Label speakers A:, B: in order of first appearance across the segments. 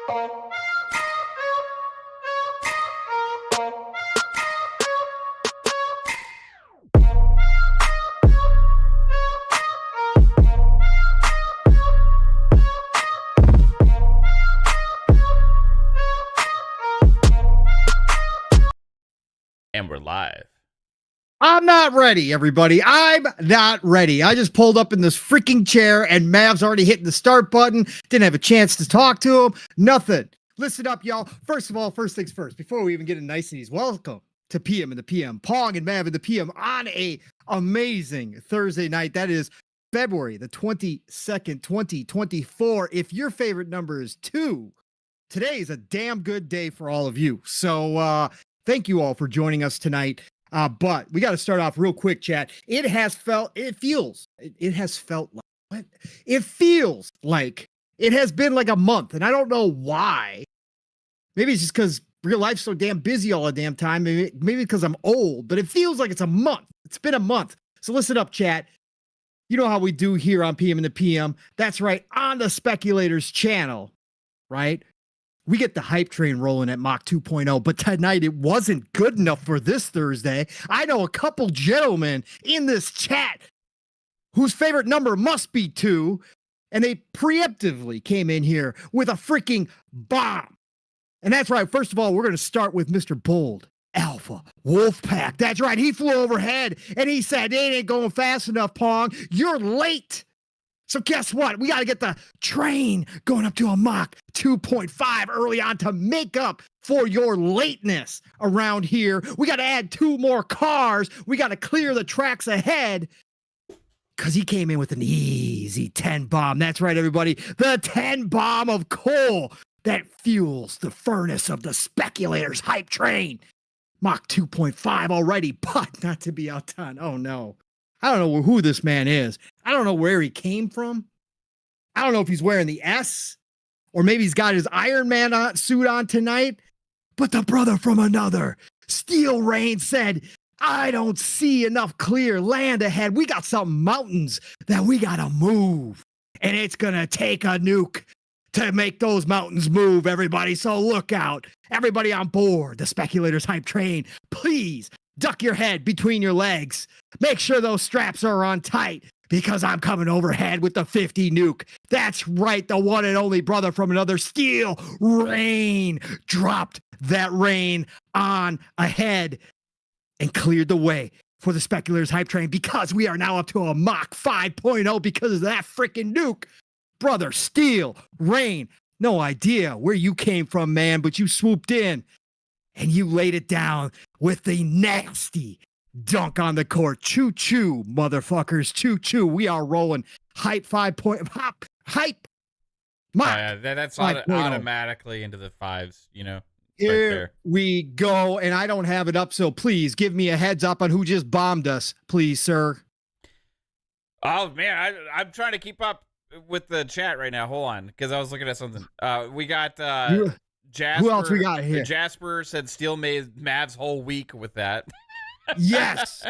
A: And we're live.
B: I'm not ready, everybody. I'm not ready. I just pulled up in this freaking chair and Mav's already hitting the start button. Didn't have a chance to talk to him. Nothing. Listen up, y'all. First of all, first things first, before we even get into niceties, welcome to PM in the PM. Pong and Mav in the PM on a amazing Thursday night. That is February the 22nd, 2024. If your favorite number is 2, today is a damn good day for all of you. So thank you all for joining us tonight. But we got to start off real quick, chat. It feels like it has been like a month, and I don't know why. Maybe it's just because real life's so damn busy all the damn time. Maybe because I'm old, but it feels like it's a month. It's been a month. So listen up, chat. You know how we do here on PM in the PM. That's right, on the Speculators channel, right? We get the hype train rolling at Mach 2.0, but tonight it wasn't good enough for this Thursday. I know a couple gentlemen in this chat whose favorite number must be 2, and they preemptively came in here with a freaking bomb. And that's right. First of all, we're going to start with Mr. Bold Alpha Wolfpack. That's right. He flew overhead and he said, "It ain't going fast enough, Pong. You're late." So guess what? We got to get the train going up to a Mach 2.5 early on to make up for your lateness around here. We got to add 2 more cars. We got to clear the tracks ahead because he came in with an easy 10 bomb. That's right, everybody. The 10 bomb of coal that fuels the furnace of the Speculators hype train. Mach 2.5 already, but not to be outdone. Oh, no. I don't know who this man is. I don't know where he came from. I don't know if he's wearing the S or maybe he's got his Iron Man suit on tonight. But the brother from another, Steel Rain, said, "I don't see enough clear land ahead. We got some mountains that we got to move. And it's going to take a nuke to make those mountains move, everybody. So look out. Everybody on board the Speculators hype train, please duck your head between your legs. Make sure those straps are on tight because I'm coming overhead with the 50 nuke. That's right, the one and only brother from another, Steel Rain, dropped that rain on ahead and cleared the way for the Speculators hype train because we are now up to a Mach 5.0 because of that freaking nuke. Brother Steel Rain, no idea where you came from, man, but you swooped in and you laid it down with the nasty dunk on the court. Choo-choo, motherfuckers. Choo-choo. We are rolling. Hype 5.0. Hype.
A: That's automatically into the 5s, you know.
B: Here
A: right
B: we go. And I don't have it up, so please give me a heads up on who just bombed us, please, sir.
A: Oh, man. I'm trying to keep up with the chat right now. Hold on, because I was looking at something. We got... Jasper,
B: who else we got here?
A: Jasper said Steel made Mav's whole week with that.
B: Yes.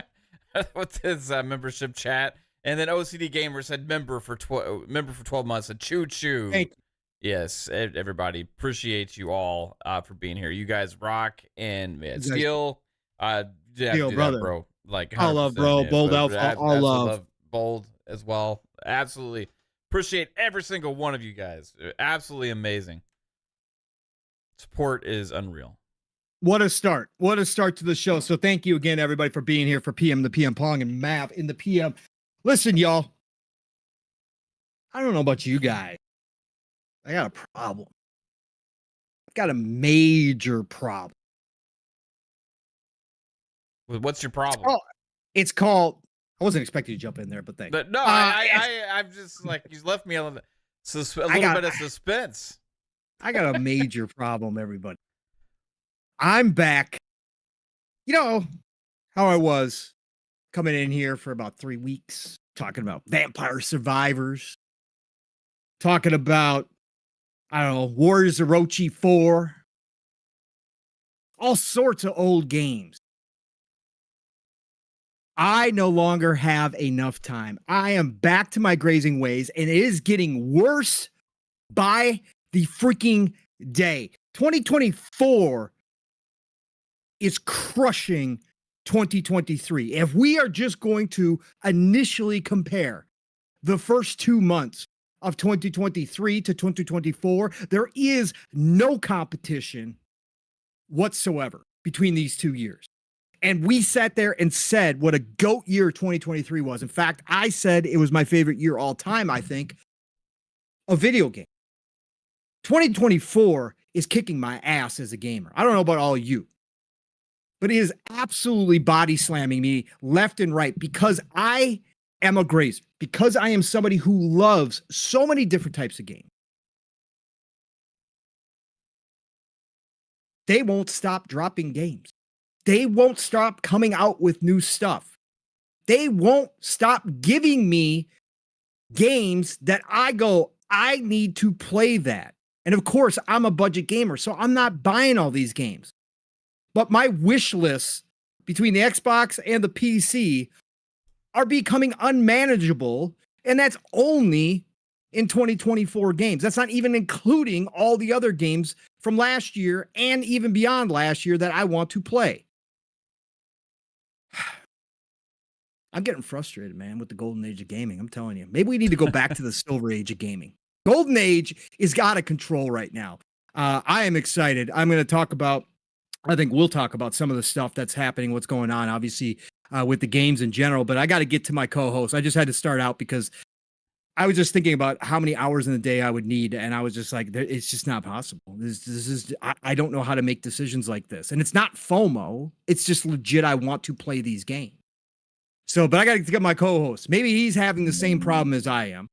A: What's his membership chat? And then OCDgamer said member for 12 months. And choo choo.
B: Thank you.
A: Yes, everybody, appreciate you all for being here. You guys rock. And man, Steel,
B: Steel, brother,
A: that, bro. Like
B: I love, bro.
A: Man.
B: Bold Alpha, all love.
A: Bold as well. Absolutely appreciate every single one of you guys. Absolutely amazing. Support is unreal.
B: What a start. What a start to the show. So thank you again, everybody, for being here for PM, the PM Pong, and Mav in the PM. Listen, y'all. I don't know about you guys. I got a problem. I've got a major problem.
A: What's your problem?
B: It's called I wasn't expecting you to jump in there, but thanks.
A: But no, I'm just like, you left me a little bit of suspense.
B: I got a major problem, everybody. I'm back. You know how I was coming in here for about 3 weeks, talking about Vampire Survivors, talking about, I don't know, Warriors of Orochi 4, all sorts of old games. I no longer have enough time. I am back to my grazing ways, and it is getting worse by the freaking day. 2024 is crushing 2023. If we are just going to initially compare the first 2 months of 2023 to 2024, there is no competition whatsoever between these 2 years. And we sat there and said what a GOAT year 2023 was. In fact, I said it was my favorite year all time, I think, of video game. 2024 is kicking my ass as a gamer. I don't know about all of you, but it is absolutely body slamming me left and right because I am a grazer, because I am somebody who loves so many different types of games. They won't stop dropping games. They won't stop coming out with new stuff. They won't stop giving me games that I go, I need to play that. And of course, I'm a budget gamer, so I'm not buying all these games. But my wish lists between the Xbox and the PC are becoming unmanageable, and that's only in 2024 games. That's not even including all the other games from last year and even beyond last year that I want to play. I'm getting frustrated, man, with the golden age of gaming. I'm telling you. Maybe we need to go back to the silver age of gaming. Golden age is out of control right now. I am excited. I'm going to talk about, I think we'll talk about some of the stuff that's happening, what's going on, obviously, with the games in general. But I got to get to my co-host. I just had to start out because I was just thinking about how many hours in the day I would need. And I was just like, it's just not possible. This is, I don't know how to make decisions like this. And it's not FOMO. It's just legit. I want to play these games. So, but I got to get my co-host. Maybe he's having the same problem as I am,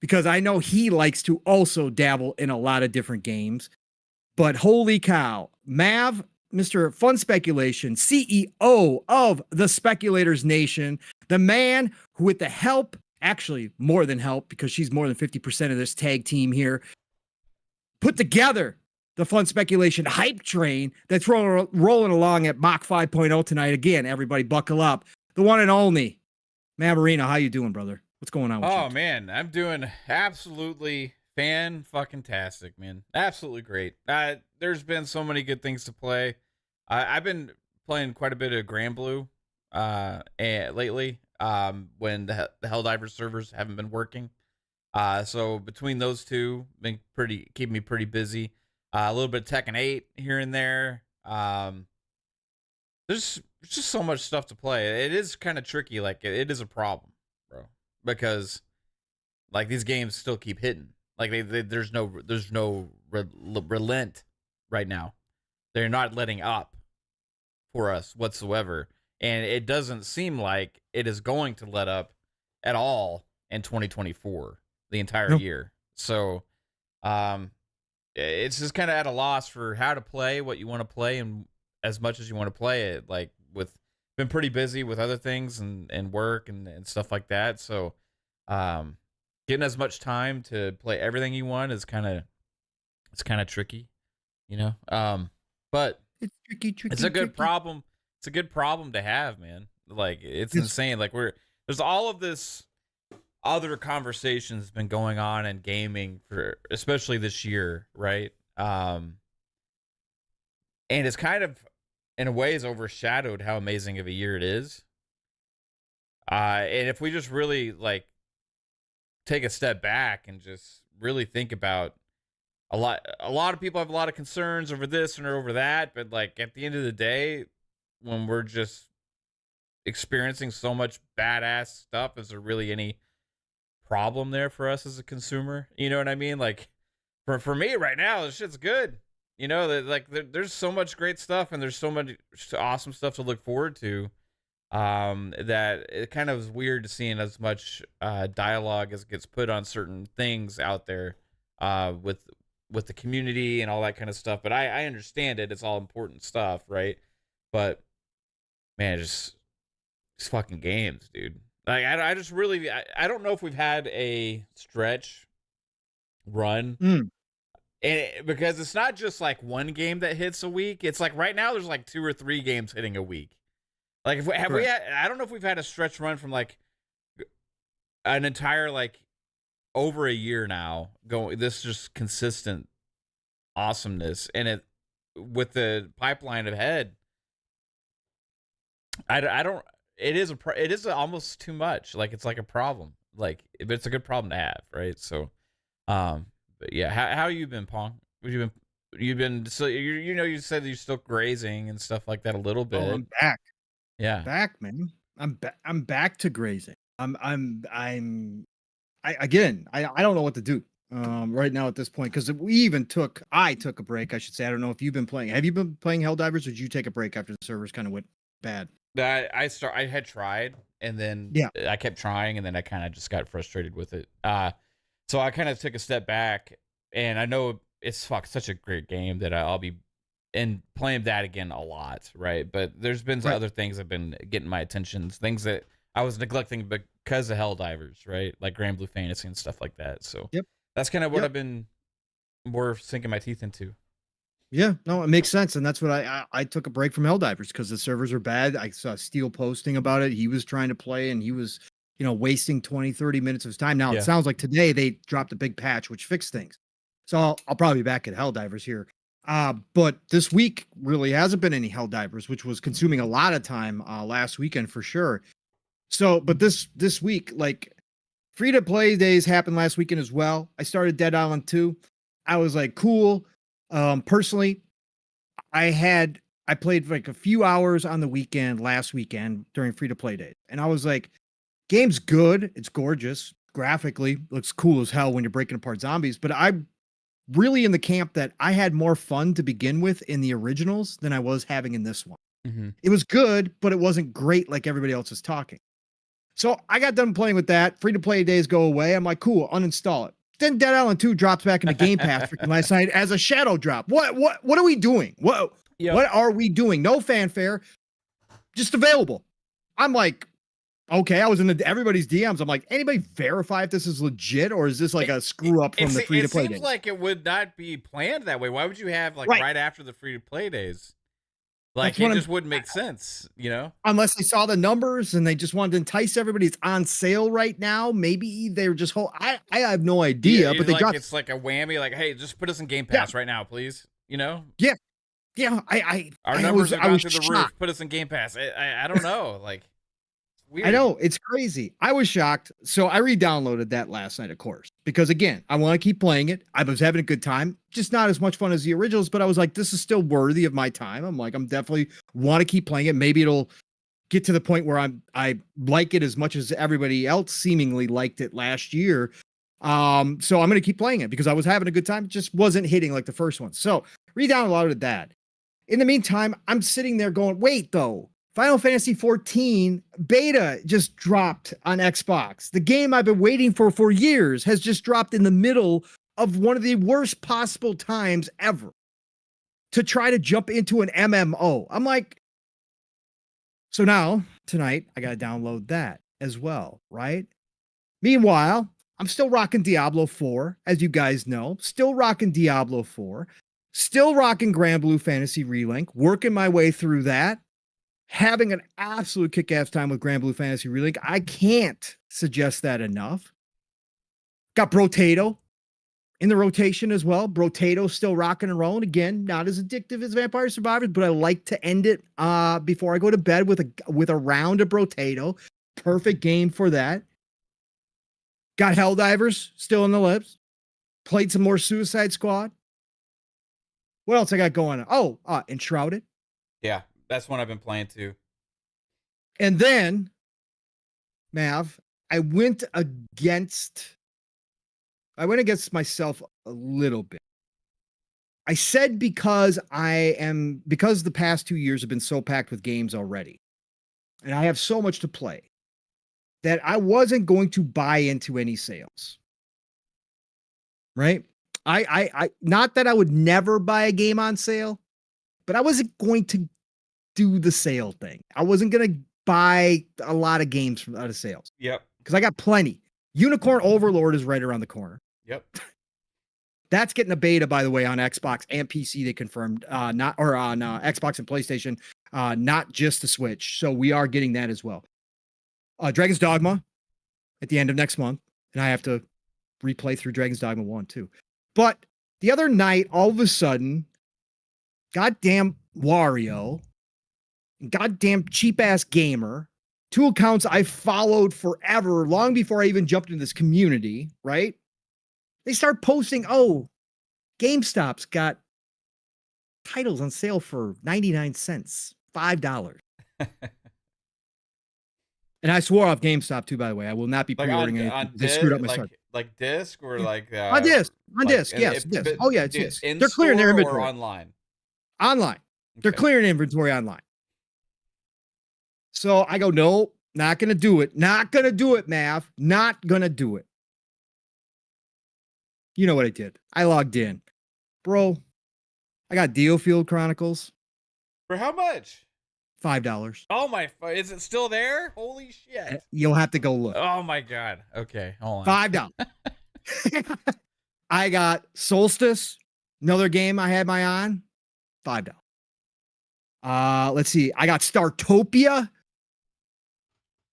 B: because I know he likes to also dabble in a lot of different games. But holy cow, Mav, Mr. Fun Speculation, CEO of the Speculators Nation, the man who, with the help, actually more than help, because she's more than 50% of this tag team here, put together the Fun Speculation hype train that's rolling along at Mach 5.0 tonight. Again, everybody buckle up. The one and only Mav Arena. How you doing, brother? What's going on with you?
A: Oh, man, I'm doing absolutely fan-fucking-tastic, man. Absolutely great. There's been so many good things to play. I've been playing quite a bit of Grand Blue lately when the Helldivers servers haven't been working. So between those two, been keeping me pretty busy. A little bit of Tekken 8 here and there. There's just so much stuff to play. It is kind of tricky. Like, it is a problem, bro, because like these games still keep hitting. Like there's no relent right now. They're not letting up for us whatsoever, and it doesn't seem like it is going to let up at all in 2024, the entire year. So, it's just kind of at a loss for how to play what you want to play and as much as you want to play it. Like, been pretty busy with other things and work and stuff like that. So, getting as much time to play everything you want is kind of tricky, you know? But
B: it's tricky.
A: It's a good problem. It's a good problem to have, man. Like, it's insane. Like, there's all of this other conversations that's been going on in gaming for, especially this year. Right. And it's kind of, in a way, is overshadowed how amazing of a year it is. And if we just really like take a step back and just really think about a lot of people have a lot of concerns over this and over that, but like at the end of the day, when we're just experiencing so much badass stuff, is there really any problem there for us as a consumer? You know what I mean? Like, for me right now, this shit's good. You know, there's so much great stuff and there's so much awesome stuff to look forward to. That it kind of is weird to seeing as much dialogue as gets put on certain things out there with the community and all that kind of stuff. But I understand it. It's all important stuff, right? But man, just fucking games, dude. Like, I just really, I don't know if we've had a stretch run. Because it's not just like one game that hits a week. It's like right now there's like 2 or 3 games hitting a week. Like, I don't know if we've had a stretch run from like an entire, like, over a year now going, this just consistent awesomeness, and it with the pipeline ahead, I don't. It is almost too much. Like it's like a problem. Like, but it's a good problem to have, right? So, but yeah, how you been, Pong? You've been so you said you're still grazing and stuff like that a little
B: Oh,
A: bit.
B: I'm back.
A: Yeah.
B: Back, man. I'm back to grazing. I don't know what to do right now at this point, because I took a break, I should say. I don't know if you've been playing. Have you been playing Helldivers, or did you take a break after the servers kind of went bad?
A: I had tried, and then
B: Yeah.
A: I kept trying, and then I kind of just got frustrated with it. So I kind of took a step back, and I know it's such a great game that I'll be playing that again a lot, right? But there's been some other things that have been getting my attention, things that I was neglecting because of Helldivers, right? Like Grand Blue Fantasy and stuff like that. So that's kind of what I've been more sinking my teeth into.
B: Yeah, no, it makes sense. And that's what I took a break from Helldivers, because the servers are bad. I saw Steel posting about it. He was trying to play, and he was, wasting 20, 30 minutes of his time. Now it sounds like today they dropped a big patch, which fixed things. So I'll probably be back at Helldivers here. But this week really hasn't been any Helldivers, which was consuming a lot of time last weekend for sure. So, but this week, like, free to play days happened last weekend as well. I started Dead Island 2. I was like, cool. Personally, I played like a few hours on the weekend last weekend during free to play days, and I was like, game's good. It's gorgeous. Graphically looks cool as hell when you're breaking apart zombies. But I'm really in the camp that I had more fun to begin with in the originals than I was having in this one.
A: Mm-hmm.
B: It was good, but it wasn't great like everybody else is talking. So I got done playing with that. Free to play days go away. I'm like, cool, uninstall it. Then Dead Island 2 drops back into Game Pass freaking last night as a shadow drop. What are we doing? What are we doing? No fanfare, just available. I'm like, okay, I was in everybody's DMs. I'm like, anybody verify if this is legit, or is this like a screw up from the free to play days?
A: It seems like it would not be planned that way. Why would you have right after the free to play days? Like, it just wouldn't make sense,
B: Unless they saw the numbers and they just wanted to entice everybody. It's on sale right now. Maybe they're just I have no idea. But
A: it's like a whammy. Like, hey, just put us in Game Pass right now, please.
B: Yeah.
A: Our numbers are gone through the roof. Put us in Game Pass. I don't know. Like, weird.
B: I know, it's crazy. I was shocked. So I re-downloaded that last night, of course, because again, I want to keep playing it. I was having a good time, just not as much fun as the originals, but I was like, this is still worthy of my time. I'm like, I'm definitely want to keep playing it. Maybe it'll get to the point where I like it as much as everybody else seemingly liked it last year. So I'm going to keep playing it because I was having a good time. It just wasn't hitting like the first one. So re-downloaded that. In the meantime, I'm sitting there going, wait, though. Final Fantasy XIV beta just dropped on Xbox. The game I've been waiting for years has just dropped in the middle of one of the worst possible times ever to try to jump into an MMO. I'm like, so now tonight I got to download that as well, right? Meanwhile, I'm still rocking Diablo 4, as you guys know, still rocking Diablo 4, still rocking Grand Blue Fantasy Relink, working my way through that. Having an absolute kick-ass time with Grand Blue Fantasy Relink. I can't suggest that enough. Got Brotato in the rotation as well. Brotato still rocking and rolling. Again, not as addictive as Vampire Survivors, but I like to end it before I go to bed with a round of Brotato. Perfect game for that. Got Helldivers still in the lips. Played some more Suicide Squad. What else I got going on? Oh, Enshrouded.
A: Yeah. That's one I've been playing too.
B: And then, Mav, I went against myself a little bit. I said because the past 2 years have been so packed with games already, and I have so much to play, that I wasn't going to buy into any sales. Right? I not that I would never buy a game on sale, but I wasn't going to do the sale thing. I wasn't going to buy a lot of games from out of sales.
A: Yep.
B: Because I got plenty. Unicorn Overlord is right around the corner.
A: Yep.
B: That's getting a beta, by the way, on Xbox and PC. They confirmed, not or on Xbox and PlayStation, not just the Switch. So we are getting that as well. Dragon's Dogma at the end of next month, and I have to replay through Dragon's Dogma 1 too. But The other night, all of a sudden, goddamn Wario, goddamn cheap ass gamer, two accounts I followed forever, long before I even jumped into this community, right? They start posting, oh, GameStop's got titles on sale for 99 cents, $5. And I swore off GameStop too, by the way. I will not be pre-ordering anything. They screwed up my start.
A: Like disc or like
B: on disc, yes, disc. Oh yeah, it's disc. They're clearing their inventory
A: or online.
B: Online. Okay. They're clearing inventory online. So I go, no, not gonna do it. Not gonna do it, Mav. Not gonna do it. You know what I did? I logged in, bro. I got Deofield Chronicles.
A: For how much?
B: $5.
A: Oh my! Is it still there? Holy shit!
B: You'll have to go look.
A: Oh my god. Okay, hold on.
B: $5. I got Solstice, another game I had my on. $5. Let's see. I got Startopia,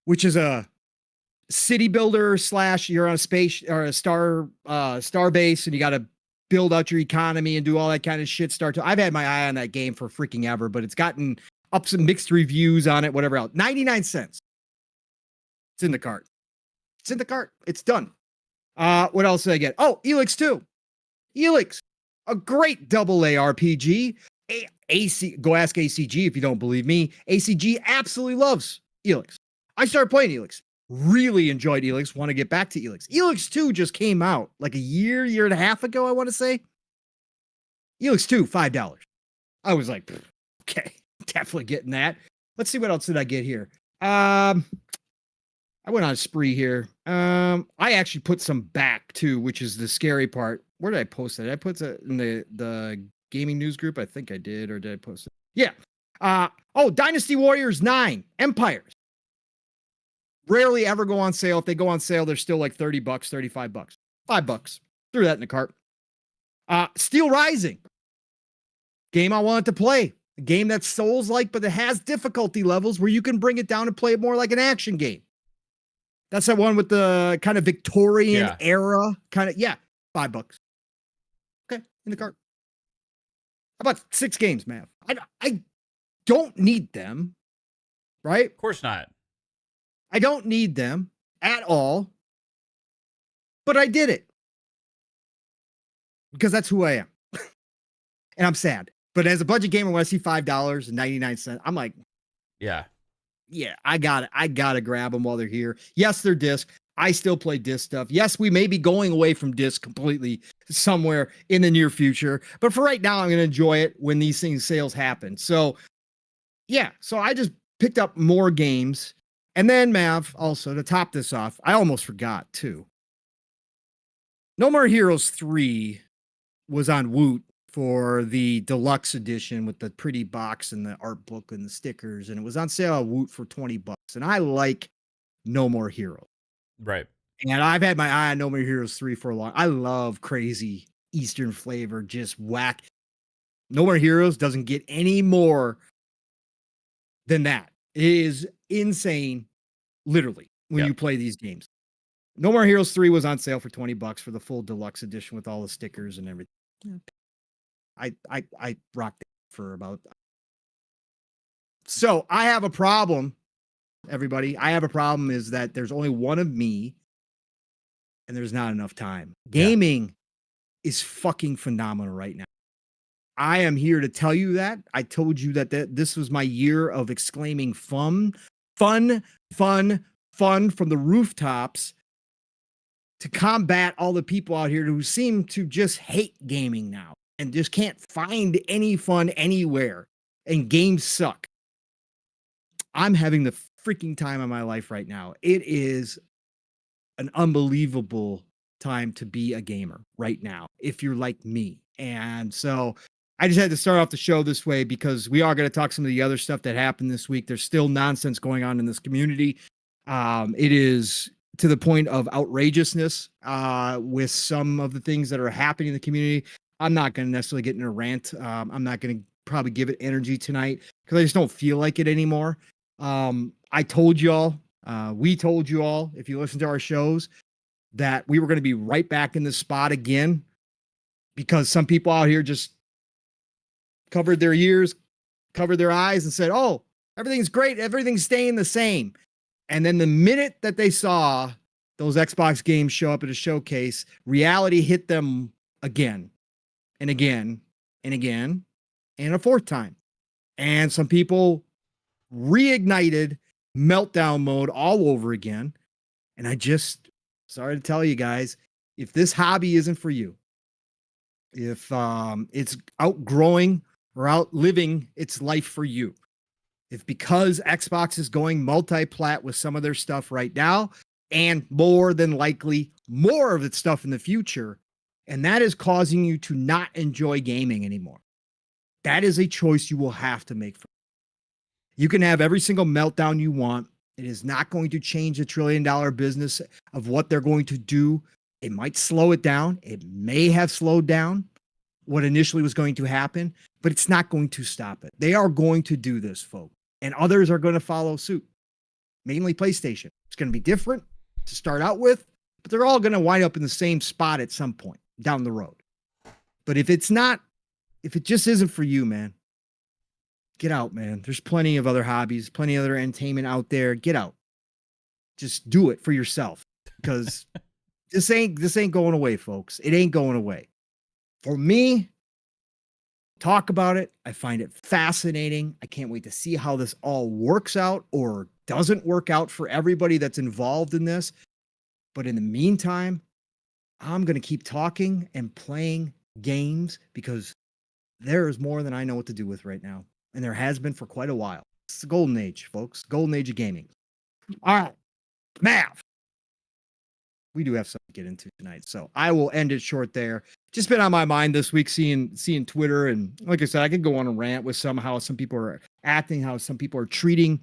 B: which is a city builder / you're on a space or a star base, and you got to build out your economy and do all that kind of shit. I've had my eye on that game for freaking ever, but it's gotten up some mixed reviews on it, whatever else. 99 cents. It's in the cart. It's in the cart. It's done. What else did I get? Oh, Elix 2. Elix, a great AA RPG. Go ask ACG if you don't believe me. ACG absolutely loves Elix. I started playing Elix. Really enjoyed Elix. Want to get back to Elix. Elix 2 just came out like a year and a half ago, I want to say. Elix 2, $5. I was like, okay, definitely getting that. Let's see what else did I get here. I went on a spree here. I actually put some back too, which is the scary part. Where did I post that? Did I put it in the gaming news group? I think I did, or did I post it? Yeah. Dynasty Warriors 9 Empires. Rarely ever go on sale. If they go on sale, they're still like $30, $35, $5. Threw that in the cart. Steel Rising. Game I wanted to play. A game that's Souls-like, but it has difficulty levels where you can bring it down and play it more like an action game. That's that one with the kind of Victorian era kind of, $5. Okay, in the cart. About 6 games, man. I don't need them, right?
A: Of course not.
B: I don't need them at all, but I did it because that's who I am. And I'm sad. But as a budget gamer, when I see $5.99, I'm like, yeah, I got it. I got to grab them while they're here. Yes, they're disc. I still play disc stuff. Yes, we may be going away from disc completely somewhere in the near future. But for right now, I'm going to enjoy it when these sales happen. So, yeah. So I just picked up more games. And then, Mav, also, to top this off, I almost forgot, too. No More Heroes 3 was on Woot for the deluxe edition with the pretty box and the art book and the stickers. And it was on sale at Woot for $20. And I like No More Heroes.
A: Right.
B: And I've had my eye on No More Heroes 3 for a long. I love crazy Eastern flavor, just whack. No More Heroes doesn't get any more than that. It is insane, literally, when you play these games. No More Heroes 3 was on sale for $20 for the full deluxe edition with all the stickers and everything. I rocked it for about. So I have a problem, everybody. I have a problem is that there's only one of me and there's not enough time. Gaming is fucking phenomenal right now. I am here to tell you that. I told you that this was my year of exclaiming fun from the rooftops to combat all the people out here who seem to just hate gaming now and just can't find any fun anywhere, and games suck. I'm having the freaking time of my life right now. It is an unbelievable time to be a gamer right now, if you're like me. And so I just had to start off the show this way because we are going to talk some of the other stuff that happened this week. There's still nonsense going on in this community. It is to the point of outrageousness with some of the things that are happening in the community. I'm not going to necessarily get in a rant. I'm not going to probably give it energy tonight because I just don't feel like it anymore. I told you all, we told you all, if you listen to our shows, that we were going to be right back in this spot again because some people out here just covered their ears, covered their eyes, and said, "Oh, everything's great, everything's staying the same." And then the minute that they saw those Xbox games show up at a showcase, reality hit them again and again and again and a fourth time. And some people reignited meltdown mode all over again. And I just, sorry to tell you guys, if this hobby isn't for you, if it's outgrowing or outliving its life for you, if because Xbox is going multi-plat with some of their stuff right now, and more than likely more of its stuff in the future, and that is causing you to not enjoy gaming anymore, that is a choice you will have to make. You can have every single meltdown you want. It is not going to change the $1 trillion business of what they're going to do. It might slow it down. It may have slowed down what initially was going to happen, but it's not going to stop it. They are going to do this, folks, and others are going to follow suit, mainly PlayStation. It's going to be different to start out with, but they're all going to wind up in the same spot at some point down the road. But if it's not, if it just isn't for you, man, get out, man. There's plenty of other hobbies, plenty of other entertainment out there. Get out. Just do it for yourself, because this ain't going away, folks. It ain't going away. For me, talk about it. I find it fascinating. I can't wait to see how this all works out or doesn't work out for everybody that's involved in this. But in the meantime, I'm going to keep talking and playing games, because there is more than I know what to do with right now. And there has been for quite a while. It's the golden age, folks. Golden age of gaming. All right. Mav. We do have something to get into tonight, so I will end it short there. Just been on my mind this week, seeing Twitter, and like I said, I could go on a rant with how some people are acting, how some people are treating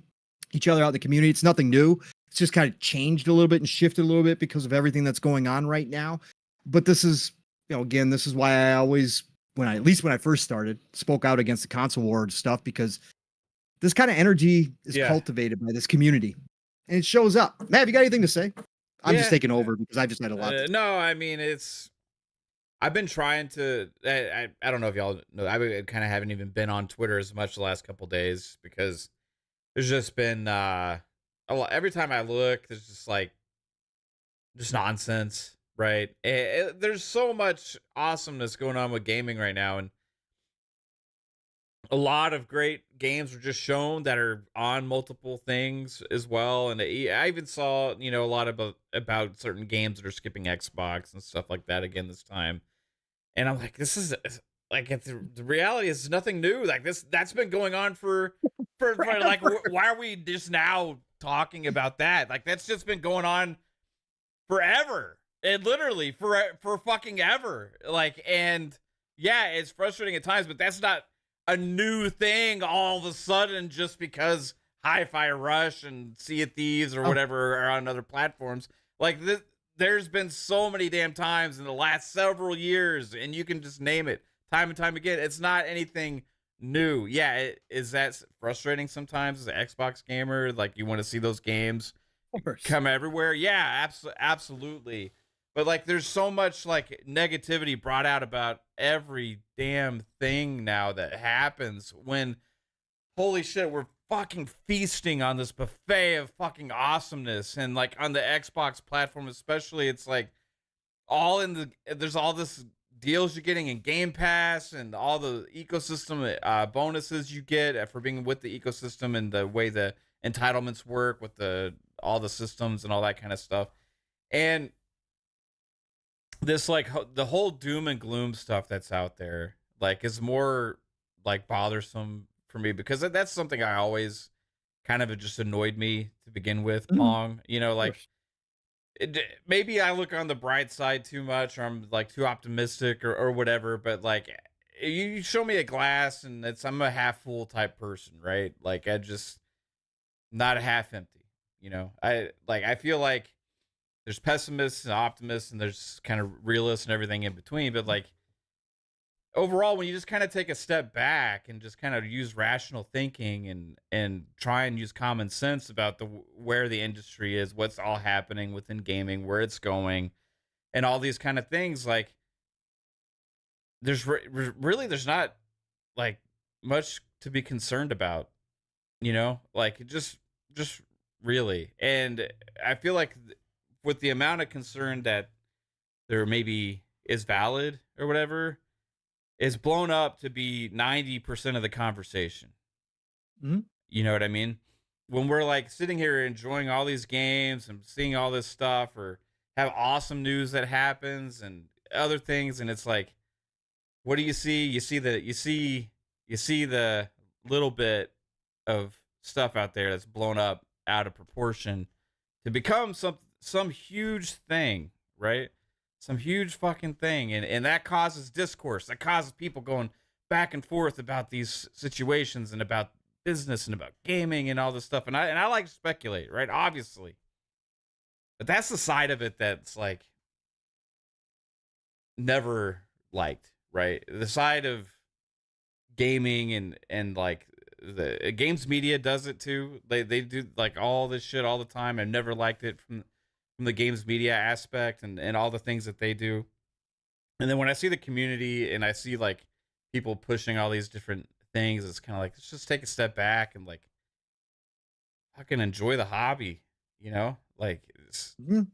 B: each other out in the community. It's nothing new. It's just kind of changed a little bit and shifted a little bit because of everything that's going on right now. But this is, again, this is why I always, at least when I first started, spoke out against the console war stuff, because this kind of energy is cultivated by this community, and it shows up. Matt, you got anything to say? I'm just taking over because I've just had a lot.
A: No, I mean, I've been trying to, I don't know if y'all know, I kind of haven't even been on Twitter as much the last couple days, because there's just been a lot. Every time I look, there's just nonsense, right? There's so much awesomeness going on with gaming right now, and a lot of great games were just shown that are on multiple things as well. And I even saw, a lot about certain games that are skipping Xbox and stuff like that again this time. And I'm like, this is like, the reality is nothing new. Like that's been going on for like, why are we just now talking about that? Like, that's just been going on forever. And literally for fucking ever. Like, and yeah, it's frustrating at times, but that's not a new thing all of a sudden just because Hi-Fi Rush and Sea of Thieves or whatever are on other platforms. Like, there's been so many damn times in the last several years, and you can just name it time and time again. It's not anything new. Yeah, is that frustrating sometimes as an Xbox gamer? Like, you want to see those games come everywhere? Yeah, absolutely. But like, there's so much like negativity brought out about every damn thing now that happens, when holy shit, we're fucking feasting on this buffet of fucking awesomeness. And like on the Xbox platform especially, it's like there's all this deals you're getting in Game Pass and all the ecosystem bonuses you get for being with the ecosystem, and the way the entitlements work with all the systems and all that kind of stuff. And this, like, the whole doom and gloom stuff that's out there, like, is more like bothersome for me, because that's something I always kind of just annoyed me to begin with. Pong, like, maybe I look on the bright side too much, or I'm like too optimistic or whatever, but like, you show me a glass and I'm a half full type person, right? Like, I just not a half empty, I feel like there's pessimists and optimists, and there's kind of realists and everything in between. But like, overall, when you just kind of take a step back and just kind of use rational thinking and try and use common sense about where the industry is, what's all happening within gaming, where it's going, and all these kind of things, like, there's not like much to be concerned about, like just really. And I feel like with the amount of concern that there maybe is valid or whatever, is blown up to be 90% of the conversation.
B: Mhm.
A: You know what I mean? When we're like sitting here enjoying all these games and seeing all this stuff, or have awesome news that happens and other things, and it's like, what do you see? You see the little bit of stuff out there that's blown up out of proportion to become some huge thing, right? Some huge fucking thing, and that causes discourse. That causes people going back and forth about these situations and about business and about gaming and all this stuff. And I like to speculate, right? Obviously, but that's the side of it that's like never liked, right? The side of gaming and like the games media does it too. They do like all this shit all the time. I've never liked it from the games media aspect and all the things that they do. And then when I see the community and I see like people pushing all these different things, it's kind of like, let's just take a step back and like fucking enjoy the hobby, like
B: Mhm.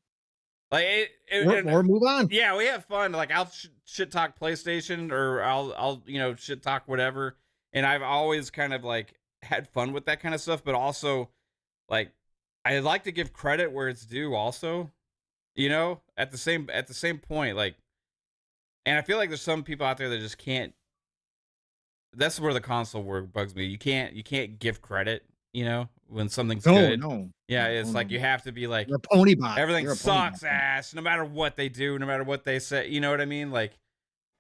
A: like
B: Or move on.
A: yeah, we have fun. Like I'll shit talk PlayStation, or I'll shit talk whatever, and I've always kind of like had fun with that kind of stuff. But also, like, I like to give credit where it's due. Also, at the same point, like, and I feel like there's some people out there that just can't. That's where the console work bugs me. You can't give credit, when something's good.
B: No.
A: Yeah, it's
B: No,
A: like
B: no.
A: you have to be like,
B: You're a pony bot.
A: everything
B: You're a pony
A: sucks
B: bot.
A: ass, no matter what they do, no matter what they say. You know what I mean? Like,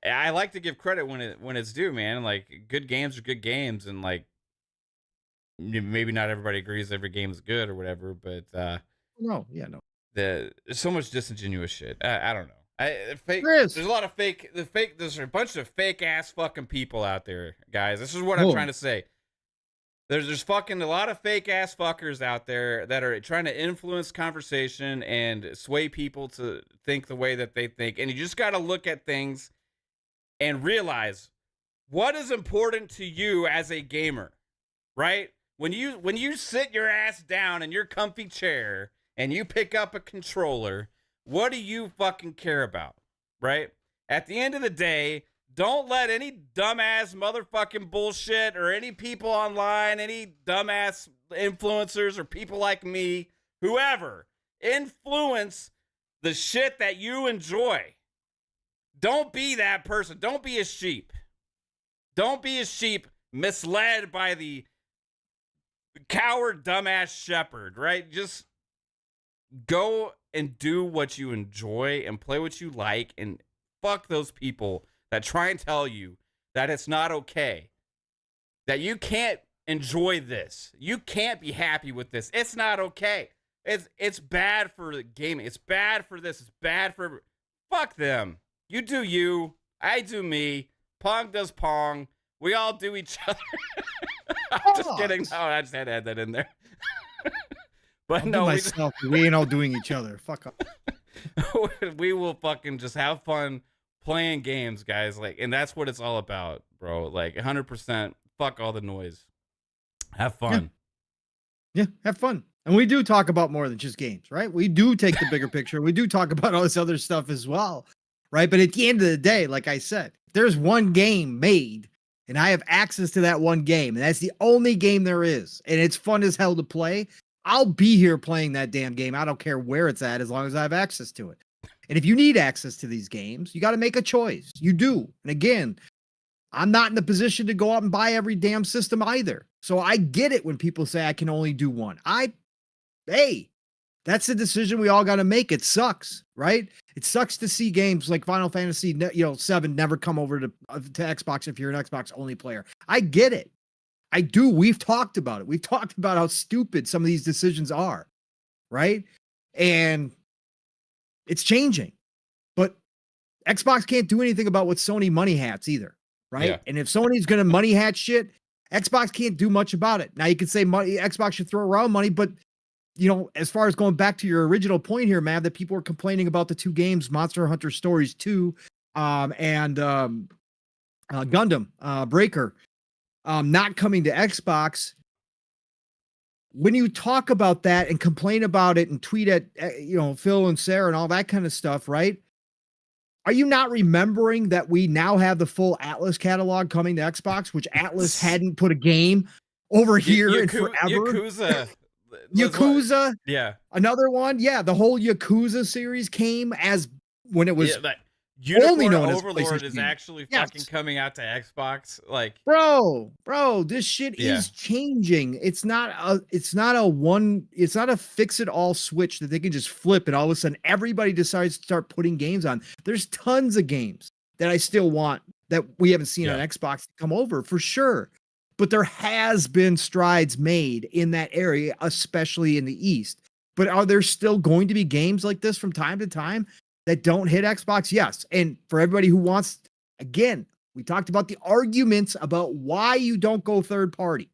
A: I like to give credit when it's due, man. Like, good games are good games, and like, maybe not everybody agrees every game is good or whatever, but
B: No, yeah, no.
A: there's so much disingenuous shit. I don't know.
B: There is.
A: There's a lot of fake. There's a bunch of fake ass fucking people out there, guys. This is what I'm
B: Whoa.
A: trying to say. There's fucking a lot of fake ass fuckers out there that are trying to influence conversation and sway people to think the way that they think. And you just got to look at things and realize what is important to you as a gamer, right? When you sit your ass down in your comfy chair and you pick up a controller, what do you fucking care about, right? At the end of the day, don't let any dumbass motherfucking bullshit or any people online, any dumbass influencers or people like me, whoever, influence the shit that you enjoy. Don't be that person. Don't be a sheep. Don't be a sheep misled by the coward dumbass shepherd, right? Just go and do what you enjoy and play what you like, and fuck those people that try and tell you that it's not okay, that you can't enjoy this, you can't be happy with this. It's not okay. It's bad for the gaming. It's bad for this. It's bad for. Fuck them. You do you. I do me. Pong does Pong. We all do each other. I'm just kidding. No, I just had to add that in there. But
B: I'll
A: no,
B: do myself. We ain't all doing each other. Fuck up.
A: we will fucking just have fun playing games, guys. Like, and that's what it's all about, bro. Like 100%. Fuck all the noise. Have fun.
B: Yeah, have fun. And we do talk about more than just games, right? We do take the bigger picture. We do talk about all this other stuff as well, right? But at the end of the day, like I said, if there's one game made and I have access to that one game, and that's the only game there is, and it's fun as hell to play, I'll be here playing that damn game. I don't care where it's at, as long as I have access to it. And if you need access to these games, you got to make a choice. You do. And again, I'm not in the position to go out and buy every damn system either. So I get it when people say I can only do one. Hey, that's a decision we all got to make. It sucks, right? It sucks to see games like Final Fantasy, 7 never come over to Xbox if you're an Xbox only player. I get it. I do. We've talked about it. We've talked about how stupid some of these decisions are, right? And it's changing. But Xbox can't do anything about what Sony money hats either, right?
A: Yeah.
B: And if Sony's going to money hat shit, Xbox can't do much about it. Now you could say Xbox should throw around money, but as far as going back to your original point here, man, that people are complaining about the two games, Monster Hunter Stories 2, and Gundam Breaker not coming to Xbox. When you talk about that and complain about it and tweet at Phil and Sarah and all that kind of stuff, right? Are you not remembering that we now have the full Atlas catalog coming to Xbox, which Atlas hadn't put a game over here in forever? Yakuza.
A: Yeah.
B: Another one. Yeah. The whole Yakuza series came as when it was
A: only known as Overlord is actually fucking coming out to Xbox. Like,
B: bro, this shit is changing. It's not a fix it all switch that they can just flip and all of a sudden everybody decides to start putting games on. There's tons of games that I still want that we haven't seen on Xbox come over for sure. But there has been strides made in that area, especially in the East. But are there still going to be games like this from time to time that don't hit Xbox? Yes. And for everybody who wants, again, we talked about the arguments about why you don't go third party,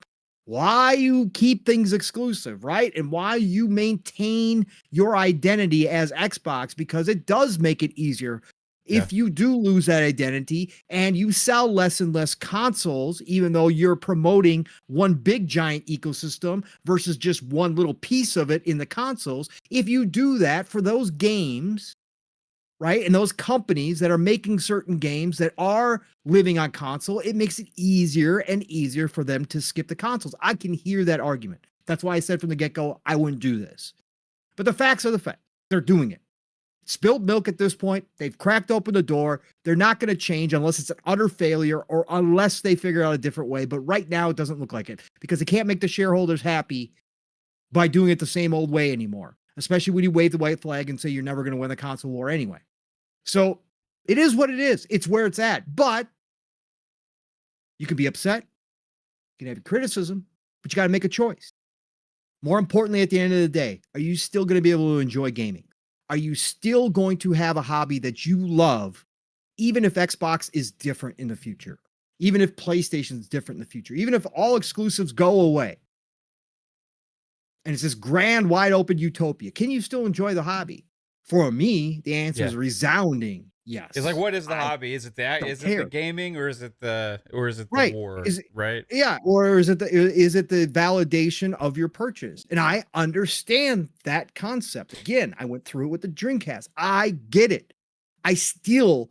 B: why you keep things exclusive, right? And why you maintain your identity as Xbox, because it does make it easier if you do lose that identity and you sell less and less consoles, even though you're promoting one big giant ecosystem versus just one little piece of it in the consoles. If you do that for those games, right, and those companies that are making certain games that are living on console, it makes it easier and easier for them to skip the consoles. I can hear that argument. That's why I said from the get-go, I wouldn't do this. But the facts are the facts. They're doing it. Spilled milk at this point. They've cracked open the door. They're not going to change unless it's an utter failure or unless they figure out a different way. But right now, it doesn't look like it because they can't make the shareholders happy by doing it the same old way anymore, especially when you wave the white flag and say you're never going to win the console war anyway. So it is what it is. It's where it's at. But you can be upset. You can have criticism, but you got to make a choice. More importantly, at the end of the day, are you still going to be able to enjoy gaming? Are you still going to have a hobby that you love, even if Xbox is different in the future? Even if PlayStation is different in the future? Even if all exclusives go away? And it's this grand, wide open utopia. Can you still enjoy the hobby? For me, the answer is resounding yes.
A: It's like, what is the hobby? Is it the gaming or is it the war? Right?
B: Yeah. Or is it the validation of your purchase? And I understand that concept. Again, I went through it with the Dreamcast. I get it. I still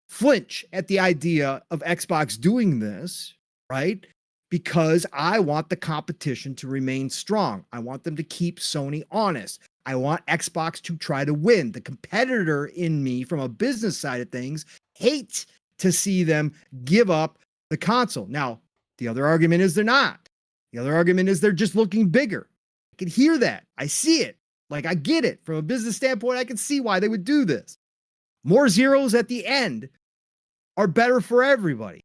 B: flinch at the idea of Xbox doing this, right? Because I want the competition to remain strong. I want them to keep Sony honest. I want Xbox to try to win. The competitor in me from a business side of things hates to see them give up the console. Now, the other argument is they're not. The other argument is they're just looking bigger. I can hear that. I see it. Like, I get it. From a business standpoint, I can see why they would do this. More zeros at the end are better for everybody.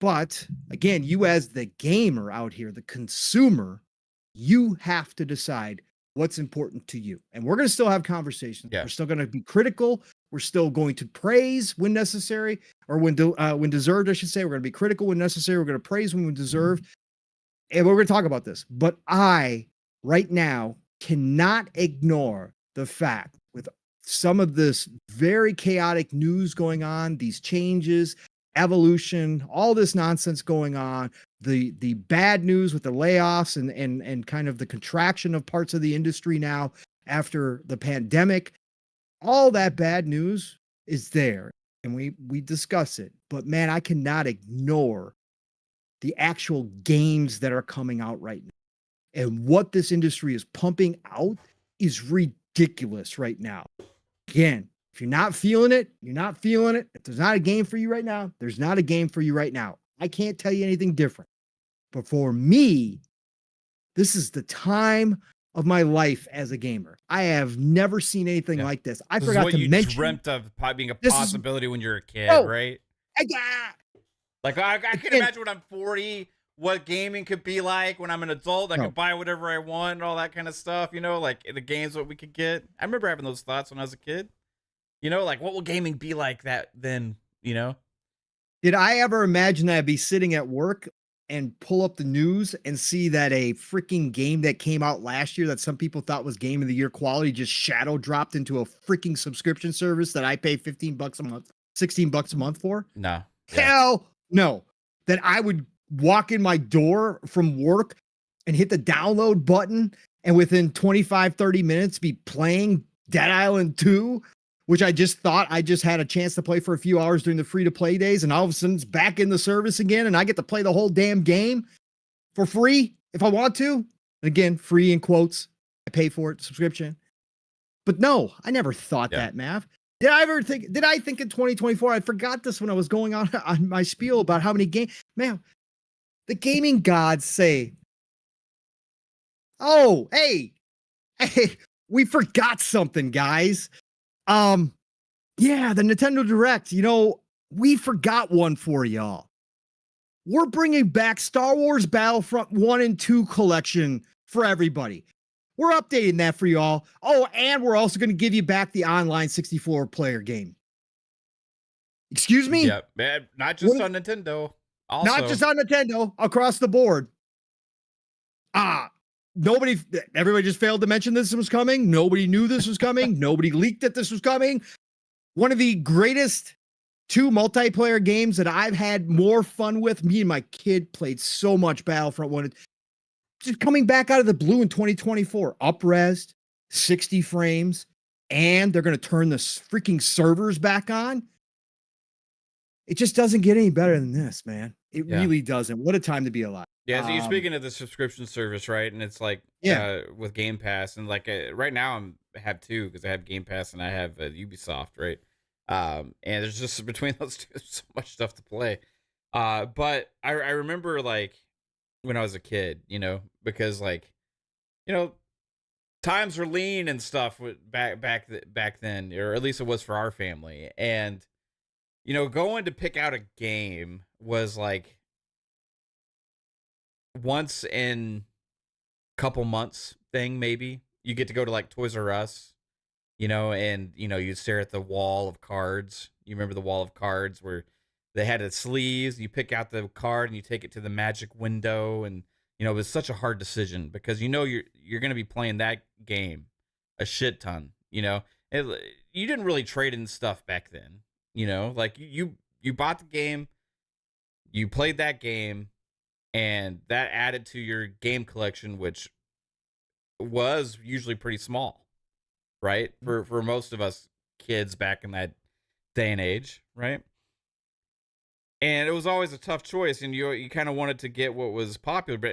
B: But again, you as the gamer out here, the consumer, you have to decide what's important to you. And we're going to still have conversations. We're still going to be critical. We're still going to praise when necessary, or when deserved, I should say. We're going to be critical when necessary. We're going to praise when deserved. And we're going to talk about this. But I, right now, cannot ignore the fact with some of this very chaotic news going on, these changes, evolution, all this nonsense going on, the bad news with the layoffs and kind of the contraction of parts of the industry now after the pandemic, all that bad news is there and we discuss it. But man, I cannot ignore the actual games that are coming out right now. And what this industry is pumping out is ridiculous right now. Again, if you're not feeling it, you're not feeling it. If there's not a game for you right now, there's not a game for you right now. I can't tell you anything different. But for me, this is the time of my life as a gamer. I have never seen anything like this. I forgot to mention. This is what you
A: dreamt of being a possibility when you're a kid, right? Like, I can imagine when I'm 40, what gaming could be like when I'm an adult. I could buy whatever I want and all that kind of stuff, you know, like the games what we could get. I remember having those thoughts when I was a kid. You know, like, what will gaming be like that then, you know?
B: Did I ever imagine that I'd be sitting at work and pull up the news and see that a freaking game that came out last year that some people thought was Game of the Year quality just shadow dropped into a freaking subscription service that I pay $15 a month $16 a month for?
A: No. Yeah.
B: Hell no. That I would walk in my door from work and hit the download button and within 25, 30 minutes be playing Dead Island 2, which I just thought I just had a chance to play for a few hours during the free to play days. And all of a sudden it's back in the service again. And I get to play the whole damn game for free if I want to. And again, free in quotes. I pay for it, subscription. But no, I never thought that, Mav. Did I think in 2024? I forgot this when I was going on my spiel about how many games. Man, the gaming gods say, oh, hey, we forgot something, guys. Yeah, the Nintendo Direct, we forgot one for y'all. We're bringing back Star Wars Battlefront 1 and 2 collection for everybody. We're updating that for y'all. Oh, and we're also going to give you back the online 64-player game. Excuse me?
A: Yeah, man, not just on Nintendo. Also.
B: Not just on Nintendo, across the board. Everybody just failed to mention this was coming. Nobody knew this was coming. Nobody leaked that this was coming. One of the greatest 2 multiplayer games that I've had more fun with. Me and my kid played so much Battlefront 1. Just coming back out of the blue in 2024. Up-resed, 60 frames, and they're going to turn the freaking servers back on. It just doesn't get any better than this, man. It really doesn't. What a time to be alive.
A: Yeah, so you're speaking of the subscription service, right? And it's like with Game Pass, and like right now I have 2 because I have Game Pass and I have Ubisoft, right? And there's just between those 2, there's so much stuff to play. But I remember like when I was a kid, because like, times were lean and stuff back then, or at least it was for our family, and going to pick out a game was like once in a couple months thing. Maybe you get to go to like Toys R Us, and you stare at the wall of cards. You remember the wall of cards where they had the sleeves. You pick out the card and you take it to the magic window, and it was such a hard decision because you're going to be playing that game a shit ton. You didn't really trade in stuff back then. Like you bought the game, you played that game, and that added to your game collection, which was usually pretty small, right? For most of us kids back in that day and age, right? And it was always a tough choice, and you kind of wanted to get what was popular, but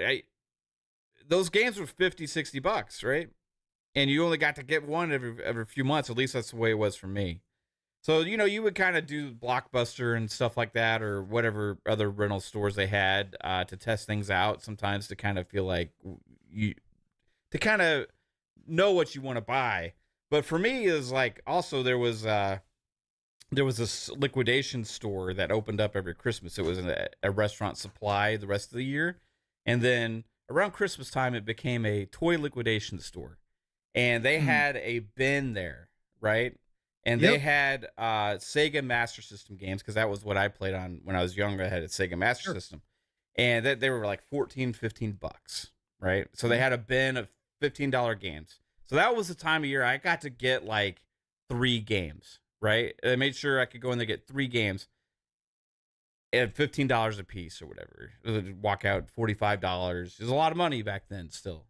A: those games were $50-$60, right? And you only got to get one every few months. At least that's the way it was for me. So, you would kind of do Blockbuster and stuff like that, or whatever other rental stores they had to test things out sometimes, to kind of feel like to kind of know what you want to buy. But for me, it was like, also there was this liquidation store that opened up every Christmas. It was a restaurant supply the rest of the year. And then around Christmas time, it became a toy liquidation store. And they had a bin there, right? And they had Sega Master System games, because that was what I played on when I was younger. I had a Sega Master System. And they were like $14-$15, right? So they had a bin of $15 games. So that was the time of year I got to get like 3 games, right? I made sure I could go in there and get 3 games at $15 a piece or whatever. Walk out $45. It was a lot of money back then still,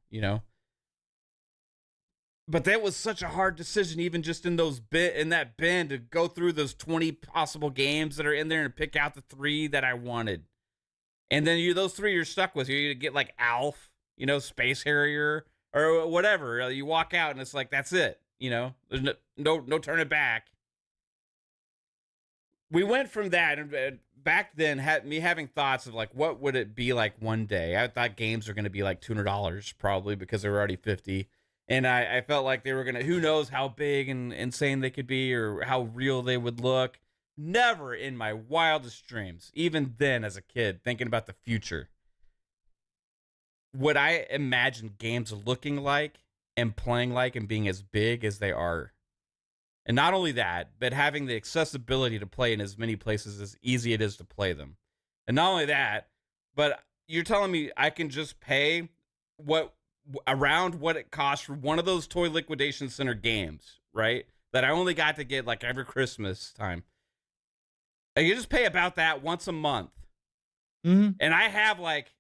A: But that was such a hard decision, even just in that bin, to go through those 20 possible games that are in there and pick out the 3 that I wanted. And then those 3 you're stuck with. You get like Alf, Space Harrier, or whatever. You walk out and it's like, that's it. There's no turning back. We went from that, and back then had me having thoughts of like, what would it be like one day? I thought games were going to be like $200 probably, because they were already $50. And I felt like they were going to, who knows how big and insane they could be, or how real they would look. Never in my wildest dreams, even then as a kid, thinking about the future, would I imagine games looking like and playing like and being as big as they are. And not only that, but having the accessibility to play in as many places as easy it is to play them. And not only that, but you're telling me I can just pay around what it costs for one of those toy liquidation center games, right? That I only got to get like every Christmas time. And you just pay about that once a month.
B: Mm-hmm.
A: And I have like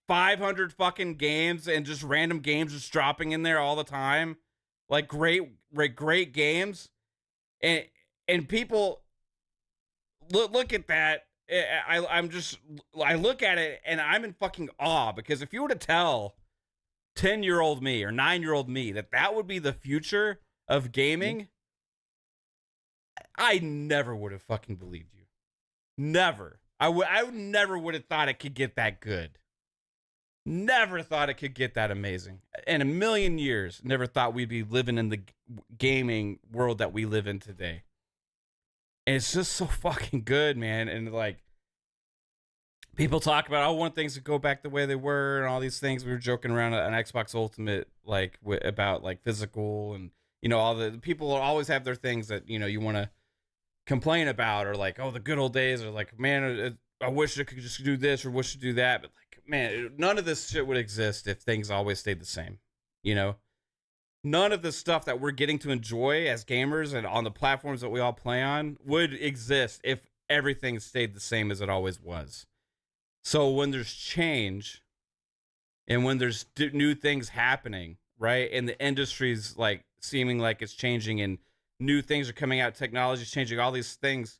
A: 500 fucking games and just random games just dropping in there all the time. Like great games. And people look at that. I look at it and I'm in fucking awe, because if you were to tell 10-year-old me or 9-year-old me that would be the future of gaming, I never would have fucking believed you. Never. I never would have thought it could get that good. Never thought it could get that amazing. In a million years, never thought we'd be living in the gaming world that we live in today. And it's just so fucking good, man. And like, people talk about, I want things to go back the way they were and all these things. We were joking around on Xbox Ultimate, like about like physical and, you know, all the people always have their things that, you know, you want to complain about, or like, oh, the good old days, or like, man, I wish I could just do this or wish to do that. But like, man, none of this shit would exist if things always stayed the same, you know? None of the stuff that we're getting to enjoy as gamers and on the platforms that we all play on would exist if everything stayed the same as it always was. So when there's change and when there's new things happening, right, and the industry's like seeming like it's changing and new things are coming out, technology's changing, all these things,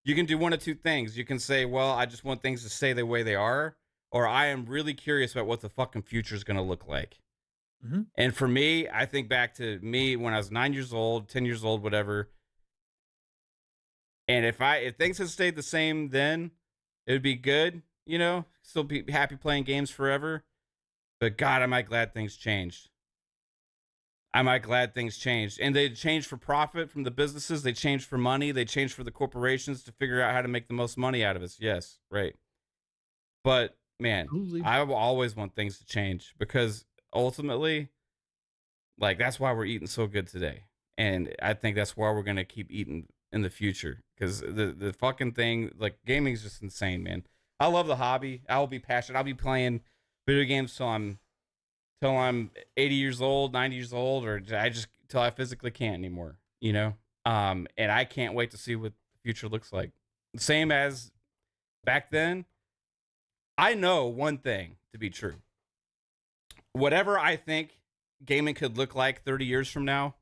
A: you can do one of two things. You can say, well, I just want things to stay the way they are, or I am really curious about what the fucking future is going to look like.
B: Mm-hmm.
A: And for me, I think back to me when I was 9 years old, 10 years old, whatever. And if things had stayed the same then, it would be good, you know, still be happy playing games forever. But God, am I glad things changed. And they changed for profit from the businesses. They changed for money. They changed for the corporations to figure out how to make the most money out of us. Yes, right. But man, I will always want things to change, because ultimately, like, that's why we're eating so good today. And I think that's why we're going to keep eating in the future, because the fucking thing, like, gaming is just insane, man. I love the hobby. I will be passionate. I'll be playing video games till I'm 80 years old, 90 years old, or till I physically can't anymore, you know? And I can't wait to see what the future looks like. Same as back then, I know one thing to be true. Whatever I think gaming could look like 30 years from now,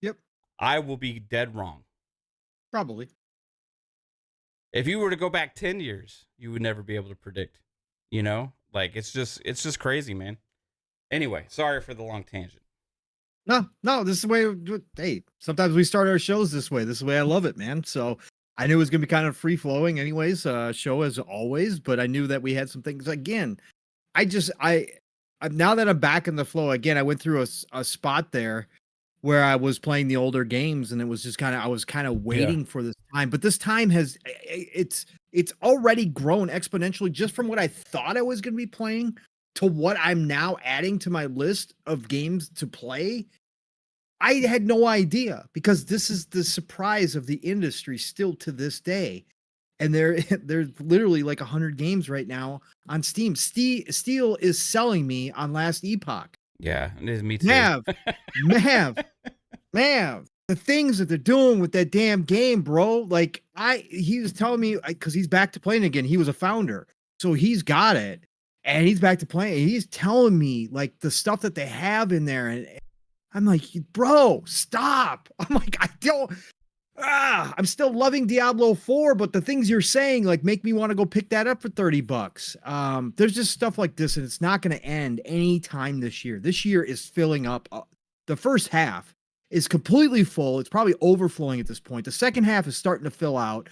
B: yep,
A: I will be dead wrong.
B: Probably.
A: If you were to go back 10 years, you would never be able to predict, you know? Like, it's just crazy, man. Anyway, sorry for the long tangent.
B: No, this is the way. Hey, sometimes we start our shows this way. This is the way I love it, man. So I knew it was going to be kind of free flowing anyways, show as always, but I knew that we had some things. Again, now that I'm back in the flow again, I went through a spot there where I was playing the older games, and it was just I was kind of waiting for this time, but this time it's already grown exponentially just from what I thought I was going to be playing to what I'm now adding to my list of games to play. I had no idea, because this is the surprise of the industry still to this day. And there's literally like 100 games right now on Steam. Steel is selling me on Last Epoch.
A: Yeah, it is me too.
B: Mav, the things that they're doing with that damn game, bro. Like he was telling me, because he's back to playing again. He was a founder, so he's got it, and he's back to playing. He's telling me like the stuff that they have in there, and I'm like, bro, stop. I'm like, I'm still loving Diablo 4, but the things you're saying like make me want to go pick that up for $30. There's just stuff like this, and it's not going to end anytime this year. This year is filling up. The first half is completely full. It's probably overflowing at this point. The second half is starting to fill out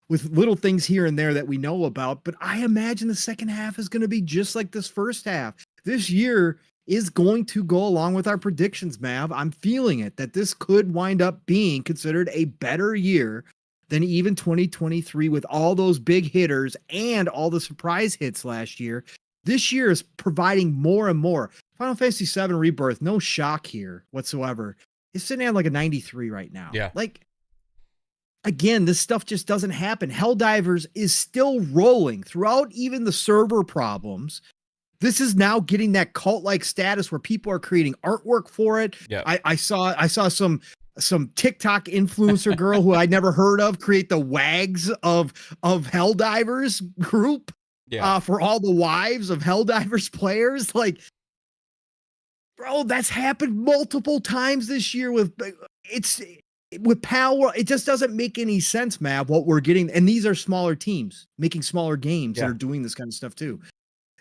B: with little things here and there that we know about, but I imagine the second half is going to be just like this first half. This year is going to go along with our predictions, Mav. I'm feeling it, that this could wind up being considered a better year than even 2023 with all those big hitters and all the surprise hits last year. This year is providing more and more. Final Fantasy VII Rebirth, no shock here whatsoever. It's sitting at like a 93 right now.
A: Yeah.
B: Like, again, this stuff just doesn't happen. Helldivers is still rolling throughout even the server problems. This is now getting that cult-like status where people are creating artwork for it.
A: Yeah.
B: I saw some some TikTok influencer girl who I'd never heard of create the Wags of Helldivers group for all the wives of Helldivers players. Like, bro, that's happened multiple times this year with Power. It just doesn't make any sense, Mav, what we're getting. And these are smaller teams making smaller games that are doing this kind of stuff too.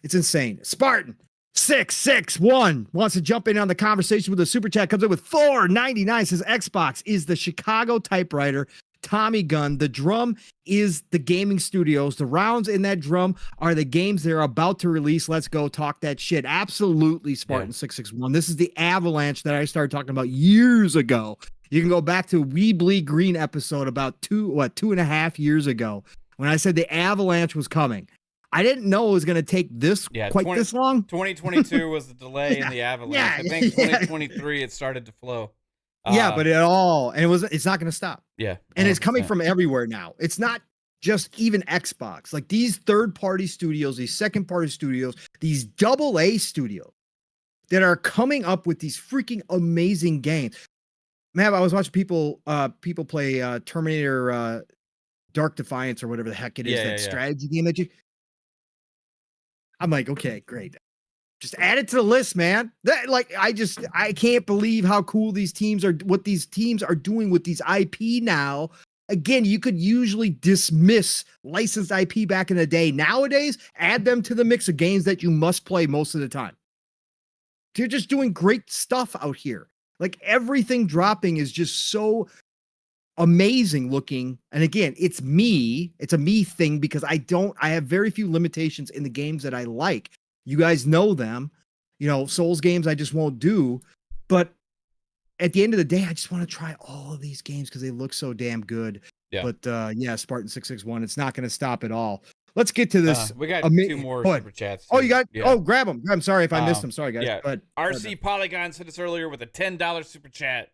B: It's insane. Spartan 661 wants to jump in on the conversation with a super chat. Comes in with $4.99. Says Xbox is the Chicago typewriter, Tommy gun. The drum is the gaming studios. The rounds in that drum are the games they're about to release. Let's go talk that shit. Absolutely, Spartan 661. This is the avalanche that I started talking about years ago. You can go back to We Bleed Green episode about 2.5 years ago when I said the avalanche was coming. I didn't know it was going to take this this long.
A: 2022 was the delay in the avalanche. I think 2023 it started to flow.
B: But it's not going to stop.
A: Yeah.
B: And it's coming from everywhere now. It's not just even Xbox. Like these third-party studios, these second-party studios, these AA studios that are coming up with these freaking amazing games. Man, I was watching people play Terminator Dark Defiance or whatever the heck it is, that strategy game that I'm like, okay, great. Just add it to the list, man. I can't believe how cool these teams are, what these teams are doing with these IP now. Again, you could usually dismiss licensed IP back in the day. Nowadays, add them to the mix of games that you must play most of the time. They're just doing great stuff out here. Like everything dropping is just so amazing looking. And again, it's a me thing because I have very few limitations in the games that I like. You guys know them, Souls games I just won't do. But at the end of the day, I just want to try all of these games because they look so damn good. Yeah. But Spartan 661, it's not going to stop at all. Let's get to this.
A: We got two more super chats.
B: Oh, you got? Yeah. Oh, grab them. I'm sorry if I missed them. Sorry, guys.
A: Yeah. But RC Polygon sent us earlier with a $10 super chat.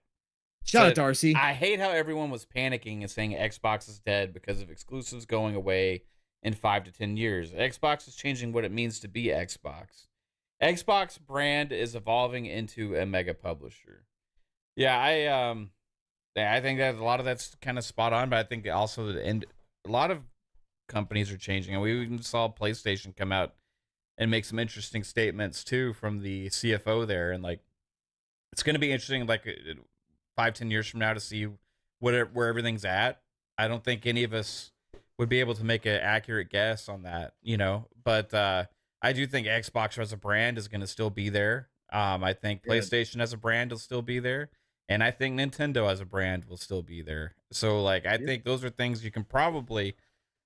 B: Shout out to RC.
A: I hate how everyone was panicking and saying Xbox is dead because of exclusives going away in 5 to 10 years. Xbox is changing what it means to be Xbox. Xbox brand is evolving into a mega publisher. Yeah, I think that a lot of that's kind of spot on, but I think also a lot of companies are changing, and we even saw PlayStation come out and make some interesting statements too from the CFO there, and like it's going to be interesting 5-10 years from now to see where everything's at. I don't think any of us would be able to make an accurate guess on that, but I do think Xbox as a brand is going to still be there. I think PlayStation as a brand will still be there, and I think Nintendo as a brand will still be there. So I think those are things you can probably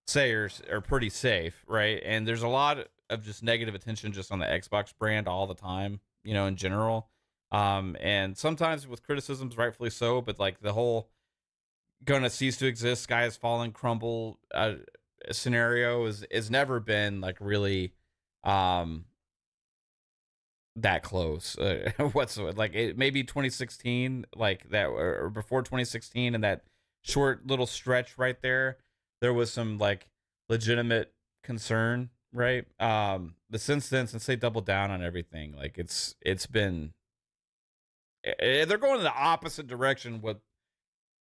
A: say are pretty safe, right? And there's a lot of just negative attention just on the Xbox brand all the time, in general. And sometimes with criticisms, rightfully so, but the whole gonna cease to exist, sky is falling, crumble scenario is never been really that close whatsoever. Maybe 2016, that, or before 2016, and that short little stretch right there was some legitimate concern, right? But since then, since they doubled down on everything, it's been, they're going in the opposite direction.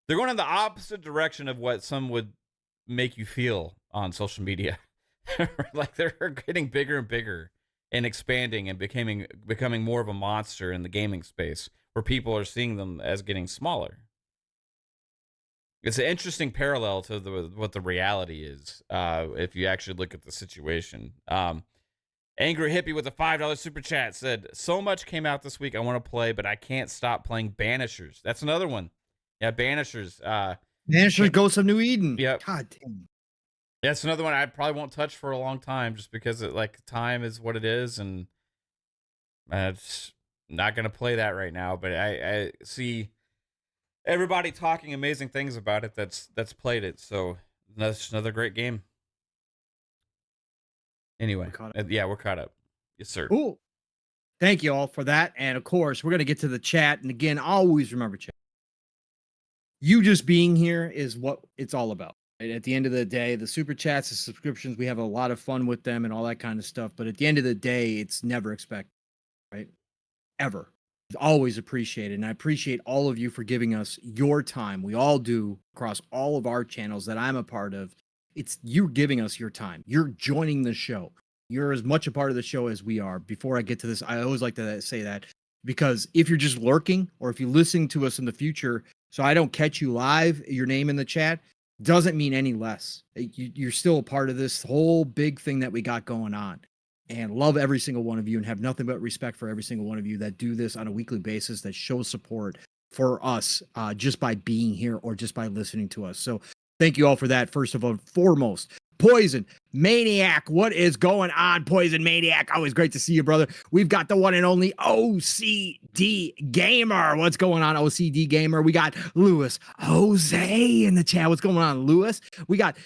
A: They're going in the opposite direction of what some would make you feel on social media. They're getting bigger and bigger and expanding and becoming more of a monster in the gaming space, where people are seeing them as getting smaller. It's an interesting parallel to what the reality is, if you actually look at the situation. Angry Hippie with a $5 super chat said, so much came out this week I want to play, but I can't stop playing Banishers. That's another one. Yeah, Banishers.
B: Banishers Ghosts of New Eden.
A: Yep.
B: God damn.
A: That's another one I probably won't touch for a long time, just because time is what it is, and it's not going to play that right now. But I see everybody talking amazing things about it that's played it, so that's another great game. Anyway, we're caught up. Yes, sir.
B: Cool. Thank you all for that. And of course, we're going to get to the chat. And again, always remember, chat. You just being here is what it's all about. At the end of the day, the super chats, the subscriptions, we have a lot of fun with them and all that kind of stuff. But at the end of the day, it's never expected, right? Ever. Always appreciate it. And I appreciate all of you for giving us your time. We all do across all of our channels that I'm a part of. It's you giving us your time. You're joining the show. You're as much a part of the show as we are. Before I get to this, I always like to say that because if you're just lurking or if you're listening to us in the future, so I don't catch you live, your name in the chat doesn't mean any less. You're still a part of this whole big thing that we got going on. And love every single one of you and have nothing but respect for every single one of you that do this on a weekly basis, that show support for us just by being here or just by listening to us. So thank you all for that. First of all, foremost, Poison Maniac, what is going on, Poison Maniac? Always great to see you, brother. We've got the one and only OCDgamer. What's going on, OCDgamer? We got Louis Jose in the chat. What's going on, Louis? We got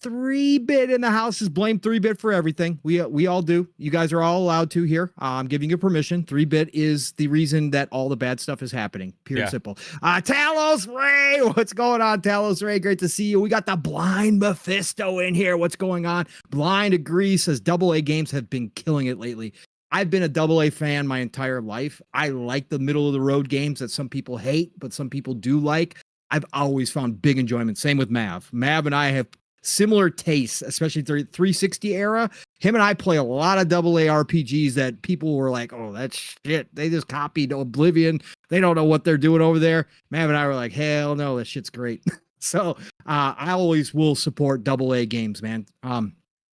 B: 3-bit in the house. Is blame 3-bit for everything. We all do. You guys are all allowed to here. I'm giving you permission. 3-bit is the reason that all the bad stuff is happening. Pure and simple. Talos Re, what's going on, Talos Re? Great to see you. We got the Blind Mephisto in here. What's going on? Blind agrees, says AA games have been killing it lately. I've been a AA fan my entire life. I like the middle of the road games that some people hate, but some people do like. I've always found big enjoyment. Same with Mav. Mav and I have similar tastes, especially 360 era. Him and I play a lot of AA RPGs that people were like, oh, that's shit. They just copied Oblivion. They don't know what they're doing over there. Mav and I were like, hell no, that shit's great. So I always will support AA games, man.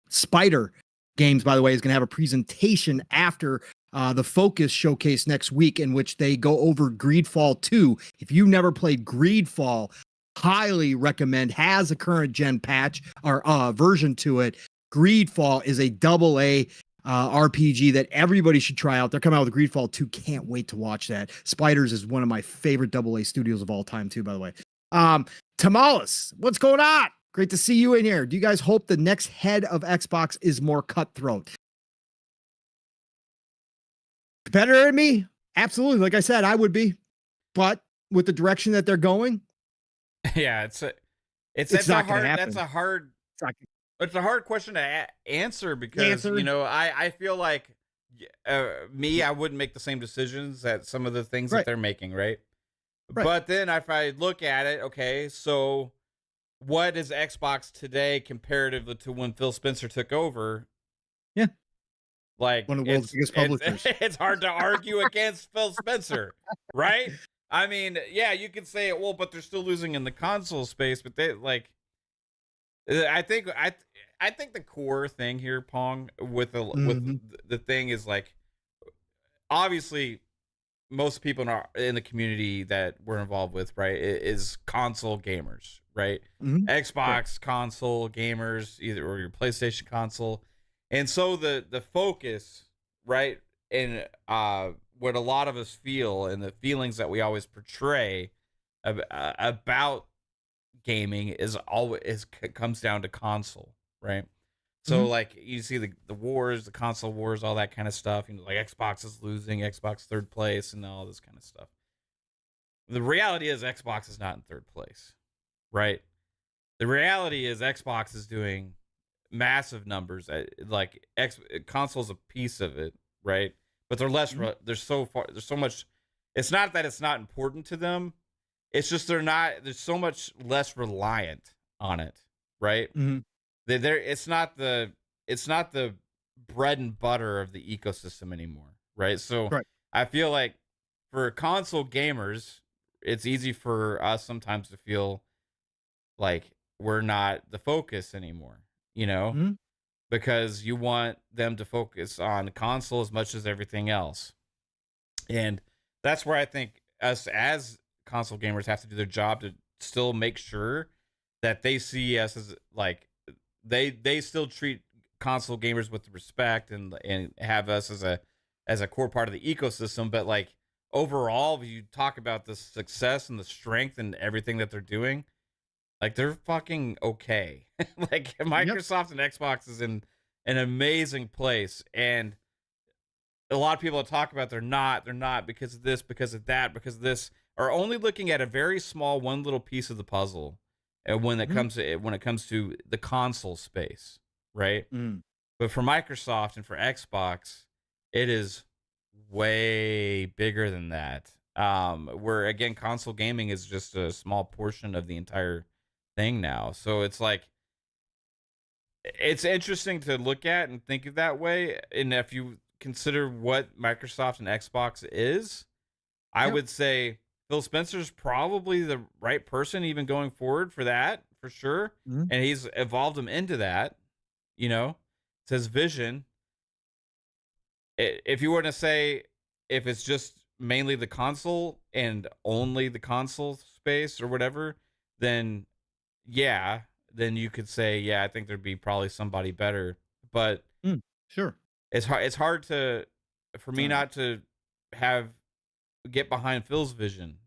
B: Spider Games, by the way, is going to have a presentation after the Focus showcase next week in which they go over Greedfall 2. If you never played Greedfall, highly recommend. Has a current gen patch or version to it. Greedfall is a AA RPG that everybody should try out. They're coming out with Greedfall 2. Can't wait to watch that. Spiders is one of my favorite AA studios of all time too, by the way. Tamales, what's going on? Great to see you in here. Do you guys hope the next head of Xbox is more cutthroat? Competitor in me? Absolutely. Like I said, I would be. But with the direction that they're going,
A: yeah, it's
B: not going to happen.
A: That's a hard. It's a hard question to answer because you know I feel like I wouldn't make the same decisions at some of the things that they're making, right? But then if I look at it, okay, so what is Xbox today comparatively to when Phil Spencer took over?
B: Yeah.
A: Like
B: one of the world's biggest publishers.
A: It's hard to argue against Phil Spencer, right? I mean, yeah, you could say it, well, but they're still losing in the console space, but they like I think the core thing here, Pong, with the thing is like obviously most people in the community that we're involved with, right, is console gamers, right? Xbox console gamers, either or your PlayStation console. And so the focus, right, and what a lot of us feel and the feelings that we always portray about gaming is always comes down to console, right? So like you see the wars, the console wars, all that kind of stuff. You know, like Xbox is losing, Xbox third place, and all this kind of stuff. The reality is Xbox is not in third place, right? The reality is Xbox is doing massive numbers. Like console's a piece of it, right? But they're less. There's so much. It's not that it's not important to them. It's just they're so much less reliant on it, right? It's not the bread and butter of the ecosystem anymore, right? So I feel like for console gamers, it's easy for us sometimes to feel like we're not the focus anymore, you know, because you want them to focus on console as much as everything else. And that's where I think us as console gamers have to do their job to still make sure that they see us as like they still treat console gamers with respect and have us as a core part of the ecosystem. But like overall, if you talk about the success and the strength and everything that they're doing, like they're fucking okay. Like Microsoft and Xbox is in an amazing place, and a lot of people that talk about they're not because of this, because of that, because of this, are only looking at a very small one little piece of the puzzle. And when it comes to the console space, right? But for Microsoft and for Xbox, it is way bigger than that. Where again, console gaming is just a small portion of the entire thing now. So it's like it's interesting to look at and think of that way. And if you consider what Microsoft and Xbox is, I
B: Yep.
A: would say Phil Spencer's probably the right person even going forward for that, for sure.
B: Mhm.
A: And he's evolved him into that, you know. It's his vision. If you were to say if it's just mainly the console and only the console space or whatever, then yeah, then you could say, yeah, I think there'd be probably somebody better. But
B: Mm, sure.
A: it's hard to for me
B: Sorry.
A: not to have get behind Phil's vision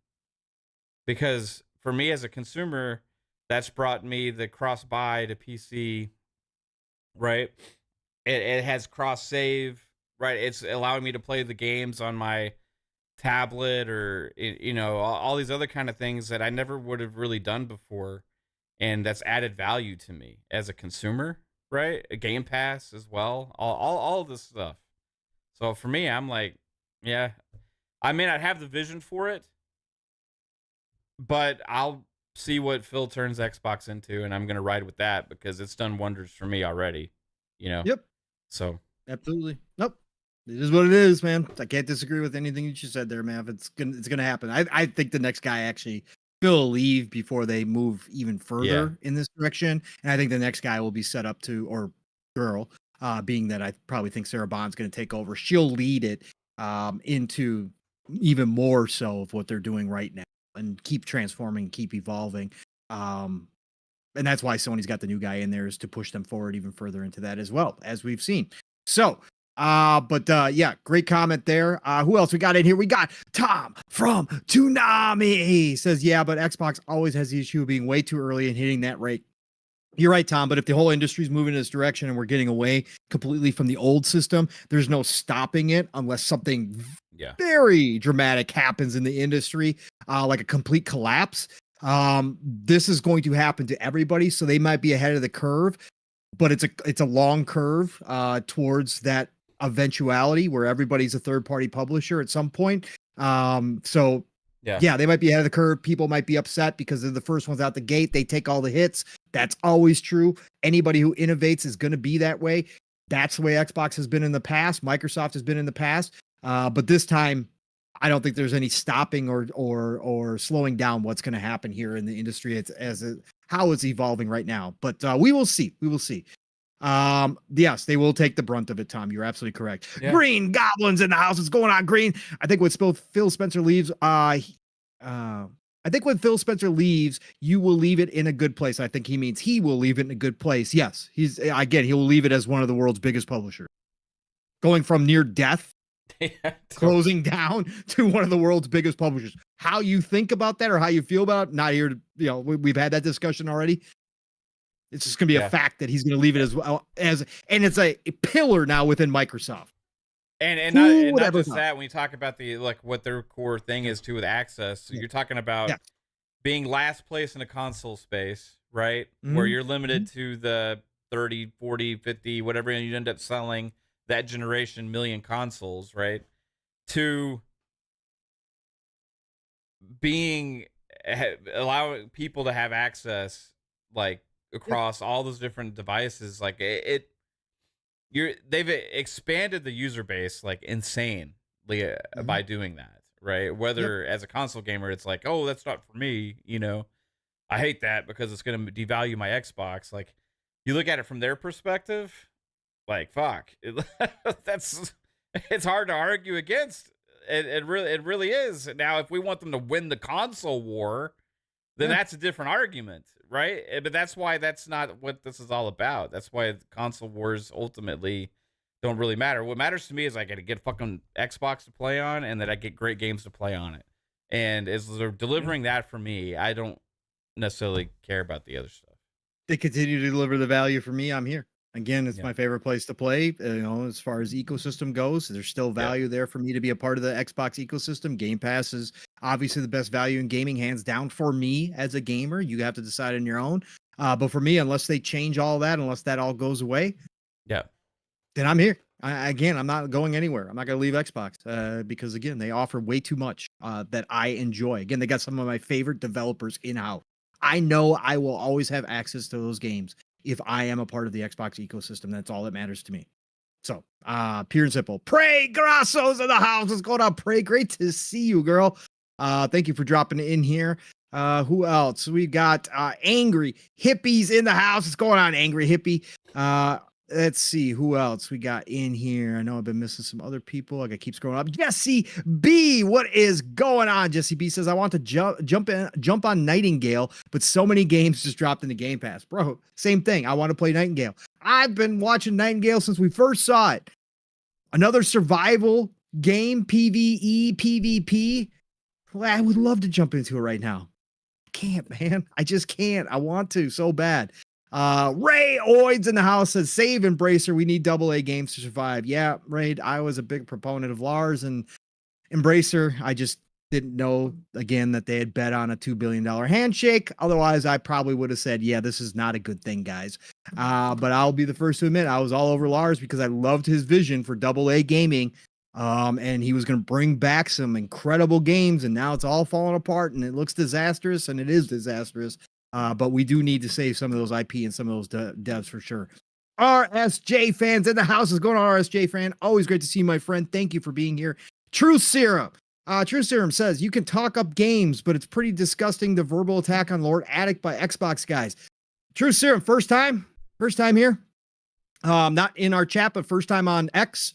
A: because for me as a consumer, that's brought me the cross buy to PC, right? It has cross save, right? It's allowing me to play the games on my tablet or all these other kind of things that I never would have really done before, and that's added value to me as a consumer, right? A Game Pass as well, all of this stuff. So for me, I'm like, yeah, I may not have the vision for it, but I'll see what Phil turns Xbox into, and I'm gonna ride with that because it's done wonders for me already, you know.
B: Yep.
A: So
B: Absolutely. Nope. It is what it is, man. I can't disagree with anything that you said there, man. It's gonna happen. I think the next guy actually will leave before they move even
A: yeah,
B: further in this direction. And I think the next guy will be set up to, or girl, being that I probably think Sarah Bond's gonna take over. She'll lead it into even more so of what they're doing right now and keep transforming, keep evolving. Um, and that's why Sony's got the new guy in there is to push them forward even further into that as well, as we've seen. So, yeah, great comment there. Who else we got in here? We got Tom from Toonami. He says, yeah, but Xbox always has the issue of being way too early and hitting that rate. You're right, Tom, but if the whole industry is moving in this direction and we're getting away completely from the old system, there's no stopping it unless something
A: yeah,
B: very dramatic happens in the industry, like a complete collapse. This is going to happen to everybody, so they might be ahead of the curve, but it's a long curve towards that eventuality where everybody's a third party publisher at some point. So
A: yeah,
B: yeah, they might be ahead of the curve. People might be upset because they're the first ones out the gate. They take all the hits. That's always true. Anybody who innovates is going to be that way. That's the way Xbox has been in the past. Microsoft has been in the past. But this time, I don't think there's any stopping or slowing down what's going to happen here in the industry how it's evolving right now. But we will see. We will see. Yes, they will take the brunt of it, Tom. You're absolutely correct.
A: yeah,
B: Green Goblins in the house. What's going on, Green? I think when Phil Spencer leaves, I think when Phil Spencer leaves, you will leave it in a good place. I think he means he will leave it in a good place. Yes, he will leave it as one of the world's biggest publishers. Going from near death,
A: yeah.
B: closing down to one of the world's biggest publishers. How you think about that or how you feel about it, not here to, we've had that discussion already. It's just going to be a fact that he's going to leave it as well and it's a pillar now within Microsoft.
A: And
B: Who
A: not
B: would ever
A: just
B: thought?
A: that, when you talk about the like what their core thing is too with access, so
B: Yeah.
A: you're talking about
B: Yeah.
A: being last place in a console space, right? Where
B: Mhm.
A: you're limited to the 30, 40, 50, whatever, and you end up selling that generation million consoles, right? To being allowing people to have access like
B: Yep.
A: across all those different devices, like they've expanded the user base like insanely
B: Mhm.
A: by doing that, right?
B: Yep.
A: Whether as a console gamer, it's like, oh, that's not for me, I hate that because it's going to devalue my Xbox. Like, you look at it from their perspective, like, fuck, that's it's hard to argue against. It really is. Now, if we want them to win the console war, then
B: Yeah.
A: that's a different argument, right? But that's why that's not what this is all about. That's why the console wars ultimately don't really matter. What matters to me is I got to get fucking Xbox to play on, and that I get great games to play on it. And as they're
B: Yeah.
A: delivering that for me, I don't necessarily care about the other stuff.
B: They continue to deliver the value for me. I'm here. Again, it's
A: Yeah,
B: my favorite place to play. As far as ecosystem goes, there's still
A: yeah,
B: value there for me to be a part of the Xbox ecosystem. Game Pass is obviously the best value in gaming, hands down for me as a gamer. You have to decide on your own. But for me, unless they change all that, unless that all goes away,
A: yeah.
B: then I'm here. Again, I'm not going anywhere. I'm not going to leave Xbox because, again, they offer way too much that I enjoy. Again, they got some of my favorite developers in-house. I know I will always have access to those games if I am a part of the Xbox ecosystem. That's all that matters to me. So, pure and simple. Prey Grasso's in the house. What's going on, Prey? Great to see you, girl. Thank you for dropping in here. Who else? We got Angry Hippies in the house. What's going on, Angry Hippie? Let's see who else we got in here. I know I've been missing some other people. I gotta keep scrolling up. Jesse B, what is going on? Jesse B says, I want to jump on Nightingale, but so many games just dropped in the Game Pass. Bro, same thing. I want to play Nightingale. I've been watching Nightingale since we first saw it. Another survival game, PvE, PvP. Well, I would love to jump into it right now. Can't, man. I just can't. I want to so bad. Ray Oids in the house says, save Embracer. We need AA games to survive. Yeah, Ray, I was a big proponent of Lars and Embracer. I just didn't know, again, that they had bet on a $2 billion handshake. Otherwise, I probably would have said, yeah, this is not a good thing, guys. But I'll be the first to admit I was all over Lars because I loved his vision for AA gaming. And he was going to bring back some incredible games, and now it's all falling apart, and it looks disastrous, and it is disastrous. But we do need to save some of those IP and some of those devs for sure. RSJ fans in the house. Is going on, RSJ fan? Always great to see you, my friend. Thank you for being here. Truth Serum. Truth Serum says, you can talk up games, but it's pretty disgusting, the verbal attack on Lord Attic by Xbox guys. Truth Serum, first time here. Not in our chat, but first time on X.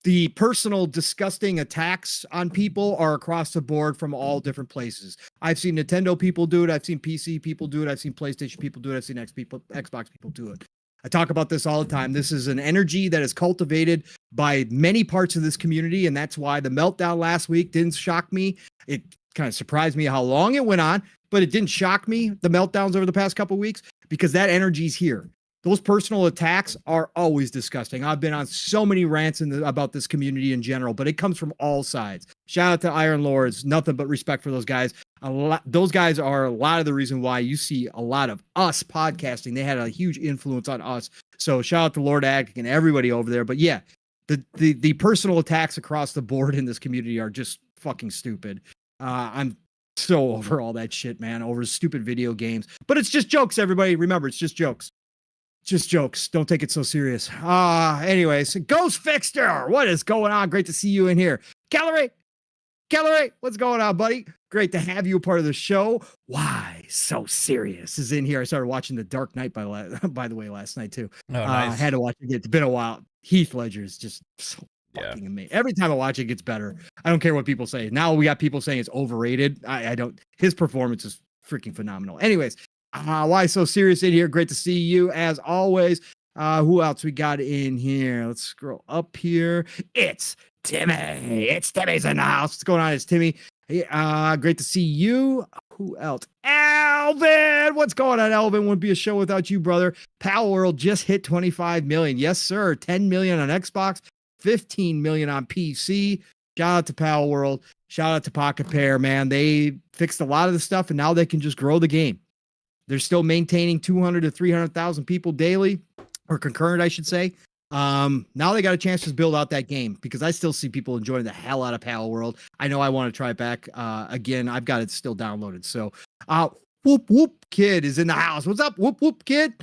B: The personal disgusting attacks on people are across the board from all different places. I've seen Nintendo people do it. I've seen PC people do it. I've seen PlayStation people do it. I've seen Xbox people do it. I talk about this all the time. This is an energy that is cultivated by many parts of this community, and that's why the meltdown last week didn't shock me. It kind of surprised me how long it went on, but it didn't shock me, the meltdowns over the past couple of weeks, because that energy's here. Those personal attacks are always disgusting. I've been on so many rants about this community in general, but it comes from all sides. Shout out to Iron Lords. Nothing but respect for those guys. Those guys are a lot of the reason why you see a lot of us podcasting. They had a huge influence on us. So shout out to Lord Attic and everybody over there. But yeah, the personal attacks across the board in this community are just fucking stupid. I'm so over all that shit, man, over stupid video games. But it's just jokes, everybody. Remember, it's just jokes. Just jokes. Don't take it so serious. Anyways, Ghost Fixter, what is going on? Great to see you in here. Calorie, what's going on, buddy? Great to have you a part of the show. Why so serious is in here. I started watching The Dark Knight by the way last night too. Oh, nice. I had to watch it. It's been a while. Heath Ledger is just so fucking amazing. Every time I watch it, it gets better. I don't care what people say. Now we got people saying it's overrated. I don't. His performance is freaking phenomenal. Anyways. Why so serious in here? Great to see you as always. Who else we got in here? Let's scroll up here. It's TiMMEH. It's TiMMEH's in the house. What's going on? It's Timmy. Great to see you. Who else? Alvin. What's going on, Alvin? Wouldn't be a show without you, brother. Palworld just hit 25 million. Yes, sir. 10 million on Xbox, 15 million on PC. Shout out to Palworld. Shout out to Pocket Pair, man. They fixed a lot of the stuff, and now they can just grow the game. They're still maintaining 200 to 300,000 people daily, or concurrent, I should say. Now they got a chance to build out that game, because I still see people enjoying the hell out of Palworld. I know I want to try it back. Again, I've got it still downloaded. So, Whoop Whoop Kid is in the house. What's up, Whoop Whoop Kid?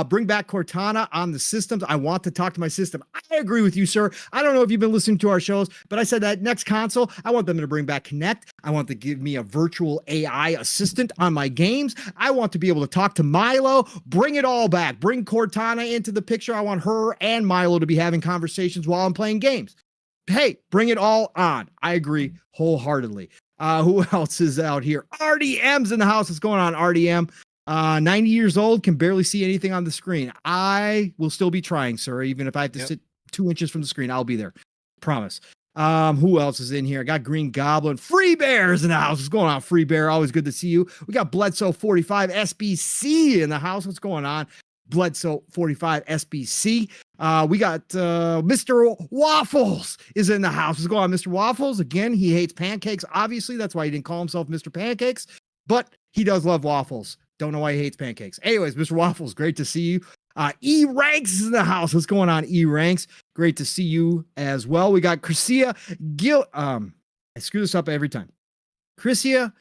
B: Bring back Cortana on the systems. I want to talk to my system. I agree with you, sir. I don't know if you've been listening to our shows, but I said that next console, I want them to bring back Kinect. I want to give me a virtual AI assistant on my games. I want to be able to talk to Milo. Bring it all back. Bring Cortana into the picture. I want her and Milo to be having conversations while I'm playing games. Hey, bring it all on. I agree wholeheartedly. Who else is out here? RDM's in the house. What's going on, RDM? 90 years old, can barely see anything on the screen. I will still be trying, sir. Even if I have to sit 2 inches from the screen, I'll be there. Promise. Who else is in here? I got Green Goblin. Free Bears in the house. What's going on, Free Bear? Always good to see you. We got Bledsoe 45 SBC in the house. What's going on? Bledsoe 45 SBC. We got Mr. Waffles is in the house. What's going on, Mr. Waffles? Again, he hates pancakes. Obviously, that's why he didn't call himself Mr. Pancakes, but he does love waffles. Don't know why he hates pancakes. Anyways, Mr. Waffles, great to see you. E Ranks is in the house. What's going on, E Ranks? Great to see you as well. We got Chrisia Gil. I screw this up every time. Chrisia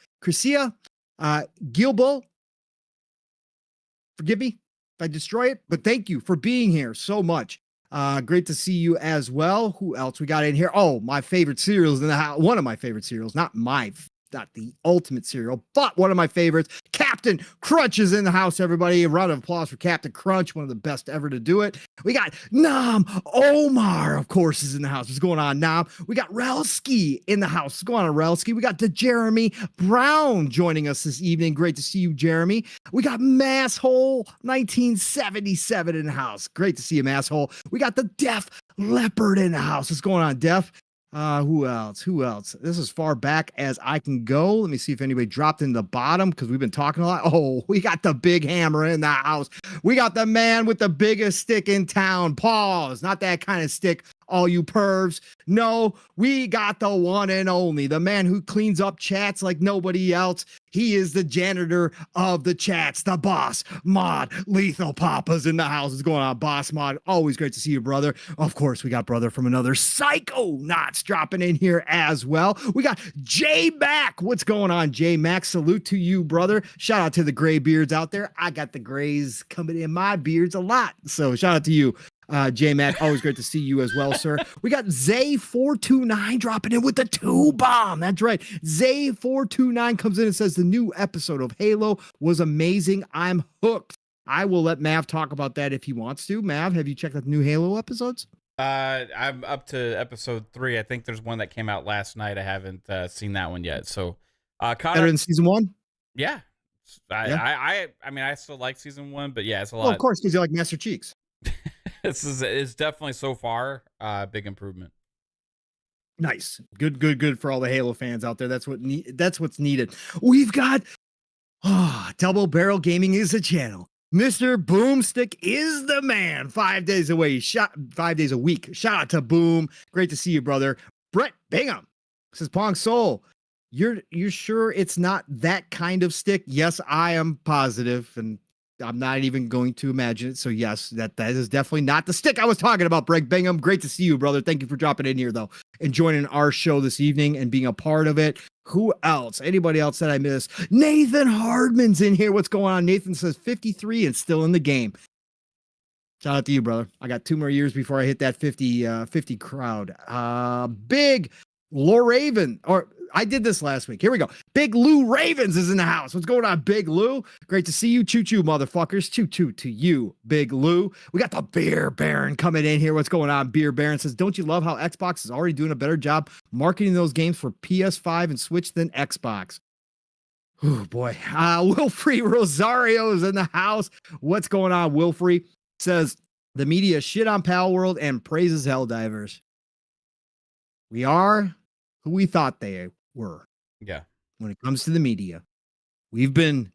B: Gilbo. Forgive me if I destroy it, but thank you for being here so much. Great to see you as well. Who else we got in here? Oh, my favorite cereals in the house. One of my favorite cereals, not the ultimate cereal, but one of my favorites. Captain Crunch is in the house, everybody. A round of applause for Captain Crunch, one of the best ever to do it. We got Nam Omar, of course, is in the house. What's going on, Nam? We got Rellskee in the house. What's going on, Rellskee? We got the Jeremy Brown joining us this evening. Great to see you, Jeremy. We got Masshole 1977 in the house. Great to see you, Masshole. We got the Def Leopard in the house. What's going on, Def? Who else? This is as far back as I can go. Let me see if anybody dropped in the bottom because we've been talking a lot. Oh, we got the big hammer in the house. We got the man with the biggest stick in town. Pause. Not that kind of stick, all you pervs. No, we got the one and only, the man who cleans up chats like nobody else. He is the janitor of the chats, the boss mod. Lethal Papa's in the house. What's going on, boss mod? Always great to see you, brother. Of course, we got brother from another Psychonauts dropping in here as well. We got J Mac. What's going on, J Mac? Salute to you, brother. Shout out to the gray beards out there. I got the grays coming in my beards a lot. So shout out to you. J Mac, always great to see you as well, sir. We got Zay429 dropping in with the 2 bomb. That's right. Zay429 comes in and says the new episode of Halo was amazing. I'm hooked. I will let Mav talk about that if he wants to. Mav, have you checked out the new Halo episodes?
A: I'm up to episode 3. I think there's one that came out last night. I haven't seen that one yet. So,
B: Connor, better than season 1?
A: Yeah. I mean, I still like season 1, but yeah, it's a lot.
B: Of course, because you like Master Cheeks.
A: It's definitely so far big improvement.
B: Nice. Good for all the Halo fans out there. That's what's needed. We've got Double Barrel Gaming is a channel. Mr. Boomstick is the man. 5 days away. 5 days a week. Shout out to Boom. Great to see you, brother. Brett Bingham says, Pong Soul, you're sure it's not that kind of stick? Yes, I am positive, and I'm not even going to imagine it. So yes, that is definitely not the stick I was talking about, Brett Bingham. Great to see you, brother. Thank you for dropping in here, though, and joining our show this evening and being a part of it. Who else? Anybody else that I missed? Nathan Hardman's in here. What's going on? Nathan says 53 and still in the game. Shout out to you, brother. I got 2 more years before I hit that 50 crowd. Big Lou Raven, or I did this last week. Here we go. Big Lou Ravens is in the house. What's going on, Big Lou? Great to see you. Choo-choo, motherfuckers. Choo-choo to you, Big Lou. We got the Beer Baron coming in here. What's going on? Beer Baron says, don't you love how Xbox is already doing a better job marketing those games for PS5 and Switch than Xbox? Oh, boy. Wilfrey Rosario is in the house. What's going on, Wilfrey? Says, the media shit on Pal World and praises Helldivers. We are who we thought they were.
A: Yeah.
B: When it comes to the media, we've been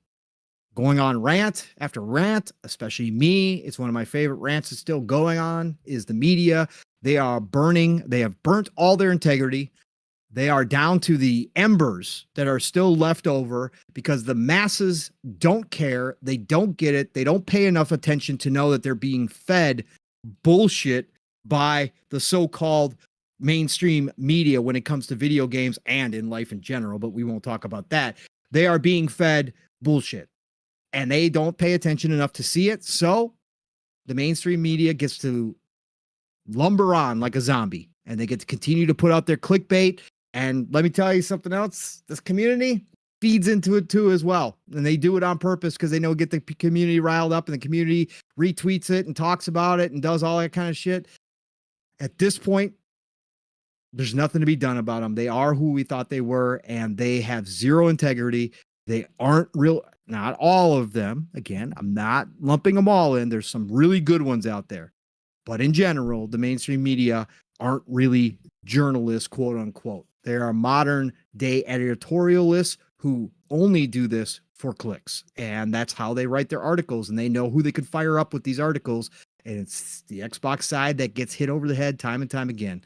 B: going on rant after rant, especially me. It's one of my favorite rants that's still going on is the media. They are burning. They have burnt all their integrity. They are down to the embers that are still left over because the masses don't care. They don't get it. They don't pay enough attention to know that they're being fed bullshit by the so-called mainstream media when it comes to video games and in life in general, but we won't talk about that. They are being fed bullshit and they don't pay attention enough to see it. So the mainstream media gets to lumber on like a zombie and they get to continue to put out their clickbait. And let me tell you something else. This community feeds into it too as well. And they do it on purpose because they know get the community riled up and the community retweets it and talks about it and does all that kind of shit. At this point, there's nothing to be done about them. They are who we thought they were, and they have zero integrity. They aren't real, not all of them. Again, I'm not lumping them all in. There's some really good ones out there. But in general, the mainstream media aren't really journalists, quote unquote. They are modern day editorialists who only do this for clicks. And that's how they write their articles. And they know who they could fire up with these articles. And it's the Xbox side that gets hit over the head time and time again.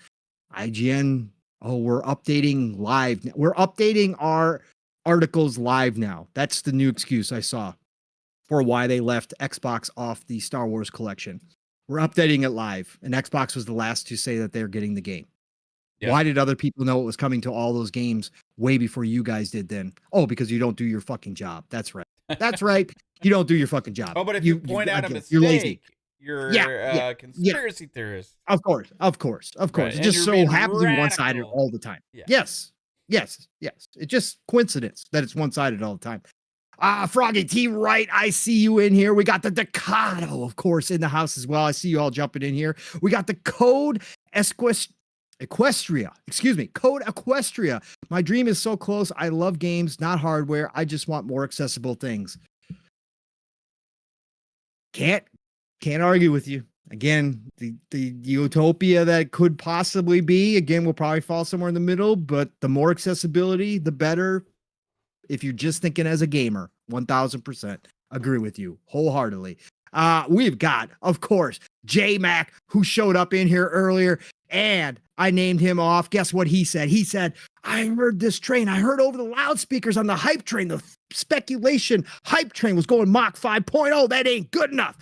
B: IGN, we're updating live. We're updating our articles live now. That's the new excuse I saw. for why they left Xbox off the Star Wars collection. We're updating it live, and Xbox was the last to say that they're getting the game. Yeah. Why did other people know it was coming to all those games way before you guys did then? Oh, because you don't do your fucking job. That's right. That's right. You don't do your fucking job.
A: Oh, but if you point out a mistake, you're lazy. You're a conspiracy theorist.
B: Of course. Right. It just so happens to be one-sided all the time. Yeah. Yes. It's just coincidence that it's one-sided all the time. Froggy T, right? I see you in here. We got the Decado, of course, in the house as well. I see you all jumping in here. We got the Code Equestria. Code Equestria. My dream is so close. I love games, not hardware. I just want more accessible things. Can't argue with you. Again, the utopia that could possibly be, again, we'll probably fall somewhere in the middle, but the more accessibility, the better. If you're just thinking as a gamer, 1000% agree with you wholeheartedly. We've got, of course, J-Mac, who showed up in here earlier, and I named him off. Guess what he said? He said, I heard this train. I heard over the loudspeakers on the hype train. The speculation hype train was going Mach 5.0. That ain't good enough.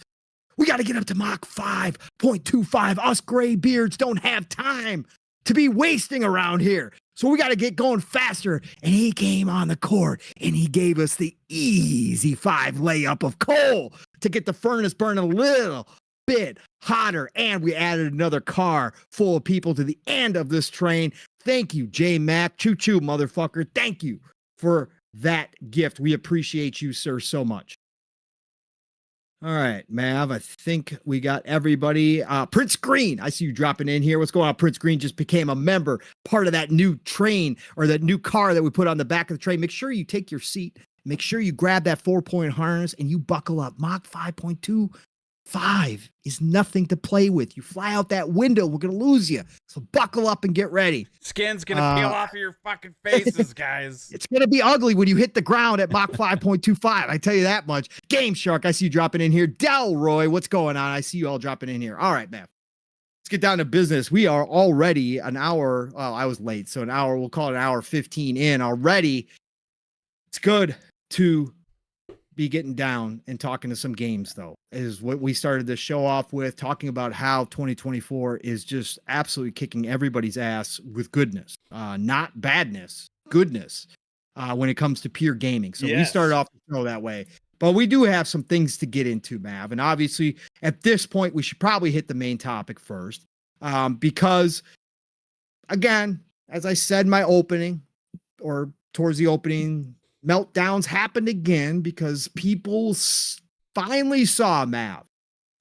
B: We got to get up to Mach 5.25. Us gray beards don't have time to be wasting around here. So we got to get going faster. And he came on the court and he gave us the easy 5 layup of coal to get the furnace burning a little bit hotter. And we added another car full of people to the end of this train. Thank you, J-Mac. Choo-choo, motherfucker. Thank you for that gift. We appreciate you, sir, so much. All right, Mav, I think we got everybody. Prince Green, I see you dropping in here. What's going on? Prince Green just became a member, part of that new train or that new car that we put on the back of the train. Make sure you take your seat. Make sure you grab that 4-point harness and you buckle up. Mach 5.25 is nothing to play with. You fly out that window, we're going to lose you. So buckle up and get ready.
A: Skin's going to peel off of your fucking faces, guys.
B: It's going to be ugly when you hit the ground at Mach 5.25. I tell you that much. Game Shark, I see you dropping in here. Delroy, what's going on? I see you all dropping in here. All right, man. Let's get down to business. We are already an hour. Well, I was late, so an hour. We'll call it an hour 15 in already. It's good to be getting down and talking to some games, though, is what we started the show off with, talking about how 2024 is just absolutely kicking everybody's ass with goodness, not badness, goodness, when it comes to pure gaming. So we started off the show that way, but we do have some things to get into, Mav. And obviously at this point, we should probably hit the main topic first, because again, as I said, my opening or towards the opening, meltdowns happened again because people finally saw, Mav,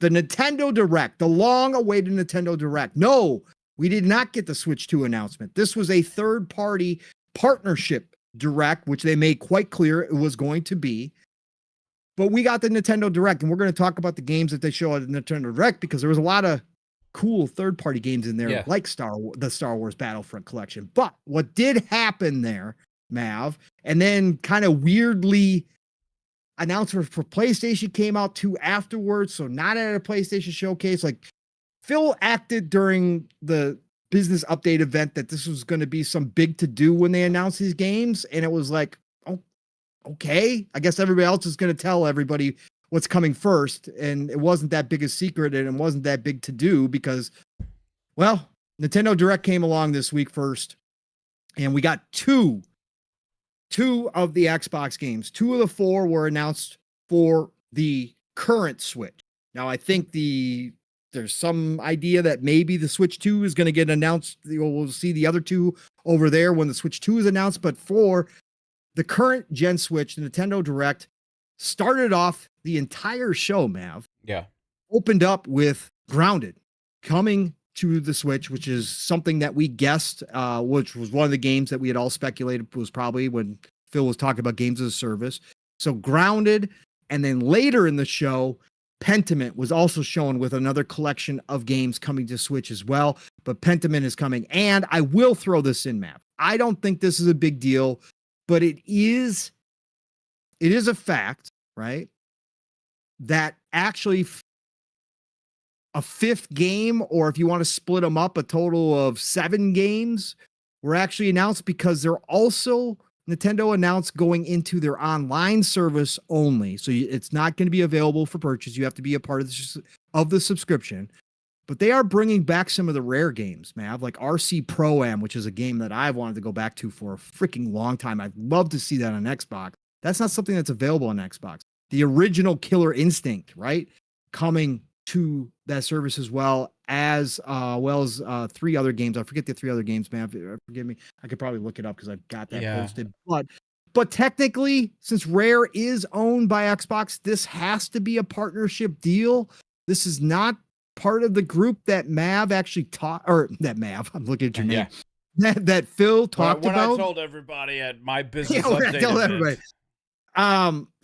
B: the Nintendo Direct, the long-awaited Nintendo Direct. No, we did not get the Switch 2 announcement. This was a third-party partnership Direct, which they made quite clear it was going to be. But we got the Nintendo Direct, and we're going to talk about the games that they show at the Nintendo Direct because there was a lot of cool third-party games in there, like the Star Wars Battlefront collection. But what did happen there, Mav, and then kind of weirdly announcement for PlayStation came out too afterwards, so not at a PlayStation showcase. Like Phil acted during the business update event that this was going to be some big to do when they announced these games, and it was like, oh, okay, I guess everybody else is going to tell everybody what's coming first, and it wasn't that big a secret, and it wasn't that big to do because, well, Nintendo Direct came along this week first, and we got two of the Xbox games. 2 of the 4 were announced for the current Switch. Now, I think there's some idea that maybe the Switch 2 is going to get announced. We'll see the other 2 over there when the Switch 2 is announced. But for the current gen Switch, the Nintendo Direct started off the entire show, Mav.
A: Yeah.
B: Opened up with Grounded coming to the Switch, which is something that we guessed, which was one of the games that we had all speculated was probably when Phil was talking about games as a service. So Grounded, and then later in the show, Pentiment was also shown with another collection of games coming to Switch as well. But Pentiment is coming, and I will throw this in, Matt. I don't think this is a big deal, but it is a fact, right? That actually a 5th game, or if you want to split them up, a total of 7 games were actually announced because they're also Nintendo announced going into their online service only. So it's not going to be available for purchase. You have to be a part of the subscription. But they are bringing back some of the rare games, man, like RC Pro-Am, which is a game that I've wanted to go back to for a freaking long time. I'd love to see that on Xbox. That's not something that's available on Xbox. The original Killer Instinct, right? Coming to that service as well as 3 other games. I forget the 3 other games, man. Forgive me. I could probably look it up because I've got that posted. But technically, since Rare is owned by Xbox, this has to be a partnership deal. This is not part of the group that Mav actually taught, or that Mav, I'm looking at your name. That Phil talked about.
A: I told everybody at my business update. Tell everybody.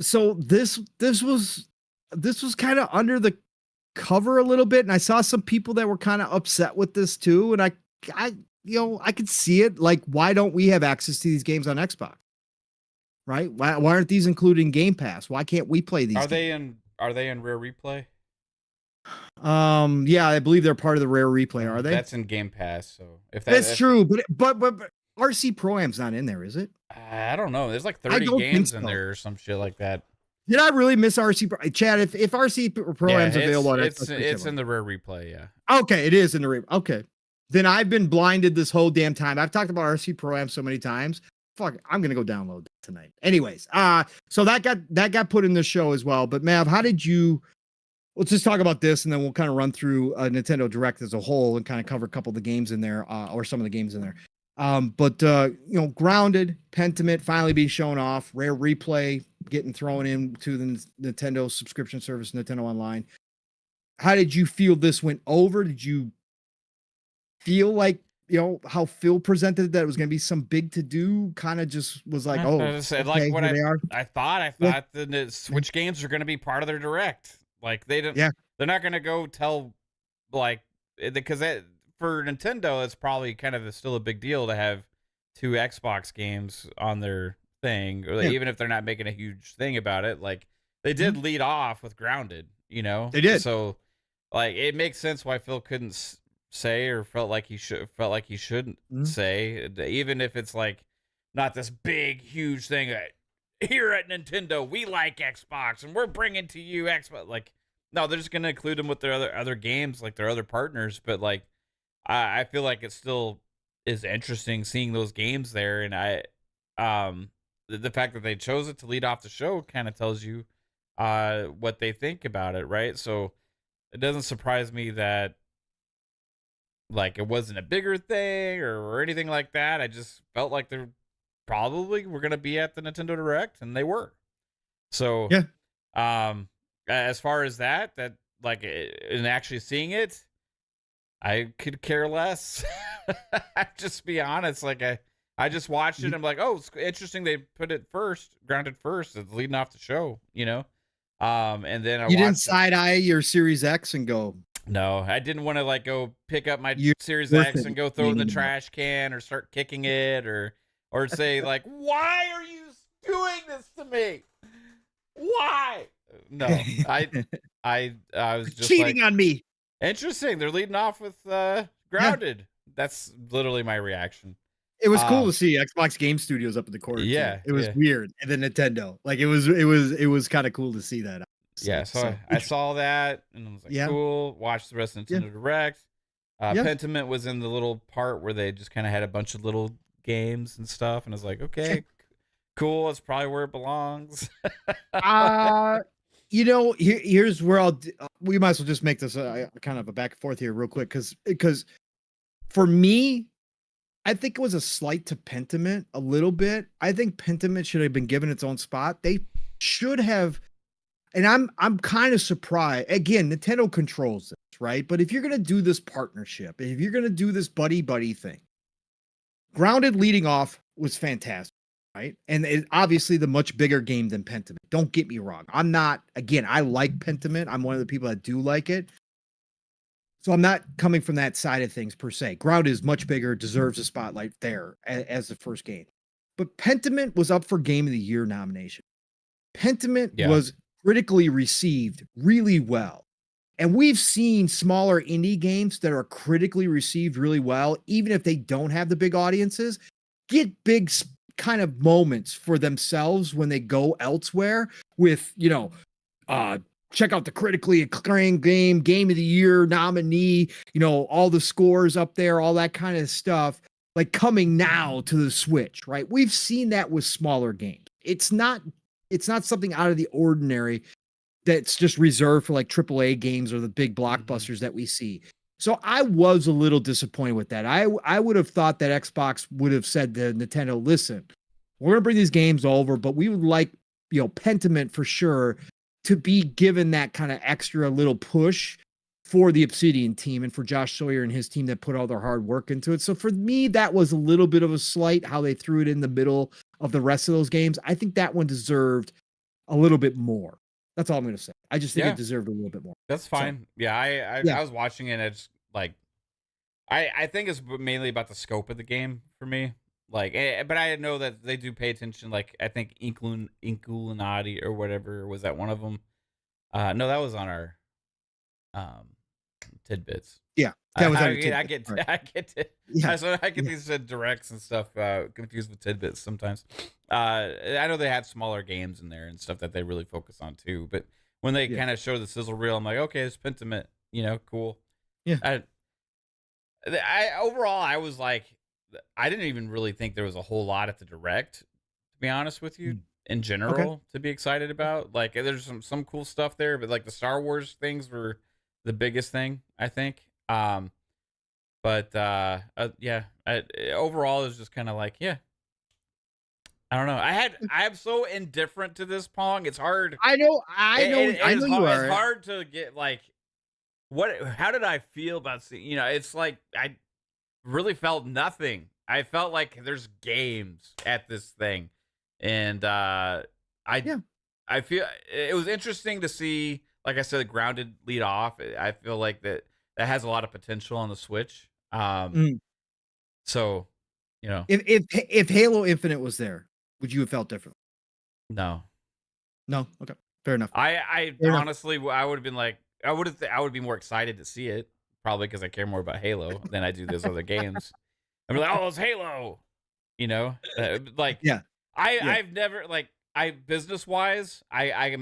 B: So this was kind of under the cover a little bit, and I saw some people that were kind of upset with this too, and I could see it. Like, why don't we have access to these games on Xbox? Right? Why aren't these including Game Pass? Why can't we play these?
A: Are they in Rare Replay?
B: Yeah, I believe they're part of the Rare Replay. Are they?
A: That's in Game Pass. So if
B: that's true, but RC Pro-Am's not in there, is it?
A: I don't know. There's like 30 games in there or some shit like that.
B: Did I really miss RC Pro? Chad, if RC Pro-Am's available,
A: it's in the Rare Replay. Yeah.
B: Okay, it is in the Rare. Okay, then I've been blinded this whole damn time. I've talked about RC Pro-Am so many times. Fuck, I'm gonna go download that tonight. Anyways, so that got put in the show as well. But Mav, how did you? Let's just talk about this, and then we'll kind of run through Nintendo Direct as a whole and kind of cover a couple of the games in there, or some of the games in there. But Grounded, Pentiment finally being shown off, Rare Replay getting thrown into the Nintendo subscription service, Nintendo Online. How did you feel this went over? Did you feel like, how Phil presented that it was going to be some big to do? Kind of just was like,
A: I thought the Switch games are going to be part of their Direct. Like they're not going to go tell, like, because for Nintendo, it's probably kind of still a big deal to have 2 Xbox games on their thing, or even if they're not making a huge thing about it. Like they did lead off with Grounded, They did. So like it makes sense why Phil couldn't say, or felt like he shouldn't say, even if it's like not this big huge thing. Here at Nintendo, we like Xbox, and we're bringing to you Xbox. Like, no, they're just gonna include them with their other games, like their other partners. But like, I feel like it still is interesting seeing those games there, and the fact that they chose it to lead off the show kind of tells you what they think about it, right? So it doesn't surprise me that like it wasn't a bigger thing or anything like that. I just felt like they're probably were gonna be at the Nintendo Direct, and they were. So as far as that like and actually seeing it, I could care less. Just be honest. Like I just watched it. I'm like, oh, it's interesting. They put it first, Grounded first. It's leading off the show, And then
B: you didn't side eye your Series X and go.
A: No, I didn't want to like go pick up my Series X and go throw it in the trash can or start kicking it or say like, why are you doing this to me? Why? No, I was just
B: cheating on me.
A: Interesting. They're leading off with Grounded. Yeah. That's literally my reaction.
B: It was cool to see Xbox Game Studios up in the corner.
A: Yeah,
B: too. It was weird. And then Nintendo, like it was kind of cool to see that.
A: Yeah, so I saw that and I was like, cool. Watched the rest of Nintendo Direct. Pentiment was in the little part where they just kind of had a bunch of little games and stuff, and I was like, okay, cool. That's probably where it belongs.
B: Here's where we might as well just make this kind of a back and forth here real quick, because for me, I think it was a slight to Pentiment a little bit. I think Pentiment should have been given its own spot. They should have, and I'm kind of surprised. Again, Nintendo controls this, right? But if you're gonna do this partnership, if you're gonna do this buddy thing, Grounded leading off was fantastic. Right. And it's obviously the much bigger game than Pentiment. Don't get me wrong. I like Pentiment. I'm one of the people that do like it. So I'm not coming from that side of things per se. Ground is much bigger, deserves a spotlight there as the first game. But Pentiment was up for Game of the Year nomination. Pentiment was critically received really well. And we've seen smaller indie games that are critically received really well, even if they don't have the big audiences, get big kind of moments for themselves when they go elsewhere with, check out the critically acclaimed game of the year nominee, all the scores up there, all that kind of stuff, like coming now to the Switch, right? We've seen that with smaller games. It's not something out of the ordinary that's just reserved for like AAA games or the big blockbusters that we see. So I was a little disappointed with that. I would have thought that Xbox would have said to Nintendo, listen, we're going to bring these games over, but we would like, Pentiment for sure to be given that kind of extra little push for the Obsidian team and for Josh Sawyer and his team that put all their hard work into it. So for me, that was a little bit of a slight how they threw it in the middle of the rest of those games. I think that one deserved a little bit more. That's all I'm going to say. I just think it deserved a little bit more.
A: That's fine. So, yeah, I was watching it and it's like, I think it's mainly about the scope of the game for me. Like, but I know that they do pay attention. Like, I think Inculinati or whatever was that one of them. No, that was on our tidbits.
B: Yeah, that was
A: I get these directs and stuff confused with tidbits sometimes. I know they have smaller games in there and stuff that they really focus on too. But when they kind of show the sizzle reel, I'm like, okay, it's Pentiment, cool.
B: Yeah.
A: Overall, I was like, I didn't even really think there was a whole lot at the direct, to be honest with you, in general, to be excited about. Like, there's some cool stuff there, but like the Star Wars things were the biggest thing, I think. Overall, it was just kind of like, I don't know. I'm so indifferent to this Pong. It's hard.
B: I know you are.
A: It's hard to get like, how did I feel about seeing, it's like, I really felt nothing. I felt like there's games at this thing. And, I feel it was interesting to see, like I said, Grounded lead off. I feel like that has a lot of potential on the Switch. So,
B: if Halo Infinite was there, would you have felt different?
A: No.
B: Okay, fair enough.
A: Honestly, I would have been like, I would be more excited to see it, probably because I care more about Halo than I do those other games. I'm like, oh, it's Halo, I've never business wise, I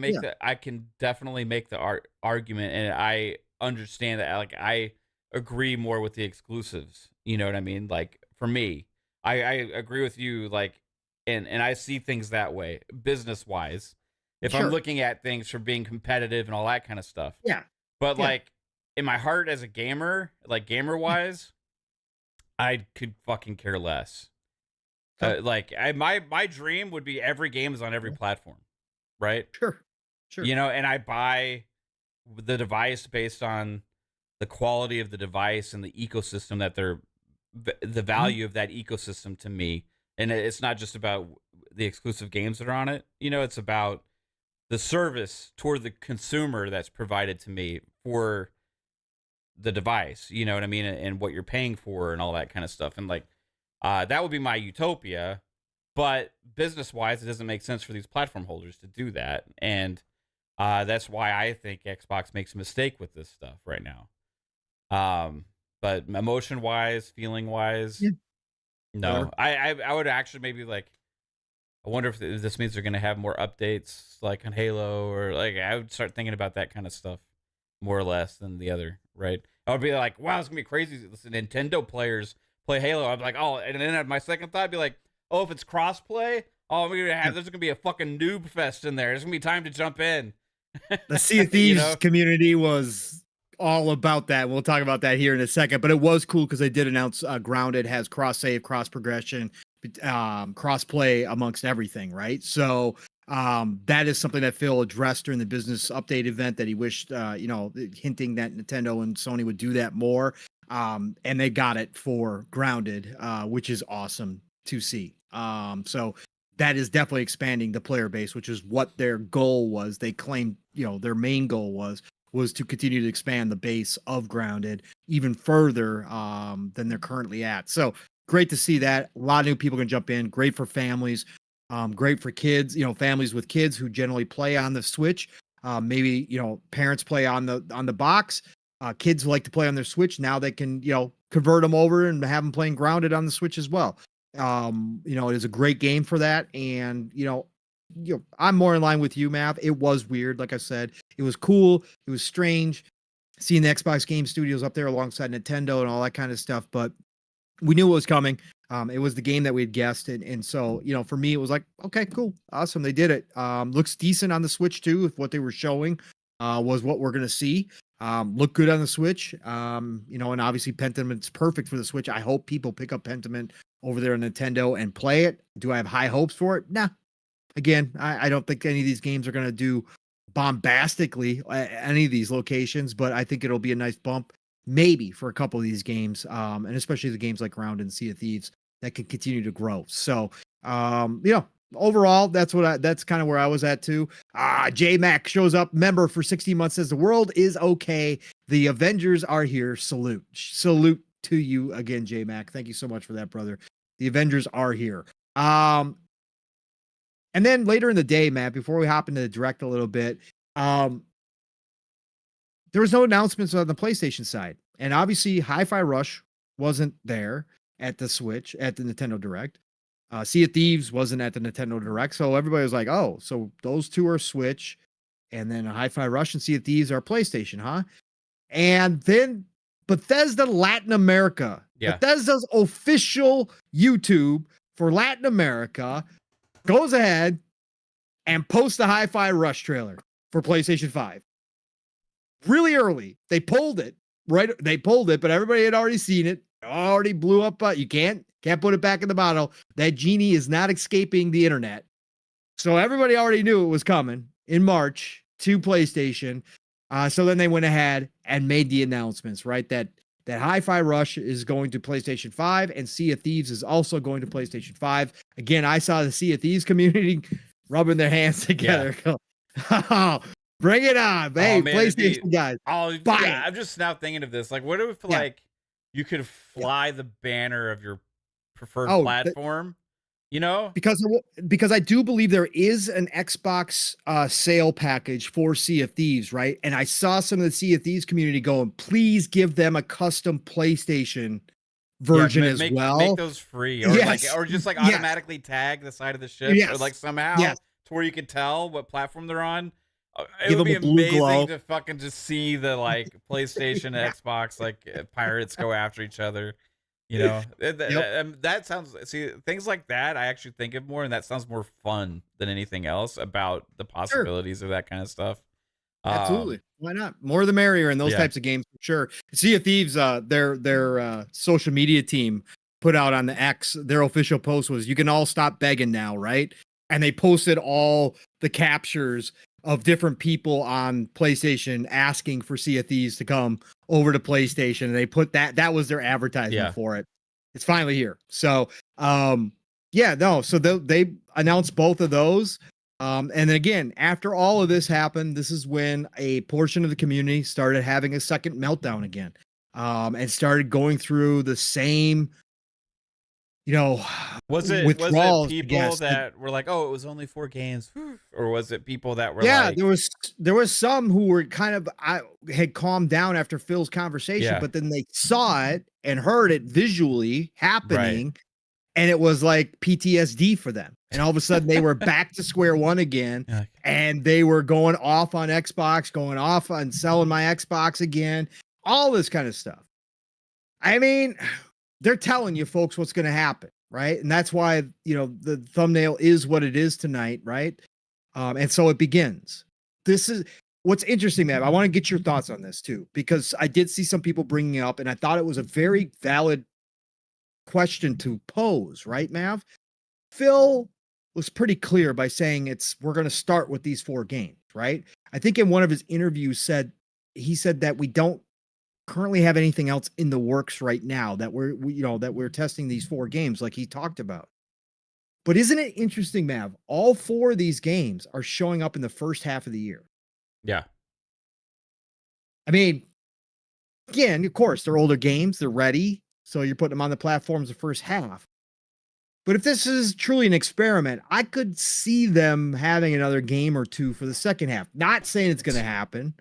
A: can definitely make the argument, and I understand that. Like, I agree more with the exclusives. You know what I mean? Like, for me, I agree with you. Like, and I see things that way, business wise. If I'm looking at things for being competitive and all that kind of stuff.
B: Yeah.
A: But like, in my heart as a gamer, like gamer wise, I could fucking care less. My dream would be every game is on every platform, right?
B: Sure.
A: And I buy the device based on the quality of the device and the ecosystem that the value of that ecosystem to me. And it's not just about the exclusive games that are on it. It's about the service toward the consumer that's provided to me for the device, you know what I mean? And what you're paying for and all that kind of stuff. And like, that would be my utopia, but business wise, it doesn't make sense for these platform holders to do that. And that's why I think Xbox makes a mistake with this stuff right now. But emotion wise, feeling wise, no, I would actually maybe like, I wonder if this means they're going to have more updates like on Halo, or like, I would start thinking about that kind of stuff more or less than the other, right? I would be like, wow, it's going to be crazy. Listen, Nintendo players play Halo. I'd be like, oh, and then my second thought would be like, oh, if it's cross-play, there's going to be a fucking noob fest in there. There's going to be time to jump in.
B: The Sea of Thieves community was all about that. We'll talk about that here in a second, but it was cool because they did announce Grounded has cross-save, cross-progression, cross-play amongst everything, right? So that is something that Phil addressed during the business update event, that he wished, hinting that Nintendo and Sony would do that more. And they got it for Grounded, which is awesome to see. So that is definitely expanding the player base, which is what their goal was. They claimed, their main goal was to continue to expand the base of Grounded even further than they're currently at. So great to see that. A lot of new people can jump in. Great for families. Great for kids, families with kids who generally play on the Switch. Maybe, parents play on the box. Kids like to play on their Switch. Now they can, convert them over and have them playing Grounded on the Switch as well. You know, it is a great game for that. And, I'm more in line with you, Mav. It was weird. Like I said, it was cool. It was strange seeing the Xbox Game Studios up there alongside Nintendo and all that kind of stuff. But we knew it was coming. It was the game that we had guessed. And so, for me, it was like, okay, cool. Awesome. They did it. Looks decent on the Switch too. If what they were showing was what we're going to see. Look good on the Switch. And obviously Pentiment's perfect for the Switch. I hope people pick up Pentiment over there on Nintendo and play it. Do I have high hopes for it? Nah. Again, I don't think any of these games are going to do bombastically at any of these locations, but I think it'll be a nice bump maybe for a couple of these games, and especially the games like Round and Sea of Thieves that can continue to grow. So, overall, that's kind of where I was at too. J Mac shows up, member for 16 months, says the world is okay. The Avengers are here. Salute to you again, J Mac. Thank you so much for that, brother. The Avengers are here. And then later in the day, Matt, before we hop into the direct a little bit, there was no announcements on the PlayStation side. And obviously Hi-Fi Rush wasn't there at the Switch, at the Nintendo Direct. Sea of Thieves wasn't at the Nintendo Direct. So everybody was like, oh, so those two are Switch. And then Hi-Fi Rush and Sea of Thieves are PlayStation, huh? And then Bethesda Latin America. Yeah. Bethesda's official YouTube for Latin America goes ahead and posts the Hi-Fi Rush trailer for PlayStation 5. Really early. They pulled it, right? They pulled it, but everybody had already seen it. Already blew up. You can't put it back in the bottle. That genie is not escaping the internet. So everybody already knew it was coming in March to PlayStation. So then they went ahead and made the announcements, right? That Hi-Fi Rush is going to PlayStation 5 and Sea of Thieves is also going to PlayStation 5. Again, I saw the Sea of Thieves community rubbing their hands together. Yeah. Bring it on. Hey, man, PlayStation guys.
A: Yeah, I'm just now thinking of this. Like, what if like you could fly the banner of your preferred platform?
B: Because I do believe there is an Xbox sale package for Sea of Thieves, right? And I saw some of the Sea of Thieves community going, please give them a custom PlayStation version as well.
A: Make those free, or just automatically tag the side of the ship, or like somehow to where you can tell what platform they're on. It would be amazing to fucking just see the like PlayStation, Xbox pirates go after each other. That sounds, things like that I actually think of more, and that sounds more fun than anything else about the possibilities of that kind of stuff.
B: Absolutely. Why not? More the merrier in those types of games, for sure. Sea of Thieves, their social media team put out on the X, their official post was, you can all stop begging now, right? And they posted all the captures of different people on PlayStation asking for Sea of Thieves to come over to PlayStation. And they put that was their advertisement for it. It's finally here. So, so they announced both of those. And then again, after all of this happened, this is when a portion of the community started having a second meltdown again, and started going through the same,
A: was it people that were like, oh, it was only 4 games, or was it people that were like,
B: there was some who were kind of had calmed down after Phil's conversation, but then they saw it and heard it visually happening, and it was like PTSD for them, and all of a sudden they were back to square one again, and they were going off on Xbox, going off on selling my Xbox again, all this kind of stuff. I mean, they're telling you folks what's going to happen, right? And that's why, the thumbnail is what it is tonight, right? And so it begins. This is what's interesting, man. I want to get your thoughts on this too, because I did see some people bringing it up, and I thought it was a very valid question to pose, right, Mav? Phil was pretty clear by saying we're going to start with these 4 games, right? I think in one of his interviews he said that we don't currently have anything else in the works right now, that we're testing these 4 games like he talked about. But isn't it interesting, Mav? All 4 of these games are showing up in the first half of the year.
A: Yeah.
B: I mean, again, of course, they're older games, they're ready, so you're putting them on the platforms the first half. But if this is truly an experiment, I could see them having another game or 2 for the second half. Not saying it's going to happen.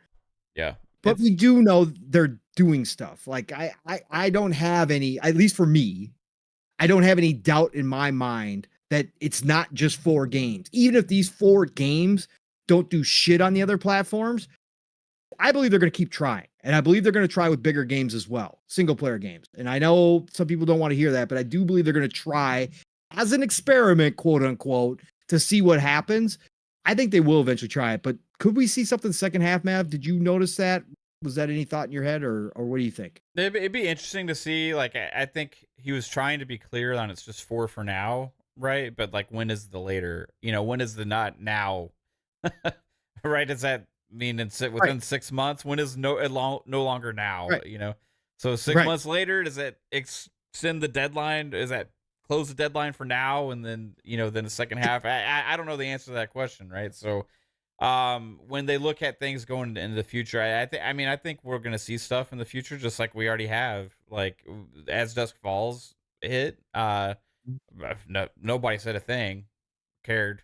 A: Yeah.
B: But we do know they're doing stuff. Like I don't have any, at least for me, I don't have any doubt in my mind that it's not just 4 games. Even if these 4 games don't do shit on the other platforms, I believe they're going to keep trying. And I believe they're going to try with bigger games as well, single player games. And I know some people don't want to hear that, but I do believe they're going to try as an experiment, quote unquote, to see what happens. I think they will eventually try it, but could we see something second half, Mav? Did you notice that? Was that any thought in your head, or what do you think?
A: It'd be interesting to see. Like, I think he was trying to be clear on it's just 4 for now, right? But like, when is the later? You know, when is the not now? Right? Does that mean within 6 months? When is no longer now?
B: Right.
A: You know, so 6 months later, does it extend the deadline? Is that close the deadline for now, and then then the second half? I don't know the answer to that question, right? So when they look at things going into the future, I think we're gonna see stuff in the future, just like we already have. Like, as Dusk Falls hit, nobody said a thing, cared,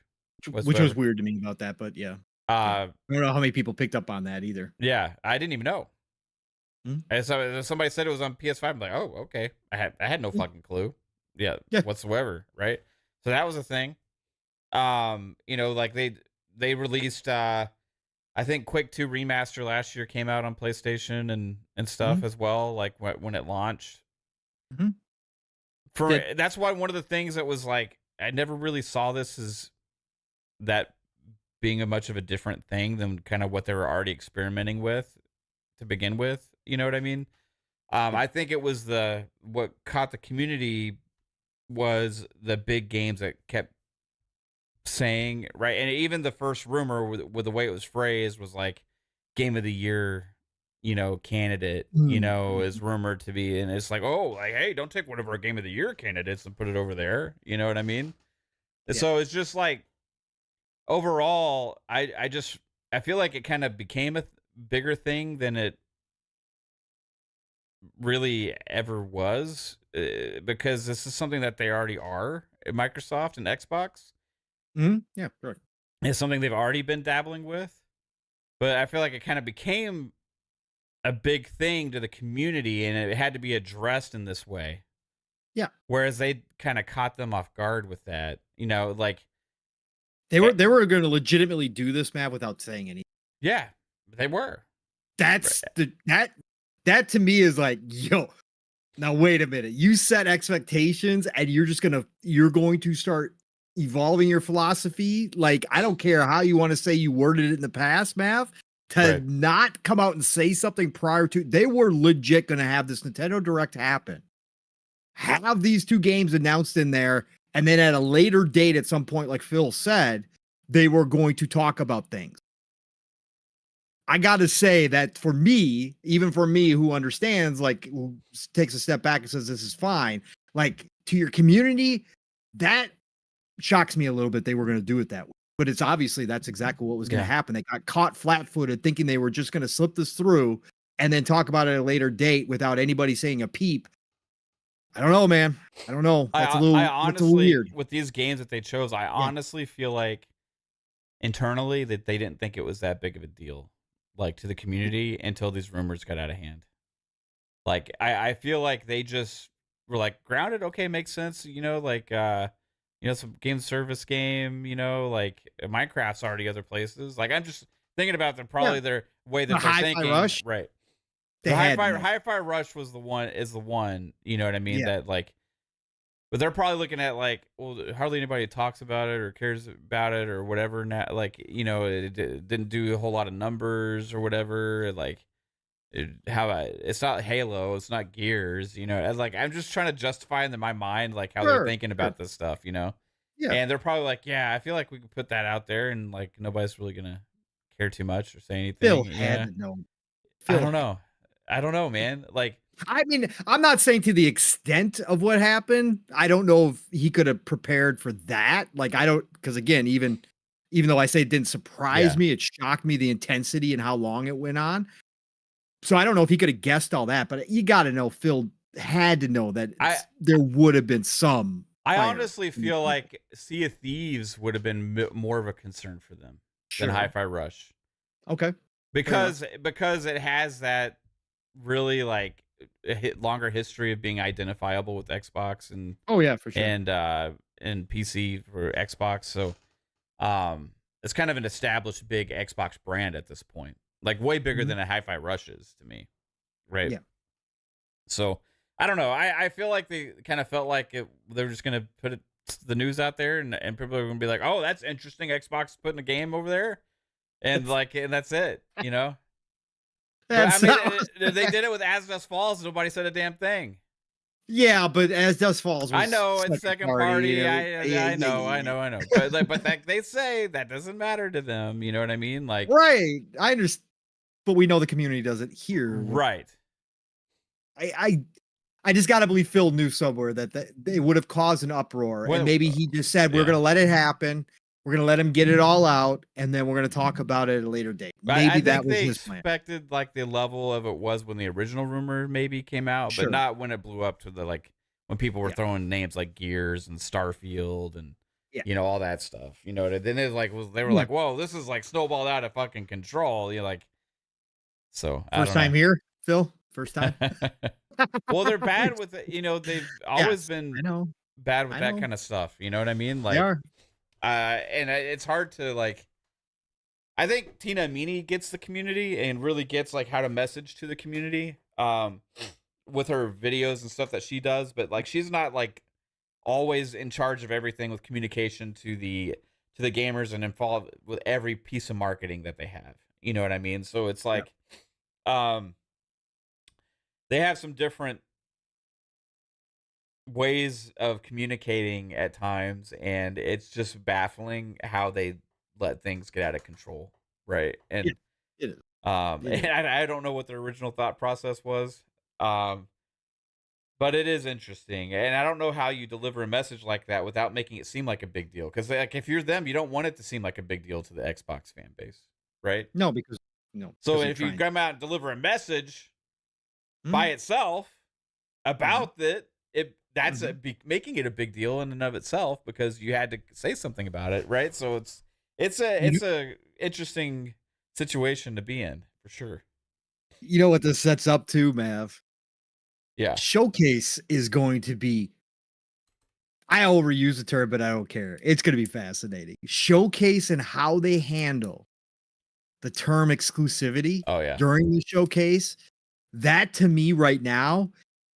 B: which was weird to me about that, but yeah. I don't know how many people picked up on that either.
A: Yeah, I didn't even know. And so somebody said it was on PS5. I'm like, oh, okay. I had no fucking clue. Yeah, whatsoever, right? So that was a thing. Like they released I think Quake 2 Remaster last year came out on PlayStation and stuff as well, like when it launched. That's why one of the things that was like, I never really saw this as that being a much of a different thing than kind of what they were already experimenting with to begin with. You know what I mean? I think it was what caught the community was the big games that kept saying, right? And even the first rumor with the way it was phrased was like game of the year, candidate, is rumored to be. And it's like, oh, like, hey, don't take one of our game of the year candidates and put it over there. You know what I mean? And so it's just like, overall, I feel like it kind of became a bigger thing than it really ever was, because this is something that they already are at Microsoft and Xbox.
B: Yeah, sure.
A: It's something they've already been dabbling with, but I feel like it kind of became a big thing to the community, and it had to be addressed in this way.
B: Yeah.
A: Whereas they kind of caught them off guard with that, like.
B: They were going to legitimately do this, Matt, without saying anything.
A: Yeah, they were.
B: That's that to me is like, yo, now wait a minute. You set expectations and you're going to start evolving your philosophy. Like, I don't care how you want to say you worded it in the past, Mav, to not come out and say something prior to. They were legit going to have this Nintendo Direct happen. Have these 2 games announced in there. And then at a later date, at some point, like Phil said, they were going to talk about things. I got to say that for me, even for me who understands, like, who takes a step back and says this is fine, like, to your community, that shocks me a little bit they were going to do it that way. But it's obviously that's exactly what was going to happen. They got caught flat-footed thinking they were just going to slip this through and then talk about it at a later date without anybody saying a peep. I don't know, man. I don't know. That's a little weird.
A: With these games that they chose, I honestly feel like internally that they didn't think it was that big of a deal, like, to the community, until these rumors got out of hand. Like, I feel like they just were like, Grounded, okay, makes sense. Like, some game service game, like Minecraft's already other places. Like, I'm just thinking about their way that they're thinking.
B: Rush.
A: Right. The Hi-Fi Rush is the one, you know what I mean? Yeah. That, like, but they're probably looking at, like, well, hardly anybody talks about it or cares about it or whatever. Now, like, it didn't do a whole lot of numbers or whatever. Like, it's not Halo, it's not Gears, Like, I'm just trying to justify in my mind, like, how they're thinking about this stuff, Yeah. And they're probably like, yeah, I feel like we could put that out there and, like, nobody's really gonna care too much or say anything.
B: Phil had to know.
A: I don't know, man. Like,
B: I mean, I'm not saying to the extent of what happened. I don't know if he could have prepared for that. Like, because again, even though I say it didn't surprise me, it shocked me, the intensity and how long it went on. So I don't know if he could have guessed all that, but you got to know Phil had to know that there would have been some.
A: I honestly feel like Sea of Thieves would have been more of a concern for them than Hi-Fi Rush.
B: Okay.
A: Because it has that really, like, longer history of being identifiable with Xbox
B: Oh yeah, for sure.
A: and PC for Xbox. So it's kind of an established big Xbox brand at this point, like way bigger than a Hi-Fi Rush is to me, right?
B: Yeah.
A: So I don't know. I feel like they kind of felt like they were just gonna put the news out there, and people are gonna be like, "Oh, that's interesting. Xbox putting a game over there," and and that's it, you know. But I mean, they did it with As Dust Falls. Nobody said a damn thing.
B: Yeah, but As Dust Falls,
A: I know it's second party. I know. But they say that doesn't matter to them. You know what I mean? Like,
B: right. I understand, but we know the community doesn't hear.
A: Right.
B: I just gotta believe Phil knew somewhere that they would have caused an uproar, and maybe he just said, "We're gonna let it happen. We're gonna let him get it all out, and then we're gonna talk about it at a later date." Maybe that was his plan.
A: Expected like the level of it was when the original rumor maybe came out, but not when it blew up to the when people were throwing names like Gears and Starfield and all that stuff. You know, then it they were like, "Whoa, this is like snowballed out of fucking control." You're like, so
B: first time here, Phil. First time.
A: Well, they're bad with it. You know, they've always been bad with that kind of stuff. You know what I mean? Like, and it's hard to I think TiMMEH gets the community and really gets how to message to the community with her videos and stuff that she does. But she's not always in charge of everything with communication to the gamers and involved with every piece of marketing that they have. You know what I mean? So it's they have some different ways of communicating at times, and it's just baffling how they let things get out of control, right? And
B: it is.
A: And I don't know what their original thought process was, but it is interesting, and I don't know how you deliver a message like that without making it seem like a big deal. Because if you're them, you don't want it to seem like a big deal to the Xbox fan base, right?
B: No, because no.
A: So if you come out and deliver a message by itself about that's making it a big deal in and of itself, because you had to say something about it, right? So it's a interesting situation to be in, for sure.
B: You know what this sets up to, Mav?
A: Yeah.
B: Showcase is going to be, I overuse the term, but I don't care. It's going to be fascinating. Showcase and how they handle the term exclusivity during the showcase. That to me right now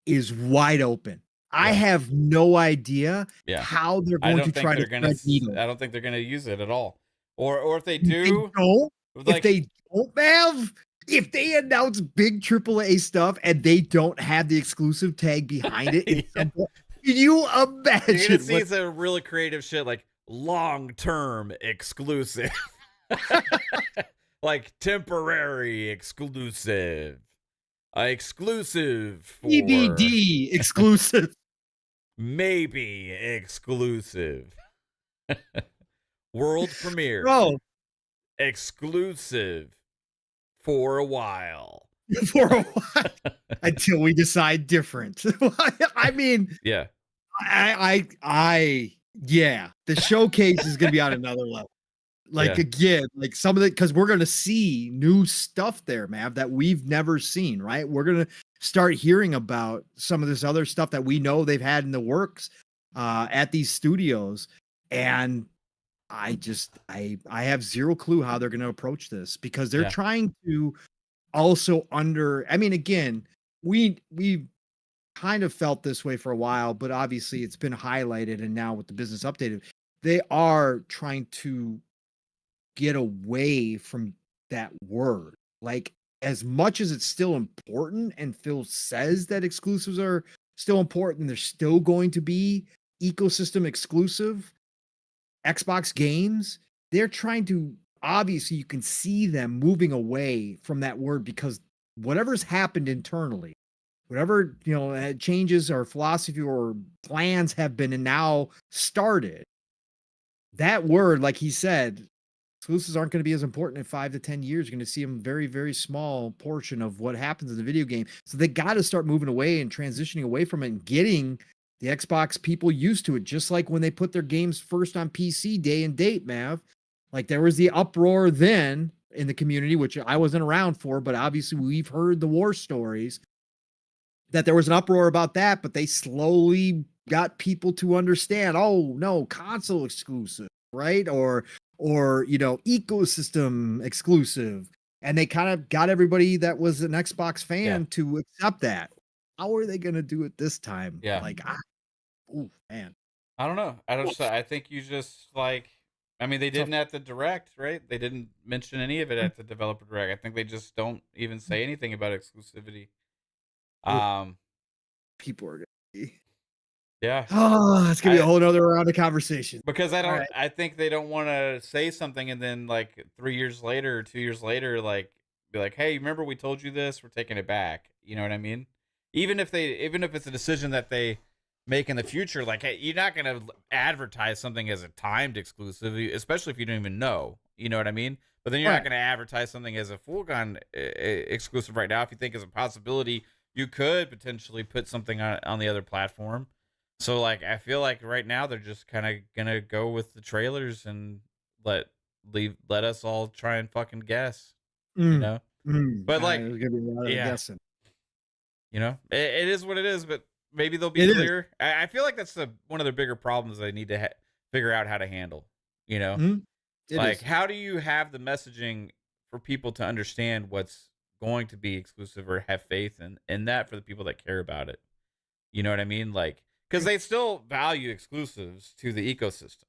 B: is wide open. I have no idea how they're going to try to thread needles.
A: I don't think they're going to use it at all. Or if they do,
B: if they don't have, if they announce big AAA stuff and they don't have the exclusive tag behind it, can you imagine?
A: You're gonna see some really creative shit like long-term exclusive, like temporary exclusive. Exclusive for
B: DVD exclusive.
A: Maybe exclusive. World premiere. Exclusive for a while.
B: For a while. Until we decide different. I mean,
A: yeah.
B: The showcase is gonna be on another level. Again, some of it, because we're gonna see new stuff there, Mav, that we've never seen, right? We're gonna start hearing about some of this other stuff that we know they've had in the works at these studios. And I have zero clue how they're gonna approach this, because they're trying to also again, we kind of felt this way for a while, but obviously it's been highlighted, and now with the business updated, they are trying to get away from that word. As much as it's still important, and Phil says that exclusives are still important, they're still going to be ecosystem exclusive Xbox games, they're trying to, obviously you can see them moving away from that word, because whatever's happened internally, whatever changes or philosophy or plans have been and now started, that word, like he said, exclusives aren't going to be as important in 5 to 10 years. You're going to see them very, very small portion of what happens in the video game. So they got to start moving away and transitioning away from it and getting the Xbox people used to it. Just like when they put their games first on PC day and date, Mav. There was the uproar then in the community, which I wasn't around for, but obviously we've heard the war stories. that there was an uproar about that, but they slowly got people to understand, oh no, console exclusive, right? Or ecosystem exclusive. And they kind of got everybody that was an Xbox fan to accept that. How are they going to do it this time?
A: Yeah.
B: Like, oh man.
A: I don't know. I think you just like, I mean, they didn't at the direct, right? They didn't mention any of it at the developer direct. I think they just don't even say anything about exclusivity.
B: People are going to be.
A: Yeah.
B: Oh, it's going to be a whole other round of conversation.
A: Because I think they don't want to say something and then like 3 years later, 2 years later, like be like, hey, remember we told you this? We're taking it back. You know what I mean? Even if it's a decision that they make in the future, like, hey, you're not going to advertise something as a timed exclusive, especially if you don't even know. You know what I mean? But then you're not going to advertise something as a foregone exclusive right now. If you think it's a possibility, you could potentially put something on the other platform. So, like, I feel like right now they're just kind of gonna go with the trailers and let us all try and fucking guess, you know. But like,
B: there's gonna be a lot of guessing.
A: You know, it is what it is. But maybe they'll be clear. I feel like that's one of their bigger problems they need to figure out how to handle. You know, like how do you have the messaging for people to understand what's going to be exclusive or have faith in that for the people that care about it? You know what I mean? Like. Because they still value exclusives to the ecosystem,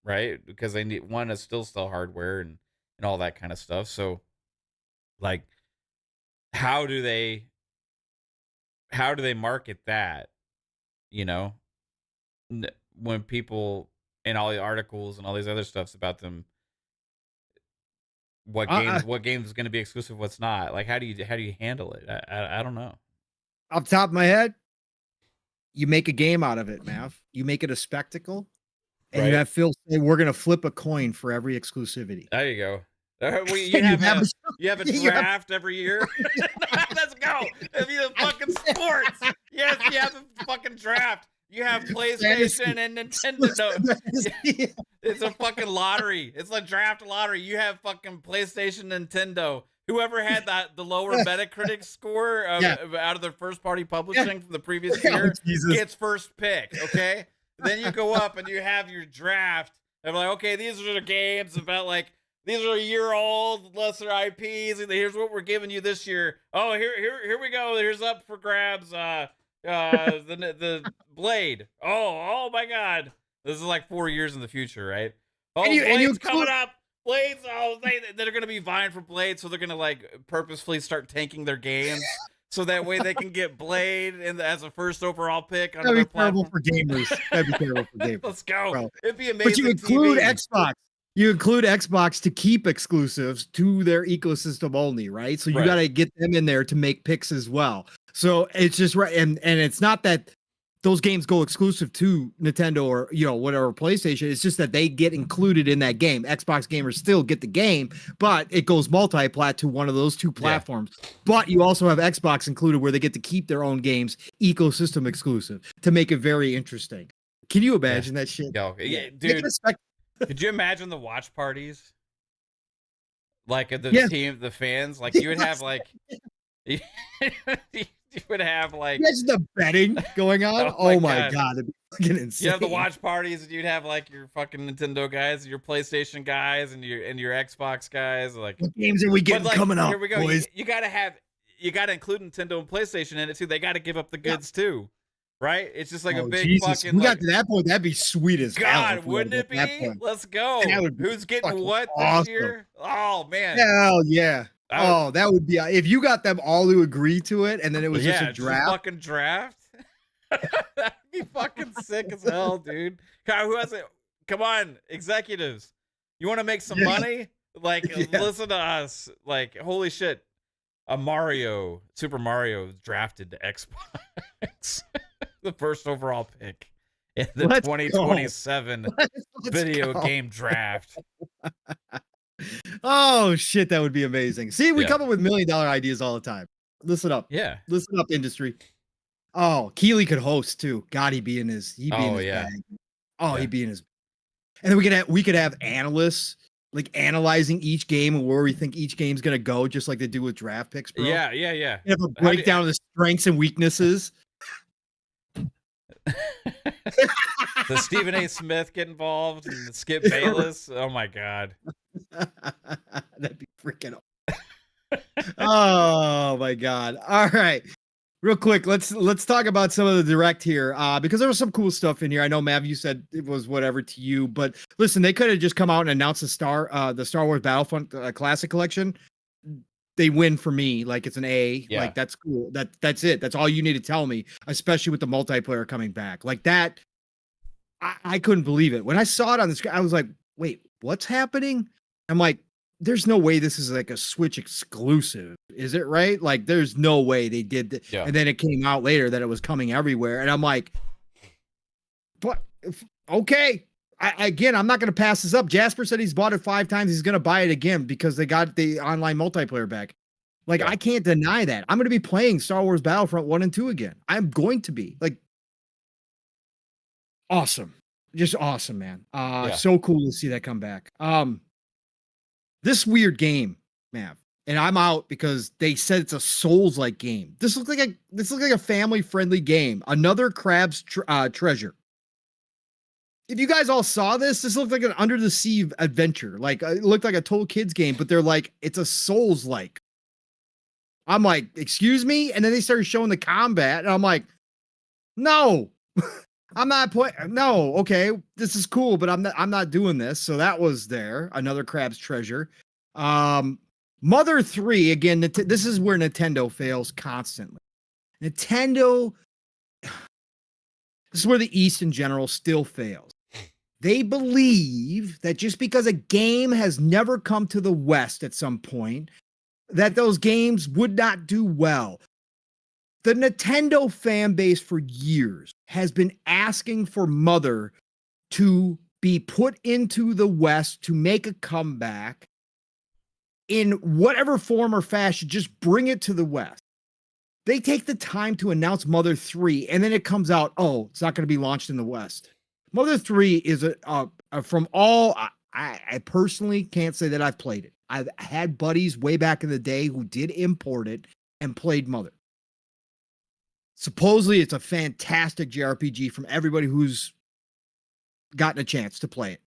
A: right? Because they want to still sell hardware and all that kind of stuff. So, like, how do they market that? You know, when people in all the articles and all these other stuffs about them, what games is going to be exclusive, what's not? Like, how do you handle it? I don't know.
B: Off the top of my head. You make a game out of it, Mav. You make it a spectacle, and you have Phil say, "We're going to flip a coin for every exclusivity."
A: There you go. You have a draft every year. Let's go. It'd be the fucking sports. Yes, you have a fucking draft. You have PlayStation and Nintendo. It's a fucking lottery. It's like draft lottery. You have fucking PlayStation, Nintendo. Whoever had the lower Metacritic score out of their first party publishing from the previous year gets first pick. Okay, then you go up and you have your draft. They're like, okay, these are the games about like these are a year old lesser IPs, and here's what we're giving you this year. Oh, here we go. Here's up for grabs. The Blade. Oh my God, this is like 4 years in the future, right? Oh, Blade's coming up. Blades, they're going to be vying for Blade, so they're going to like purposefully start tanking their games so that way they can get Blade as a first overall pick on their platform.
B: For gamers. That'd be terrible for gamers.
A: Let's go.
B: Bro.
A: It'd be amazing.
B: But you include Xbox. You include Xbox to keep exclusives to their ecosystem only, right? So you got to get them in there to make picks as well. So it's just right, and it's not that those games go exclusive to Nintendo or whatever PlayStation. It's just that they get included in that game. Xbox gamers still get the game, but it goes multi-plat to one of those two platforms. But you also have Xbox included where they get to keep their own games ecosystem exclusive to make it very interesting. Can you imagine that shit?
A: Dude. Could you imagine the watch parties? Like the fans, like you would have like you would have like
B: imagine the betting going on. Oh my God, it'd be fucking insane.
A: You have the watch parties, and you'd have like your fucking Nintendo guys, your PlayStation guys, and your Xbox guys. Like,
B: what games are we getting coming up?
A: Here we go.
B: Boys?
A: You gotta include Nintendo and PlayStation in it too. They got to give up the goods too, right? It's just like a big fucking.
B: We got to that point. That'd be sweet as
A: God, wouldn't it be? Let's go. Who's getting what this year? Oh man.
B: Hell yeah. That would be if you got them all to agree to it, and then it was just a draft.
A: Just a fucking draft. That'd be fucking sick as hell, dude. God, who has it? Come on, executives. You want to make some money? Like, listen to us. Like, holy shit. Super Mario drafted to Xbox. The first overall pick in the 2027 video game draft.
B: Oh shit, that would be amazing. See, we come up with $1 million ideas all the time. Listen up.
A: Yeah.
B: Listen up, industry. Oh, Keeley could host too. God, he'd be in his bag. Oh, he'd be in his. And then we could have analysts like analyzing each game and where we think each game's gonna go, just like they do with draft picks, bro.
A: Yeah.
B: You have a breakdown of the strengths and weaknesses.
A: Does Stephen A. Smith get involved? And Skip Bayless? Oh my god.
B: That'd be freaking. Oh my god. All right. Real quick, let's talk about some of the direct here, because there was some cool stuff in here. I know, Mav, you said it was whatever to you, but listen, they could have just come out and announced the Star Wars Battlefront Classic Collection. They win for me, like it's an A.
A: Yeah.
B: Like that's cool. That's it. That's all you need to tell me, especially with the multiplayer coming back like that. I couldn't believe it when I saw it on the screen. I was like, wait, what's happening? I'm like, there's no way this is like a Switch exclusive, is it right? Like, there's no way they did that.
A: Yeah.
B: And then it came out later that it was coming everywhere, and I'm like, but okay. Again, I'm not going to pass this up. Jasper said he's bought it 5 times. He's going to buy it again because they got the online multiplayer back. Like, I can't deny that. I'm going to be playing Star Wars Battlefront 1 and 2 again. I'm going to be like, awesome, just awesome, man. So cool to see that come back. This weird game, man, and I'm out because they said it's a Souls-like game. This looks like a family-friendly game. Another Crab's Treasure. If you guys all saw this looked like an Under the Sea adventure. Like, it looked like a total kids game, but they're like, it's a Souls-like. I'm like, excuse me? And then they started showing the combat, and I'm like, no. I'm not playing. No, okay, this is cool, but I'm not doing this. So that was there. Another Crab's Treasure. Mother 3 again. This is where Nintendo fails constantly. Nintendo. This is where the East in general still fails. They believe that just because a game has never come to the West at some point, that those games would not do well. The Nintendo fan base for years has been asking for Mother to be put into the West to make a comeback in whatever form or fashion. Just bring it to the West. They take the time to announce Mother 3, and then it comes out, oh, it's not going to be launched in the West. Mother 3 is from all, I personally can't say that I've played it. I've had buddies way back in the day who did import it and played Mother. Supposedly, it's a fantastic JRPG from everybody who's gotten a chance to play it.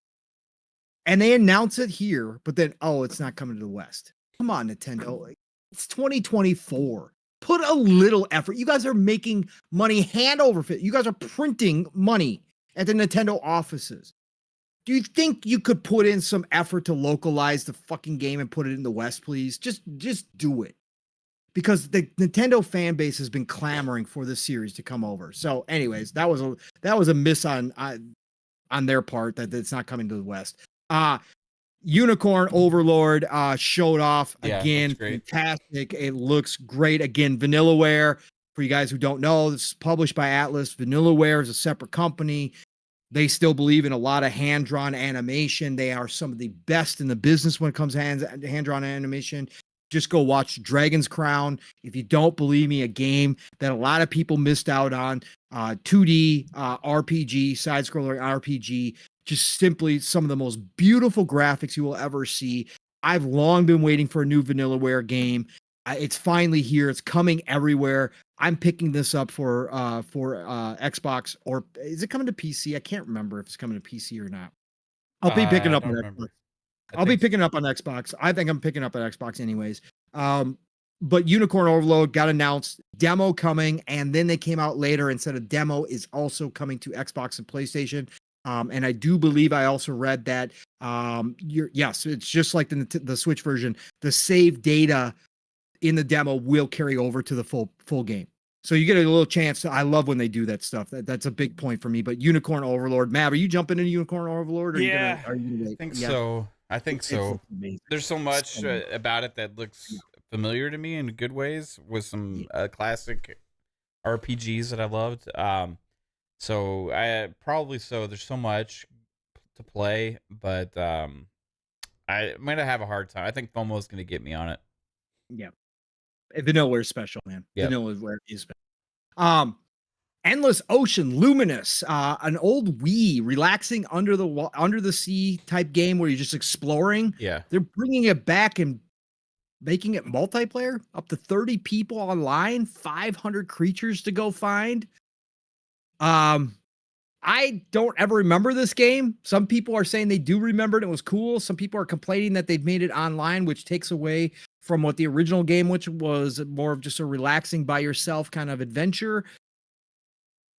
B: And they announce it here, but then, oh, it's not coming to the West. Come on, Nintendo. It's 2024. Put a little effort. You guys are making money hand over fist. You guys are printing money at the Nintendo offices. Do you think you could put in some effort to localize the fucking game and put it in the West, please? Just do it. Because the Nintendo fan base has been clamoring for this series to come over. So, anyways, that was a miss on their part that it's not coming to the West. Unicorn Overlord showed off again. Fantastic. It looks great. Again, Vanillaware. For you guys who don't know, this is published by Atlas. Vanillaware is a separate company. They still believe in a lot of hand-drawn animation. They are some of the best in the business when it comes to hand-drawn animation. Just go watch Dragon's Crown. If you don't believe me, a game that a lot of people missed out on, 2D RPG, side-scroller RPG, just simply some of the most beautiful graphics you will ever see. I've long been waiting for a new Vanillaware game. It's finally here. It's coming everywhere. I'm picking this up for Xbox, or is it coming to PC? I can't remember if it's coming to PC or not. I'll be picking up on Xbox. I'll be picking up on Xbox. I think I'm picking up on Xbox anyways. But Unicorn Overload got announced, demo coming, and then they came out later and said a demo is also coming to Xbox and PlayStation. And I do believe I also read that yes, it's just like the Switch version. The save data in the demo will carry over to the full game. So you get a little chance. I love when they do that stuff. That's a big point for me. But Unicorn Overlord, Mav, are you jumping into Unicorn Overlord? Or
A: yeah,
B: are you gonna wait?
A: I think so. I think so. There's so much about it that looks familiar to me in good ways, with some classic RPGs that I loved. So there's so much to play, but I might have a hard time. I think FOMO is going to get me on it.
B: Yeah. Vanillaware is special, man.
A: Yep.
B: Vanillaware is special. Endless Ocean, Luminous, an old Wii, relaxing under the sea type game where you're just exploring.
A: Yeah.
B: They're bringing it back and making it multiplayer, up to 30 people online, 500 creatures to go find. I don't ever remember this game. Some people are saying they do remember it. It was cool. Some people are complaining that they've made it online, which takes away from what the original game, which was more of just a relaxing by yourself kind of adventure.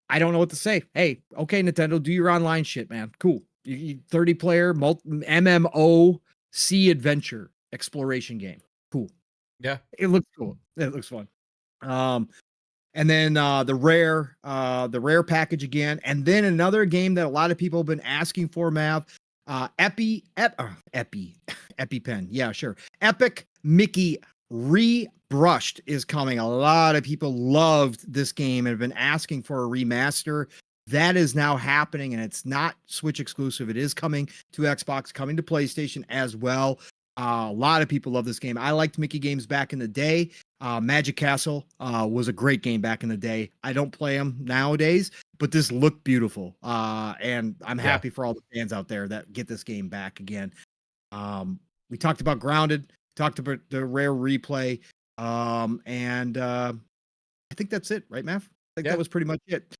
B: I don't know what to say. Hey, okay, Nintendo, do your online shit, man. Cool. 30 player MMO sea adventure exploration game. Cool.
A: Yeah.
B: It looks cool. It looks fun. And then the rare package again, and then another game that a lot of people have been asking for, Mav, EpiPen. Yeah, sure. Epic Mickey Rebrushed is coming. A lot of people loved this game and have been asking for a remaster. That is now happening, and it's not Switch exclusive. It is coming to Xbox, coming to PlayStation as well. A lot of people love this game. I liked Mickey games back in the day. Magic Castle was a great game back in the day. I don't play them nowadays, but this looked beautiful. And I'm happy for all the fans out there that get this game back again. We talked about Grounded, talked about the rare replay. And I think that's it, right, Mav? I think that was pretty much it.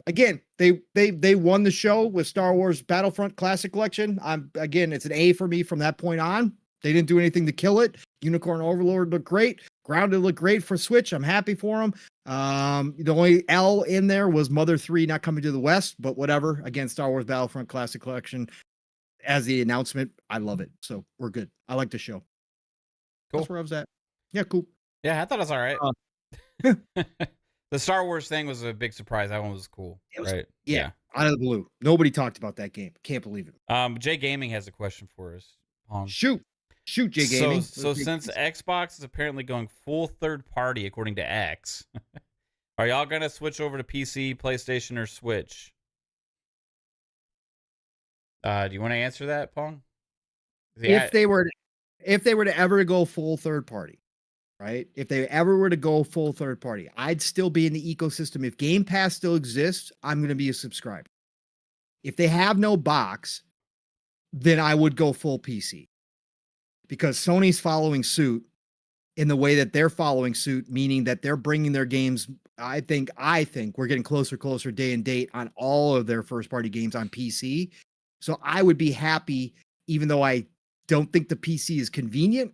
B: Again, they won the show with Star Wars Battlefront Classic Collection. Again, it's an A for me from that point on. They didn't do anything to kill it. Unicorn Overlord looked great. Grounded looked great for Switch. I'm happy for them. The only L in there was Mother 3 not coming to the West, but whatever. Again, Star Wars Battlefront Classic Collection as the announcement. I love it. So we're good. I like the show. Cool. That's where I was at. Yeah, cool.
A: Yeah, I thought it was all right. The Star Wars thing was a big surprise. That one was cool. Right?
B: Yeah. Out of the blue. Nobody talked about that game. Can't believe it.
A: Jay Gaming has a question for us.
B: Shoot, Jay Gaming.
A: So since Xbox is apparently going full third party, according to X, are y'all gonna switch over to PC, PlayStation, or Switch? Do you want to answer that, Pong?
B: If they were to ever go full third party, right? If they ever were to go full third party, I'd still be in the ecosystem. If Game Pass still exists, I'm going to be a subscriber. If they have no box, then I would go full PC. Because Sony's following suit in the way that they're following suit, meaning that they're bringing their games. I think we're getting closer day and date on all of their first party games on PC. So I would be happy, even though I don't think the PC is convenient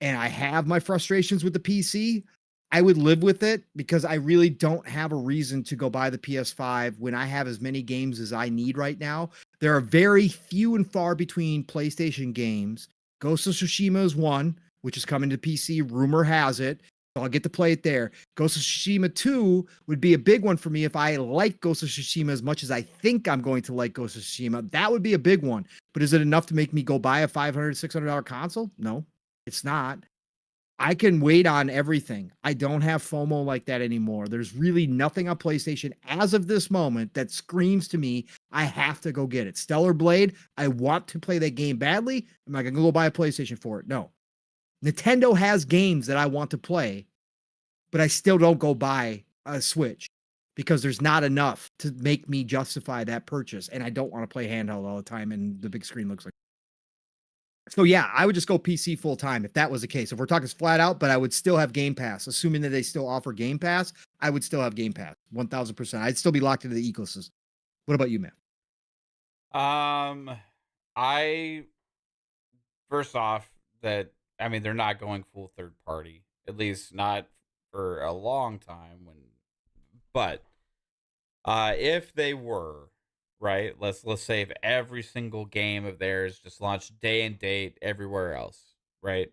B: and I have my frustrations with the PC, I would live with it because I really don't have a reason to go buy the PS5 when I have as many games as I need right now. There are very few and far between PlayStation games. Ghost of Tsushima is one, which is coming to PC. Rumor has it. So I'll get to play it there. Ghost of Tsushima 2 would be a big one for me if I like Ghost of Tsushima as much as I think I'm going to like Ghost of Tsushima. That would be a big one. But is it enough to make me go buy a $500, $600 console? No, it's not. I can wait on everything. I don't have FOMO like that anymore. There's really nothing on PlayStation as of this moment that screams to me, I have to go get it. Stellar Blade, I want to play that game badly. I'm not going to go buy a PlayStation for it. No. Nintendo has games that I want to play, but I still don't go buy a Switch because there's not enough to make me justify that purchase. And I don't want to play handheld all the time and the big screen looks like. So yeah, I would just go PC full time if that was the case. If we're talking flat out, but I would still have Game Pass. Assuming that they still offer Game Pass, I would still have Game Pass. 1000%. I'd still be locked into the ecosystem. What about you, man?
A: First off, they're not going full third party, at least not for a long time. But if they were, right, let's say if every single game of theirs just launched day and date everywhere else, right?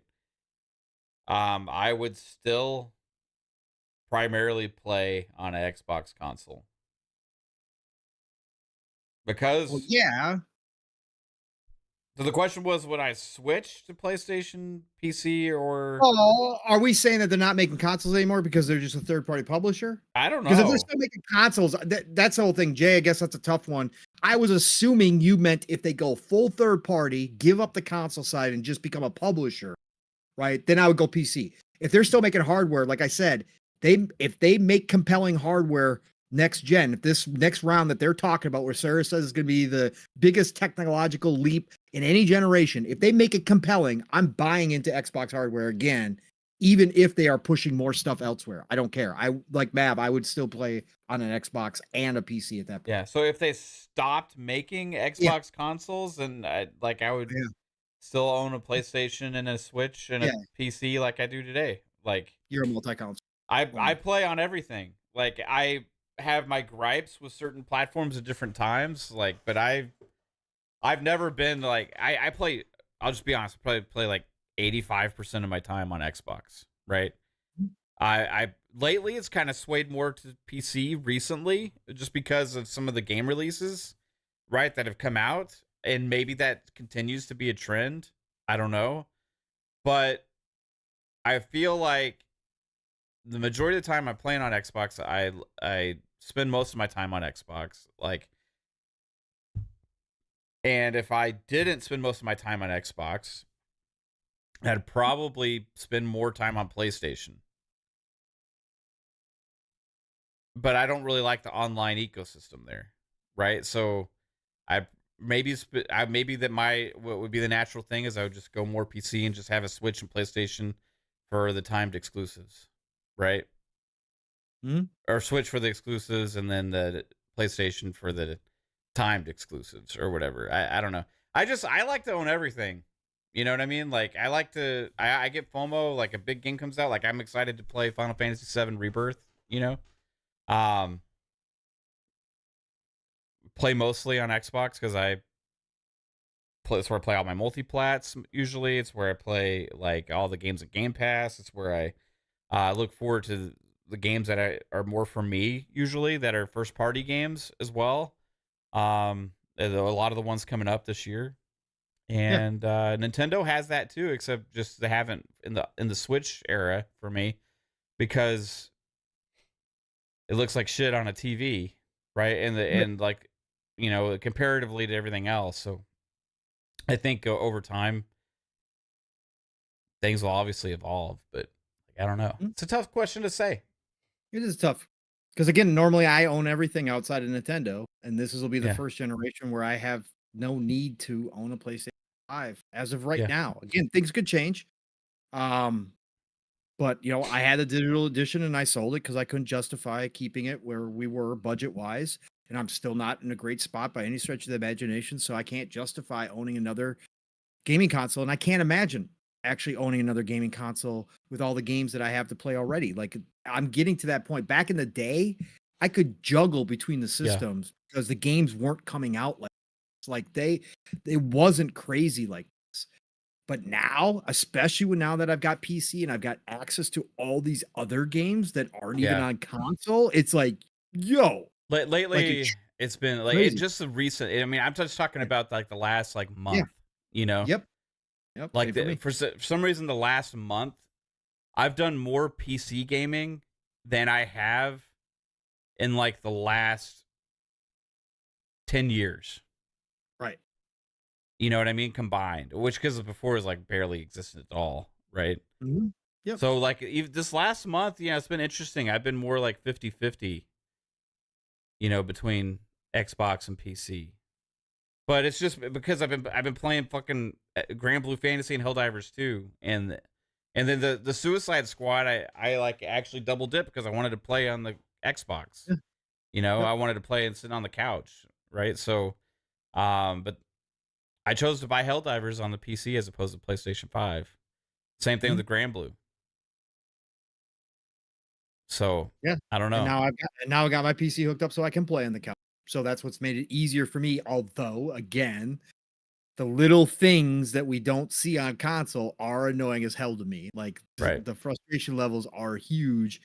A: I would still primarily play on an Xbox console because So the question was, would I switch to PlayStation, PC, or?
B: Oh, are we saying that they're not making consoles anymore because they're just a third-party publisher?
A: I don't know.
B: Because if they're still making consoles, that's the whole thing. Jay, I guess that's a tough one. I was assuming you meant if they go full third-party, give up the console side, and just become a publisher, right? Then I would go PC. If they're still making hardware, like I said, if they make compelling hardware next gen, if this next round that they're talking about, where Sarah says is going to be the biggest technological leap in any generation, if they make it compelling, I'm buying into Xbox hardware again, even if they are pushing more stuff elsewhere. I don't care. I like Mav, I would still play on an Xbox and a PC at that point.
A: Yeah. So if they stopped making
B: Yeah.
A: Xbox consoles, and I would
B: Yeah.
A: still own a PlayStation and a Switch and a
B: Yeah.
A: PC like I do today. Like
B: You're a multi-console.
A: I play on everything. Like I have my gripes with certain platforms at different times. Like, but I've never been like I play. I'll just be honest. I probably play like 85% of my time on Xbox. Right. I lately it's kind of swayed more to PC recently, just because of some of the game releases, right, that have come out, and maybe that continues to be a trend. I don't know, but I feel like the majority of the time I'm playing on Xbox, I spend most of my time on Xbox. Like, and if I didn't spend most of my time on Xbox, I'd probably spend more time on PlayStation. But I don't really like the online ecosystem there, right? So I maybe that what would be the natural thing is I would just go more PC and just have a Switch and PlayStation for the timed exclusives, right? Or Switch for the exclusives and then the PlayStation for the timed exclusives or whatever. I don't know. I like to own everything. You know what I mean? Like I like to I get FOMO, like a big game comes out, like I'm excited to play Final Fantasy VII Rebirth, you know? Play mostly on Xbox because it's where I play all my multi-plats usually. It's where I play like all the games at Game Pass. It's where I look forward to the games that are more for me usually, that are first party games as well. There's a lot of the ones coming up this year. And Nintendo has that too, except just they haven't in the Switch era for me, because it looks like shit on a TV, right? And like, you know, comparatively to everything else. So I think over time things will obviously evolve, but like, I don't know. It's a tough question to say.
B: It is tough because again, normally I own everything outside of Nintendo, and this will be the
A: Yeah.
B: first generation where I have no need to own a PlayStation 5 as of right
A: Yeah.
B: now. Again, things could change. But you know, I had a digital edition and I sold it because I couldn't justify keeping it where we were budget wise. And I'm still not in a great spot by any stretch of the imagination. So I can't justify owning another gaming console. And I can't imagine actually owning another gaming console with all the games that I have to play already. Like I'm getting to that point. Back in the day, I could juggle between the systems because the games weren't coming out like they wasn't crazy like this. But now, especially now that I've got PC and I've got access to all these other games that aren't even on console, it's like, yo.
A: Lately,
B: like
A: it's been like
B: crazy.
A: just the recent. I mean, I'm just talking about like the last like month. You know,
B: Yep.
A: like for some reason, the last month, I've done more PC gaming than I have in like the last 10 years.
B: Right.
A: You know what I mean? Combined, which because before was like barely existed at all, right?
B: Yep.
A: So like even this last month, yeah, it's been interesting. I've been more like 50-50, you know, between Xbox and PC. But it's just because I've been playing fucking Grand Blue Fantasy and Helldivers 2, and then the Suicide Squad, I like actually double dip because I wanted to play on the Xbox.
B: Yeah.
A: You know, I wanted to play and sit on the couch, right? So, but I chose to buy Helldivers on the PC as opposed to PlayStation 5. Same thing with the Grand Blue. So
B: yeah,
A: I don't know.
B: And now I got my PC hooked up so I can play on the couch. So that's what's made it easier for me. Although, again, the little things that we don't see on console are annoying as hell to me. Like the frustration levels are huge.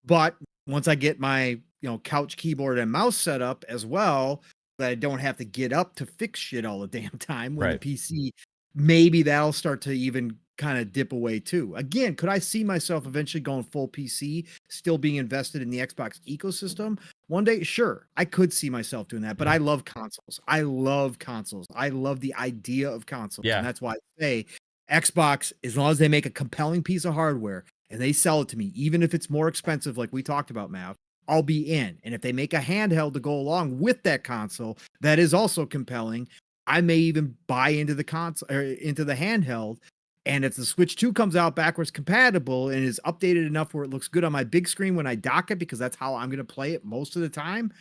B: But once I get my couch keyboard and mouse set up as well, that I don't have to get up to fix shit all the damn time when the PC, maybe that'll start to even kind of dip away too. Again, could I see myself eventually going full PC, still being invested in the Xbox ecosystem one day? Sure, I could see myself doing that, but I love consoles. I love the idea of consoles. And that's why I say Xbox, as long as they make a compelling piece of hardware and they sell it to me, even if it's more expensive, like we talked about, Mav, I'll be in. And if they make a handheld to go along with that console, that is also compelling. I may even buy into the console or into the handheld. And if the Switch 2 comes out backwards compatible and is updated enough where it looks good on my big screen when I dock it, because that's how I'm going to play it most of the time,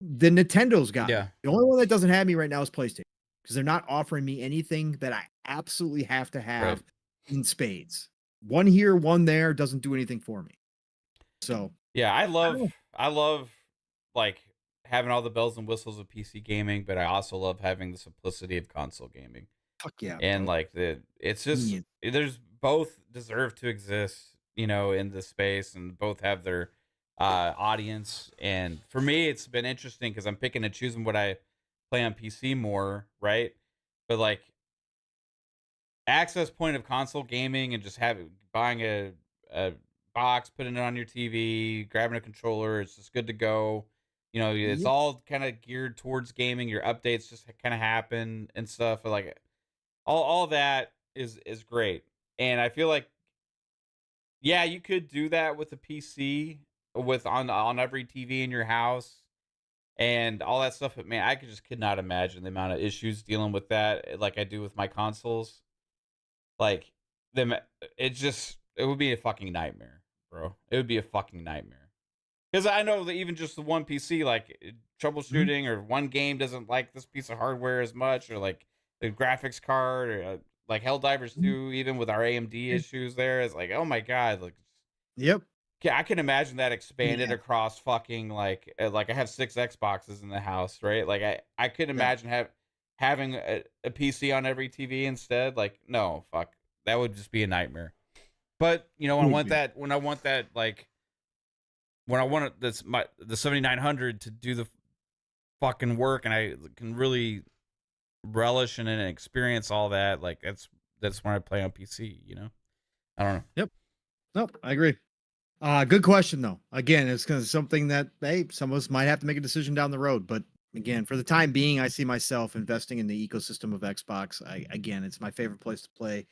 B: then Nintendo's got me.
A: Yeah.
B: The only one that doesn't have me right now is PlayStation, because they're not offering me anything that I absolutely have to have in spades. One here, one there doesn't do anything for me. So
A: yeah, I love like having all the bells and whistles of PC gaming, but I also love having the simplicity of console gaming.
B: fuck yeah,
A: And
B: bro.
A: like it's just there's both deserve to exist, you know, in this space, and both have their audience. And for me, it's been interesting because I'm picking and choosing what I play on PC more, right? But like access point of console gaming and just buying a box, putting it on your TV, grabbing a controller, it's just good to go. You know, it's
B: Yep.
A: all kind of geared towards gaming. Your updates just kind of happen and stuff. But like all that is great. And I feel like yeah, you could do that with a PC with on every TV in your house and all that stuff. But man, could not imagine the amount of issues dealing with that like I do with my consoles. Like them, it would be a fucking nightmare, bro. It would be a fucking nightmare. Because I know that even just the one PC, like troubleshooting or one game doesn't like this piece of hardware as much, or like the graphics card, or like Helldivers 2, even with our AMD issues there, it's like, oh my god, like,
B: Yep.
A: yeah, I can imagine that expanded
B: Yeah.
A: across fucking like I have 6 Xboxes in the house, right? Like I could imagine having a PC on every TV instead. Like, no, fuck, that would just be a nightmare. But you know, when I want that, like when I want the 7900 to do the fucking work, and I can really relish and experience all that, like that's when I play on PC. You know, I don't know.
B: Yep. Nope. I agree. Good question though. Again, it's because something that some of us might have to make a decision down the road. But again, for the time being, I see myself investing in the ecosystem of Xbox. Again, it's my favorite place to play.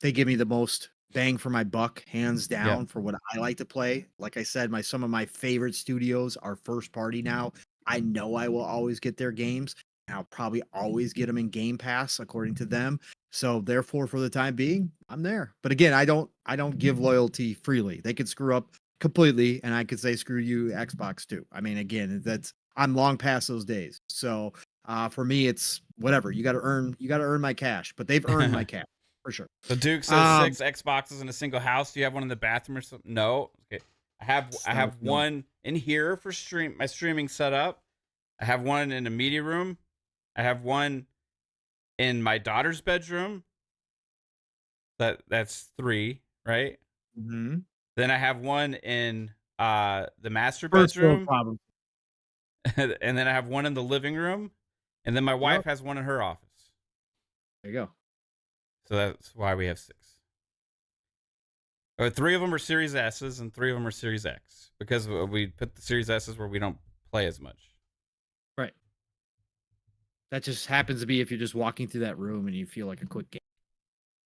B: They give me the most bang for my buck, hands down, for what I like to play. Like I said, some of my favorite studios are first party now. I know I will always get their games. And I'll probably always get them in Game Pass according to them. So therefore, for the time being, I'm there. But again, I don't give loyalty freely. They could screw up completely, and I could say screw you, Xbox too. I mean, again, I'm long past those days. So for me, it's whatever. You got to earn my cash. But they've earned my cash for sure.
A: So Duke says 6 Xboxes in a single house. Do you have one in the bathroom or something? No. Okay. I have one in here for my streaming setup. I have one in the media room. I have one in my daughter's bedroom. That's 3, right?
B: Mm-hmm.
A: Then I have one in the master
B: First world
A: bedroom.
B: problem.
A: And then I have one in the living room. And then my wife has one in her office.
B: There you go.
A: So that's why we have 6. 3 of them are Series S's and 3 of them are Series X, because we put the Series S's where we don't play as much.
B: Right. That just happens to be if you're just walking through that room and you feel like a quick game.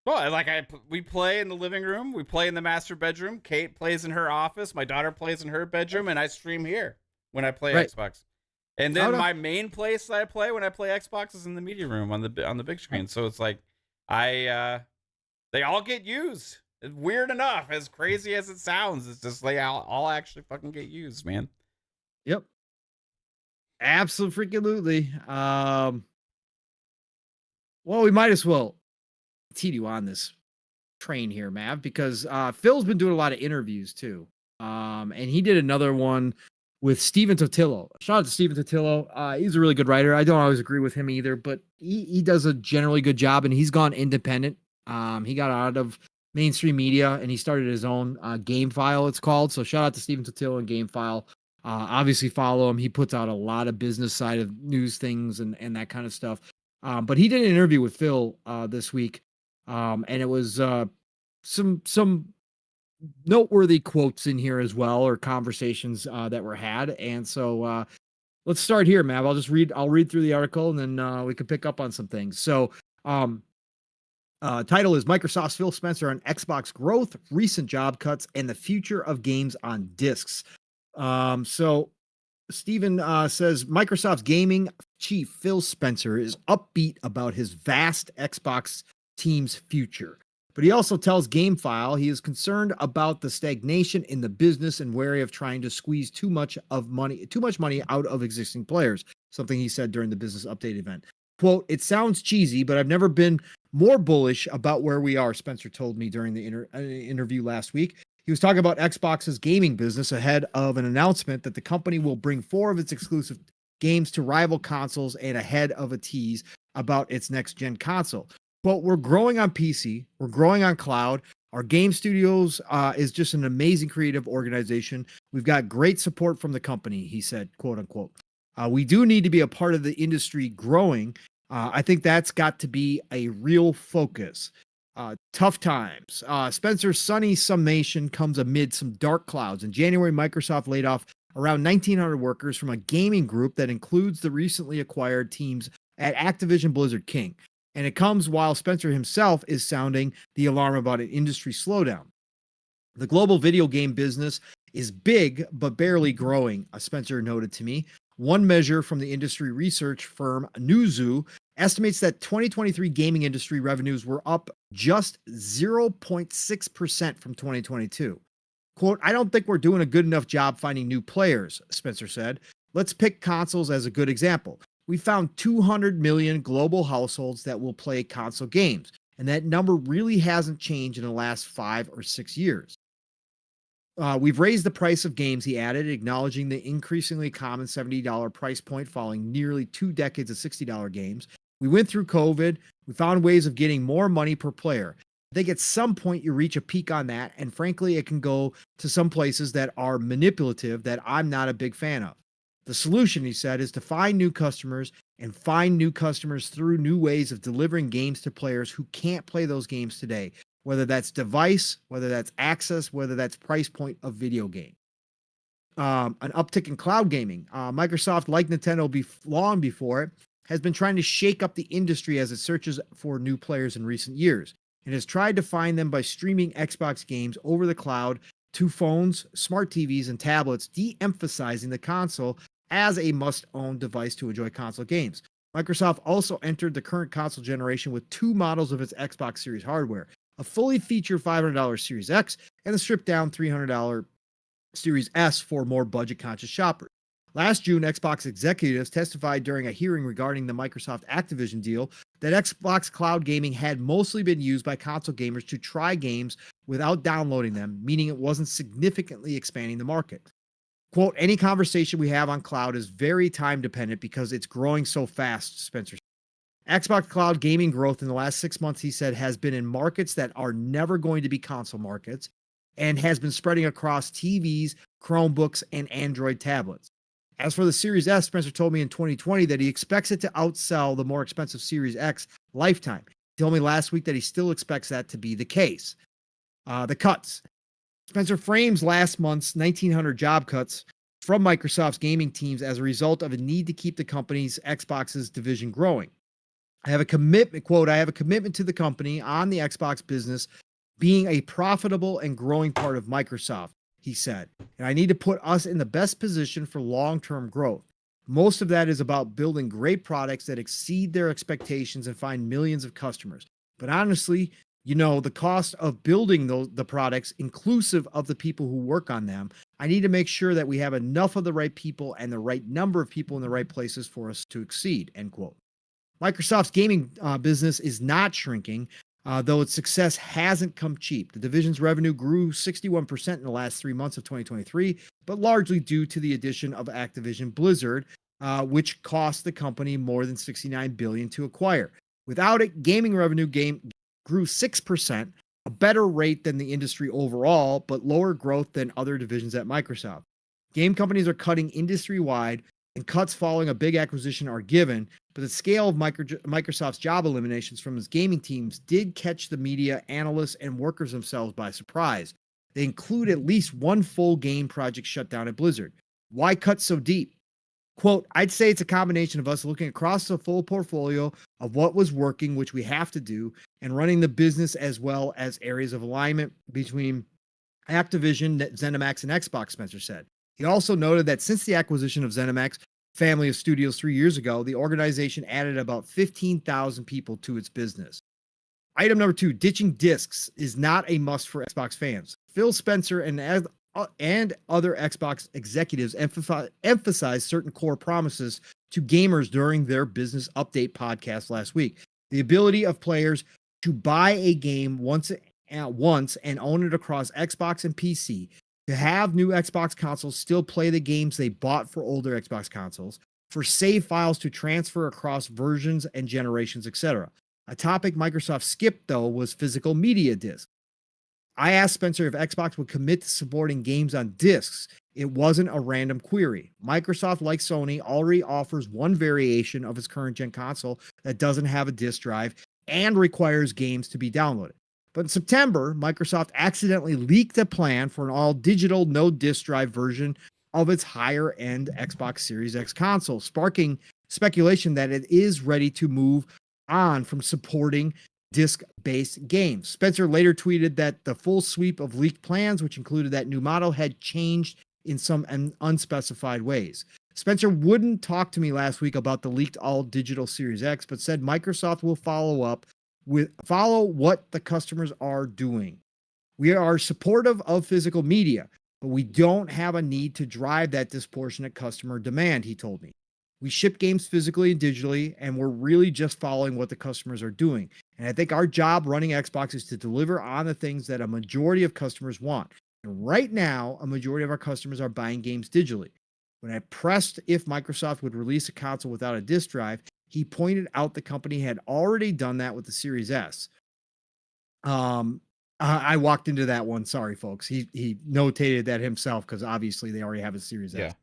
A: Well, like we play in the living room, we play in the master bedroom. Kate plays in her office, my daughter plays in her bedroom, and I stream here when I play Xbox. And then my main place that I play when I play Xbox is in the media room on the big screen. So it's like they all get used. Weird enough, as crazy as it sounds, it's just like all actually fucking get used, man.
B: Yep. Absolutely. Well, we might as well continue on this train here, Mav, because Phil's been doing a lot of interviews too. And he did another one with Stephen Totillo. Shout out to Stephen Totillo. He's a really good writer. I don't always agree with him either, but he does a generally good job, and he's gone independent. He got out of mainstream media and he started his own Game File, it's called. So shout out to Stephen Totillo and Game File. Obviously follow him. He puts out a lot of business side of news things and that kind of stuff. But he did an interview with Phil this week. And it was some noteworthy quotes in here as well, or conversations that were had. And so let's start here, Mav. I'll read through the article, and then we can pick up on some things. So Title is Microsoft's Phil Spencer on Xbox growth, recent job cuts, and the future of games on discs. So Steven says Microsoft's gaming chief Phil Spencer is upbeat about his vast Xbox team's future. But he also tells GameFile he is concerned about the stagnation in the business and wary of trying to squeeze too much money out of existing players, something he said during the business update event. Quote, "It sounds cheesy, but I've never been more bullish about where we are," Spencer told me during the interview last week. He was talking about Xbox's gaming business ahead of an announcement that the company will bring 4 of its exclusive games to rival consoles and ahead of a tease about its next-gen console. Quote, "We're growing on PC. We're growing on cloud. Our game studios is just an amazing creative organization. We've got great support from the company," he said, quote unquote. "We do need to be a part of the industry growing. I think that's got to be a real focus. Tough times." Spencer's sunny summation comes amid some dark clouds. In January, Microsoft laid off around 1,900 workers from a gaming group that includes the recently acquired teams at Activision Blizzard King. And it comes while Spencer himself is sounding the alarm about an industry slowdown. "The global video game business is big, but barely growing," Spencer noted to me. One measure from the industry research firm Newzoo estimates that 2023 gaming industry revenues were up just 0.6% from 2022. Quote, "I don't think we're doing a good enough job finding new players," Spencer said. "Let's pick consoles as a good example. We found 200 million global households that will play console games, and that number really hasn't changed in the last 5 or 6 years. We've raised the price of games," he added, acknowledging the increasingly common $70 price point following nearly 2 decades of $60 games. "We went through COVID. We found ways of getting more money per player. I think at some point you reach a peak on that, and frankly, it can go to some places that are manipulative that I'm not a big fan of. The solution," he said, "is to find new customers and find new customers through new ways of delivering games to players who can't play those games today, whether that's device, whether that's access, whether that's price point of video game." An uptick in cloud gaming. Microsoft, like Nintendo long before it, has been trying to shake up the industry as it searches for new players in recent years, and has tried to find them by streaming Xbox games over the cloud to phones, smart TVs, and tablets, de-emphasizing the console as a must-own device to enjoy console games. Microsoft also entered the current console generation with 2 models of its Xbox Series hardware, a fully featured $500 Series X and a stripped-down $300 Series S for more budget-conscious shoppers. Last June, Xbox executives testified during a hearing regarding the Microsoft Activision deal that Xbox cloud gaming had mostly been used by console gamers to try games without downloading them, meaning it wasn't significantly expanding the market. Quote, "Any conversation we have on cloud is very time dependent because it's growing so fast," Spencer said. Xbox cloud gaming growth in the last 6 months, he said, has been in markets that are never going to be console markets and has been spreading across TVs, Chromebooks, and Android tablets. As for the Series S, Spencer told me in 2020 that he expects it to outsell the more expensive Series X lifetime. He told me last week that he still expects that to be the case. The cuts. Spencer frames last month's 1,900 job cuts from Microsoft's gaming teams as a result of a need to keep the company's Xbox's division growing. "I have a commitment," quote, "I have a commitment to the company on the Xbox business being a profitable and growing part of Microsoft," he said, "and I need to put us in the best position for long-term growth. Most of that is about building great products that exceed their expectations and find millions of customers. But honestly, the cost of building the products, inclusive of the people who work on them, I need to make sure that we have enough of the right people and the right number of people in the right places for us to exceed," end quote. Microsoft's gaming business is not shrinking, though its success hasn't come cheap. The division's revenue grew 61% in the last 3 months of 2023, but largely due to the addition of Activision Blizzard, which cost the company more than $69 billion to acquire. Without it, gaming revenue grew 6%, a better rate than the industry overall, but lower growth than other divisions at Microsoft. Game companies are cutting industry-wide, and cuts following a big acquisition are given, but the scale of Microsoft's job eliminations from its gaming teams did catch the media, analysts, and workers themselves by surprise. They include at least one full game project shut down at Blizzard. Why cut so deep? Quote, I'd say it's a combination of us looking across the full portfolio of what was working, which we have to do, and running the business as well as areas of alignment between Activision, ZeniMax, and Xbox, Spencer said. He also noted that since the acquisition of ZeniMax family of studios 3 years ago, the organization added about 15,000 people to its business. Item number 2, ditching discs is not a must for Xbox fans. Phil Spencer and other Xbox executives emphasized certain core promises to gamers during their business update podcast last week. The ability of players to buy a game once and own it across Xbox and PC, to have new Xbox consoles still play the games they bought for older Xbox consoles, for save files to transfer across versions and generations, etc. A topic Microsoft skipped, though, was physical media discs. I asked Spencer if Xbox would commit to supporting games on discs. It wasn't a random query. Microsoft, like Sony, already offers one variation of its current gen console that doesn't have a disc drive and requires games to be downloaded. But in September, Microsoft accidentally leaked a plan for an all-digital, no-disc drive version of its higher-end Xbox Series X console, sparking speculation that it is ready to move on from supporting disc-based games. Spencer later tweeted that the full sweep of leaked plans, which included that new model, had changed in some unspecified ways. Spencer wouldn't talk to me last week about the leaked all-digital Series X, but said Microsoft will follow what the customers are doing. We are supportive of physical media, but we don't have a need to drive that disproportionate customer demand, he told me. We ship games physically and digitally, and we're really just following what the customers are doing. And I think our job running Xbox is to deliver on the things that a majority of customers want. And right now, a majority of our customers are buying games digitally. When I pressed if Microsoft would release a console without a disc drive, he pointed out the company had already done that with the Series S. I walked into that one. Sorry, folks. He notated that himself because obviously they already have a Series S.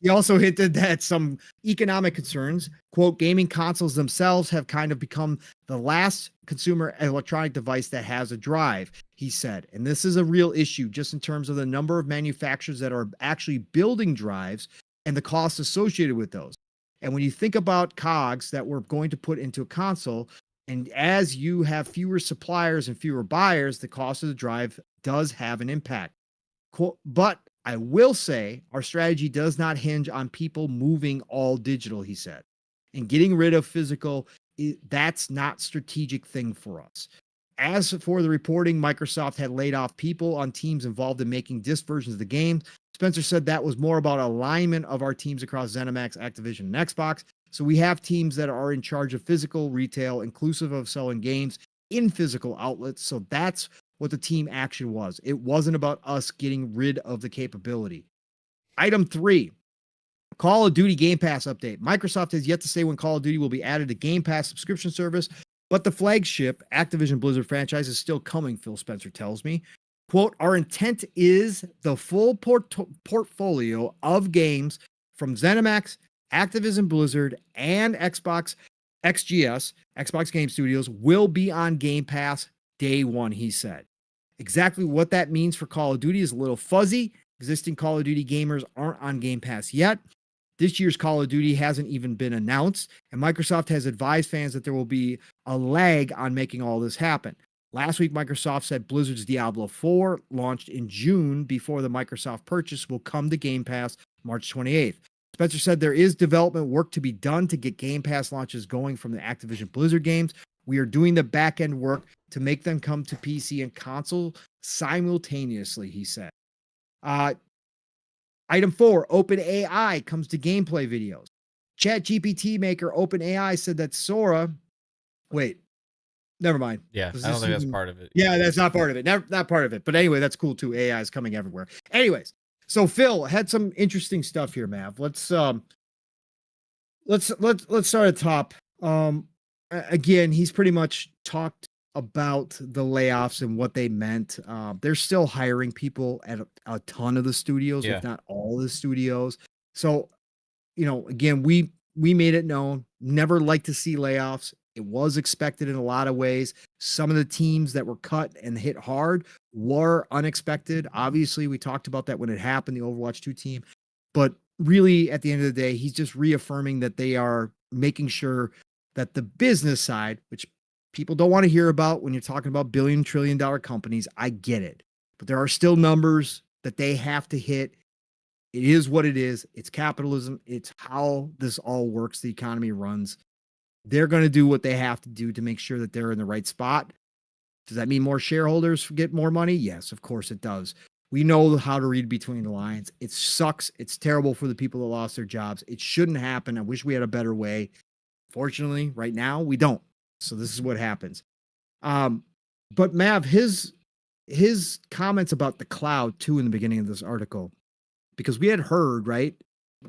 B: He also hinted that some economic concerns, quote, gaming consoles themselves have kind of become the last consumer electronic device that has a drive, he said. And this is a real issue just in terms of the number of manufacturers that are actually building drives and the costs associated with those. And when you think about COGS that we're going to put into a console, and as you have fewer suppliers and fewer buyers, the cost of the drive does have an impact. But I will say our strategy does not hinge on people moving all digital, he said. And getting rid of physical, that's not a strategic thing for us. As for the reporting, Microsoft had laid off people on teams involved in making disc versions of the game. Spencer said that was more about alignment of our teams across ZeniMax, Activision, and Xbox. So we have teams that are in charge of physical retail, inclusive of selling games in physical outlets. So that's what the team action was. It wasn't about us getting rid of the capability. Item 3, Call of Duty Game Pass update. Microsoft has yet to say when Call of Duty will be added to Game Pass subscription service, but the flagship Activision Blizzard franchise is still coming, Phil Spencer tells me. Quote, our intent is the full portfolio of games from ZeniMax, Activision Blizzard, and Xbox Game Studios will be on Game Pass day one, he said. Exactly what that means for Call of Duty is a little fuzzy. Existing Call of Duty gamers aren't on Game Pass yet. This year's Call of Duty hasn't even been announced, and Microsoft has advised fans that there will be a lag on making all this happen. Last week, Microsoft said Blizzard's Diablo 4, launched in June before the Microsoft purchase, will come to Game Pass March 28th. Spencer said there is development work to be done to get Game Pass launches going from the Activision Blizzard games. We are doing the back-end work to make them come to PC and console simultaneously, he said. Item 4, OpenAI comes to gameplay videos. ChatGPT maker OpenAI said that Sora... Wait, never mind.
A: Yeah, I don't think that's part of it.
B: Yeah, that's not part of it. Not part of it. But anyway, that's cool too. AI is coming everywhere. Anyways, so Phil had some interesting stuff here, Mav. Let's start at top. Again, he's pretty much talked about the layoffs and what they meant. They're still hiring people at a ton of the studios, if not all the studios. So, again, we made it known, never like to see layoffs. It was expected in a lot of ways. Some of the teams that were cut and hit hard were unexpected. Obviously, we talked about that when it happened, the Overwatch 2 team. But really, at the end of the day, he's just reaffirming that they are making sure that the business side, which people don't want to hear about when you're talking about billion, $trillion companies, I get it. But there are still numbers that they have to hit. It is what it is. It's capitalism. It's how this all works. The economy runs. They're going to do what they have to do to make sure that they're in the right spot. Does that mean more shareholders get more money? Yes, of course it does. We know how to read between the lines. It sucks. It's terrible for the people that lost their jobs. It shouldn't happen. I wish we had a better way. Fortunately, right now we don't. So this is what happens. But Mav, his comments about the cloud too in the beginning of this article, because we had heard, right,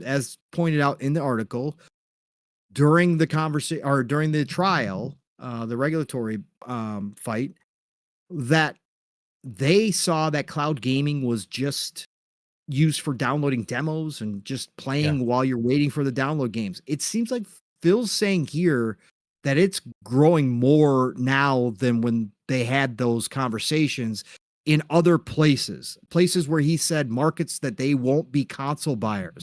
B: as pointed out in the article, during the conversation or during the trial, the regulatory fight, that they saw that cloud gaming was just used for downloading demos and just playing while you're waiting for the download games. It seems like Phil's saying here that it's growing more now than when they had those conversations in other places where he said markets that they won't be console buyers,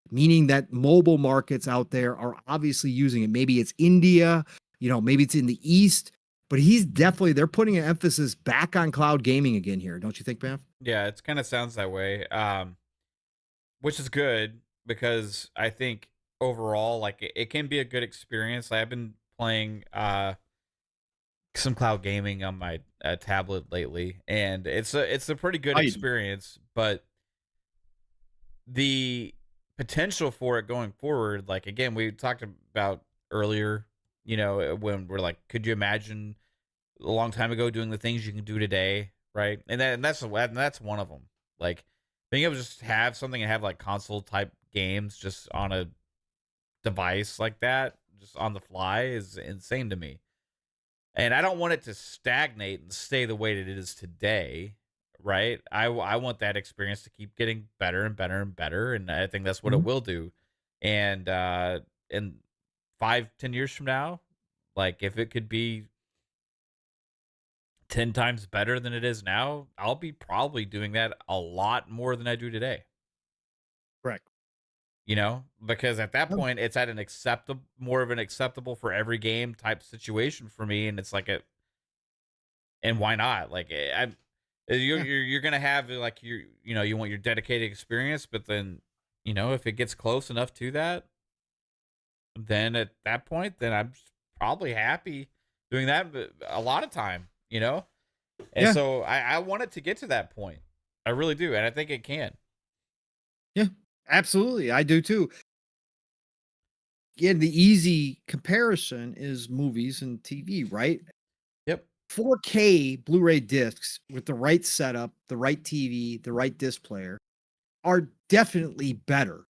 B: meaning that mobile markets out there are obviously using it. Maybe it's India, maybe it's in the East, but they're putting an emphasis back on cloud gaming again here. Don't you think, Mav?
A: Yeah, it kind of sounds that way. Which is good because I think overall, like it can be a good experience. I've been playing some cloud gaming on my tablet lately, and it's a pretty good experience. But the potential for it going forward, like again, we talked about earlier, when we're like, could you imagine a long time ago doing the things you can do today, right? And that's one of them. Like being able to just have something and have like console type games just on a device like that, just on the fly, is insane to me. And I don't want it to stagnate and stay the way that it is today, right? I want that experience to keep getting better and better and better, and I think that's what it will do. And in 5-10 years from now, like if it could be 10 times better than it is now, I'll be probably doing that a lot more than I do today.
B: Correct.
A: Because at that point it's at more of an acceptable for every game type situation for me, and it's like and why not? Like you're gonna have like you want your dedicated experience, but then if it gets close enough to that, then at that point, then I'm probably happy doing that a lot of time. And so I want it to get to that point. I really do, and I think it can.
B: Yeah, absolutely. I do too. Again, the easy comparison is movies and TV, right?
A: Yep.
B: 4K Blu-ray discs with the right setup, the right TV, the right disc player are definitely better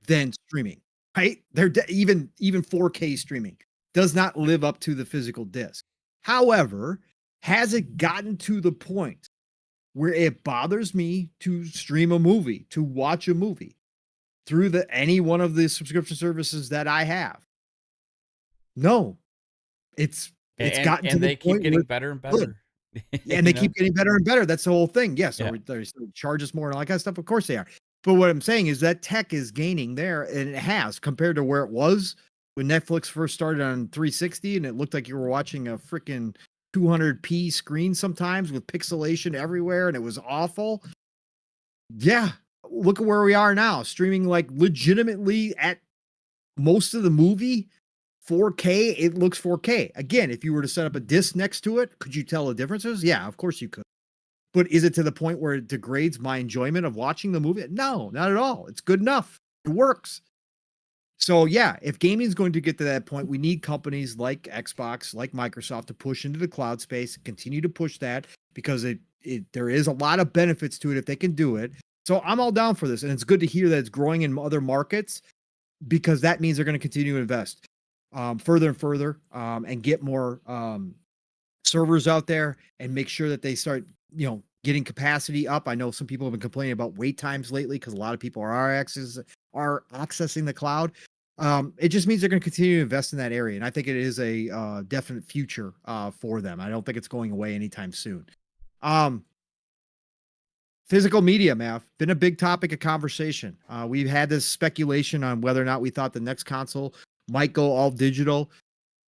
B: than streaming, right? They're even 4K streaming does not live up to the physical disc. However, has it gotten to the point where it bothers me to stream a movie, to watch a movie through any one of the subscription services that I have? No. It's gotten to the
A: they keep getting better and better.
B: And they keep getting better and better. That's the whole thing. Yes, they charge us more and all that kind of stuff. Of course they are. But what I'm saying is that tech is gaining there, and it has, compared to where it was when Netflix first started on 360, and it looked like you were watching a freaking 200p screen sometimes with pixelation everywhere, and it was awful. Yeah, look at where we are now, streaming like legitimately at most of the movie 4K. It looks 4K. Again, if you were to set up a disc next to it, could you tell the differences? Yeah, of course you could. But is it to the point where it degrades my enjoyment of watching the movie? No, not at all. It's good enough. It works. So yeah, if gaming is going to get to that point, we need companies like Xbox, like Microsoft to push into the cloud space, continue to push that, because there is a lot of benefits to it if they can do it. So I'm all down for this. And it's good to hear that it's growing in other markets, because that means they're going to continue to invest further and further and get more servers out there and make sure that they start, getting capacity up. I know some people have been complaining about wait times lately because a lot of people are accessing the cloud. It just means they're going to continue to invest in that area. And I think it is a definite future for them. I don't think it's going away anytime soon. Physical media, Mav, been a big topic of conversation. We've had this speculation on whether or not we thought the next console might go all digital.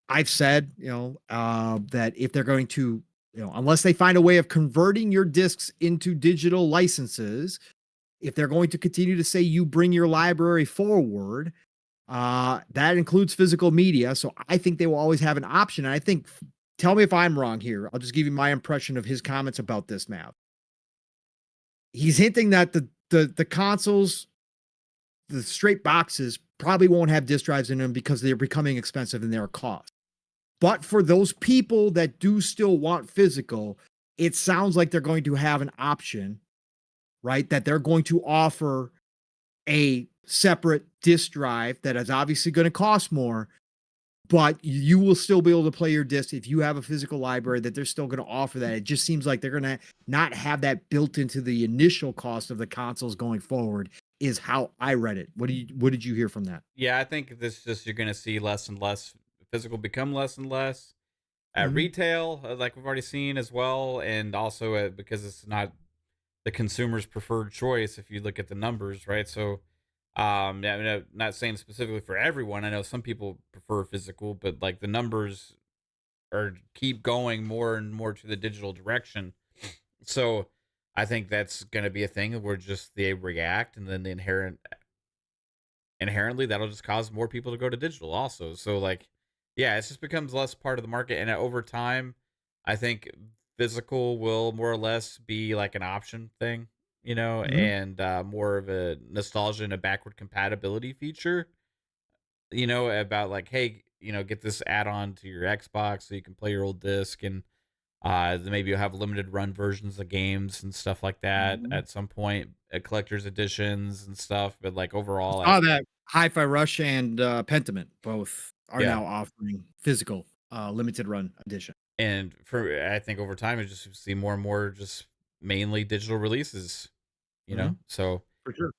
B: I've said, that if they're going to, unless they find a way of converting your discs into digital licenses, if they're going to continue to say you bring your library forward, that includes physical media. So I think they will always have an option. And I think, tell me if I'm wrong here. I'll just give you my impression of his comments about this, Mav. He's hinting that the consoles, the straight boxes, probably won't have disk drives in them because they're becoming expensive and they're a cost. But for those people that do still want physical, it sounds like they're going to have an option, right? That they're going to offer a separate disk drive that is obviously going to cost more, but you will still be able to play your disc if you have a physical library, that they're still going to offer that. It just seems like they're going to not have that built into the initial cost of the consoles going forward, is how I read it. What did you hear from that?
A: Yeah, I think this just, you're going to see less and less physical become less and less at retail, like we've already seen as well, and also because it's not the consumer's preferred choice if you look at the numbers, right? So yeah, I mean, I'm not saying specifically for everyone. I know some people prefer physical, but like the numbers are keep going more and more to the digital direction. So I think that's going to be a thing where just they react, and then the inherently that'll just cause more people to go to digital also. So like, yeah, it just becomes less part of the market, and over time, I think physical will more or less be like an option thing, and more of a nostalgia and a backward compatibility feature, about like, hey, get this add-on to your Xbox so you can play your old disc, and then maybe you'll have limited run versions of games and stuff like that at some point, collector's editions and stuff. But like overall,
B: I saw that Hi-Fi Rush and Pentiment both are
A: Yeah.
B: now offering physical limited run edition.
A: and I think over time, you just see more and more just mainly digital releases, So
B: For sure.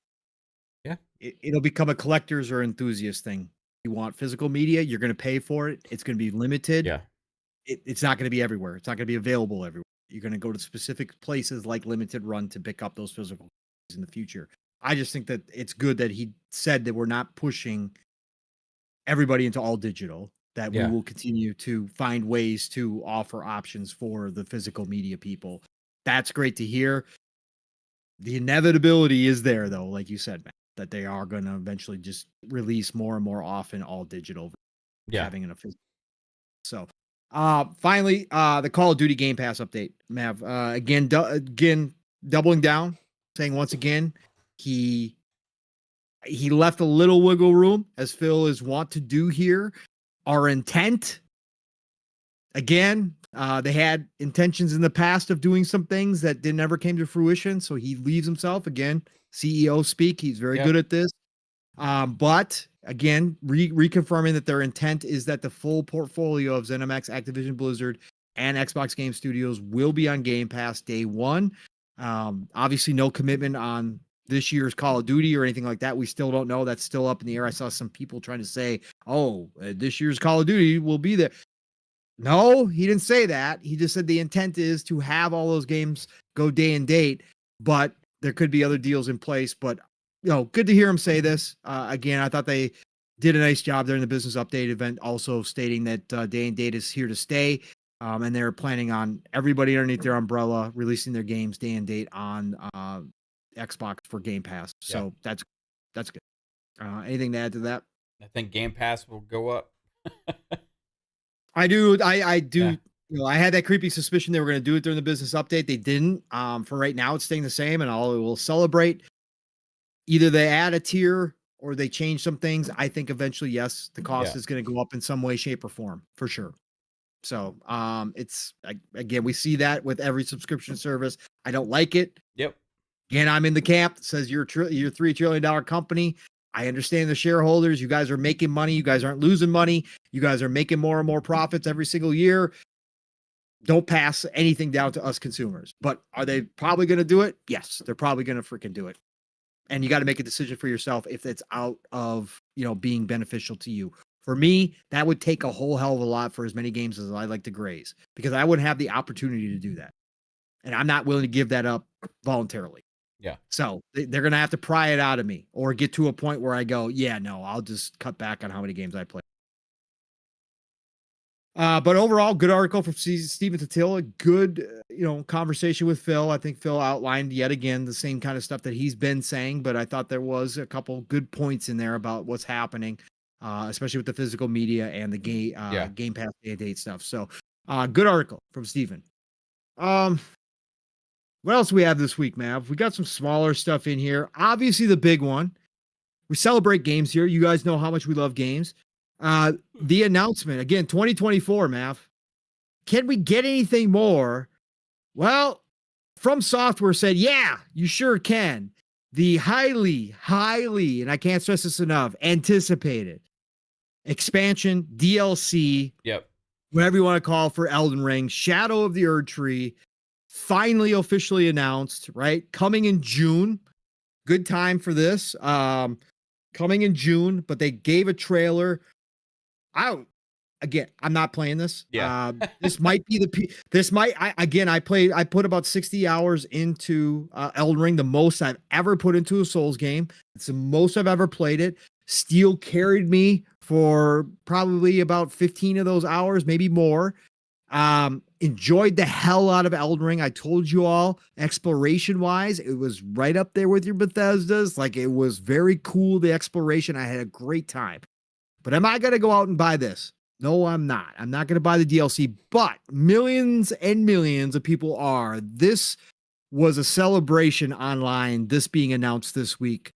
A: yeah,
B: It'll become a collector's or enthusiast thing. You want physical media, you're going to pay for it. It's going to be limited.
A: yeah,
B: It's not going to be everywhere. It's not going to be available everywhere. You're going to go to specific places like Limited Run to pick up those physical in the future. I just think that it's good that he said that we're not pushing everybody into all digital, that we
A: Yeah.
B: will continue to find ways to offer options for the physical media people. That's great to hear. The inevitability is there, though, like you said, Matt, that they are going to eventually just release more and more often all digital,
A: yeah.
B: having an physical. So, finally, the Call of Duty Game Pass update, Mav. Again, doubling down, saying once again, he left a little wiggle room, as Phil is wont to do here. Our intent, again, they had intentions in the past of doing some things that never came to fruition. So he leaves himself, again, CEO speak. He's very good at this. But again, reconfirming that their intent is that the full portfolio of ZeniMax, Activision Blizzard, and Xbox Game Studios will be on Game Pass day one. Obviously, no commitment on this year's Call of Duty or anything like that. We still don't know. That's still up in the air. I saw some people trying to say, this year's Call of Duty will be there. No, he didn't say that. He just said the intent is to have all those games go day and date, but there could be other deals in place. But, good to hear him say this. Again, I thought they did a nice job there in the business update event, also stating that day and date is here to stay. And they're planning on everybody underneath their umbrella releasing their games day and date on Xbox for Game Pass. So that's good. Anything to add to that?
A: I think Game Pass will go up.
B: I do. I
A: Yeah.
B: I had that creepy suspicion they were going to do it during the business update. They didn't. For right now, it's staying the same, and will celebrate. Either they add a tier or they change some things. I think eventually, yes, the cost is going to go up in some way, shape, or form, for sure. So, it's again, we see that with every subscription service. I don't like it.
A: Yep.
B: Again, I'm in the camp that says you're a $3 trillion company. I understand the shareholders. You guys are making money. You guys aren't losing money. You guys are making more and more profits every single year. Don't pass anything down to us consumers. But are they probably going to do it? Yes, they're probably going to freaking do it. And you got to make a decision for yourself if it's out of, being beneficial to you. For me, that would take a whole hell of a lot for as many games as I like to graze, because I wouldn't have the opportunity to do that. And I'm not willing to give that up voluntarily.
A: Yeah.
B: So they're going to have to pry it out of me or get to a point where I go, yeah, no, I'll just cut back on how many games I play. But overall, good article from Stephen Totila. Good, conversation with Phil. I think Phil outlined yet again the same kind of stuff that he's been saying, but I thought there was a couple good points in there about what's happening, especially with the physical media and the Game Pass day date stuff. So, good article from Stephen. What else do we have this week, Mav? We got some smaller stuff in here. Obviously, the big one. We celebrate games here. You guys know how much we love games. The announcement, again, 2024, Mav. Can we get anything more? Well, From Software said, yeah, you sure can. The highly, and I can't stress this enough, anticipated expansion, DLC, whatever you want to call for Elden Ring, Shadow of the Erdtree, finally officially announced, right? Coming in June. Good time for this. Coming in June, but they gave a trailer. I'm not playing this.
A: Yeah.
B: This might be I put about 60 hours into Elden Ring, the most I've ever put into a Souls game. It's the most I've ever played it. Steel carried me for probably about 15 of those hours, maybe more. Enjoyed the hell out of Elden Ring. I told you all, exploration wise, it was right up there with your Bethesda's. Like, it was very cool, the exploration. I had a great time. But am I going to go out and buy this? No, I'm not. I'm not going to buy the DLC, but millions and millions of people are. This was a celebration online, this being announced this week.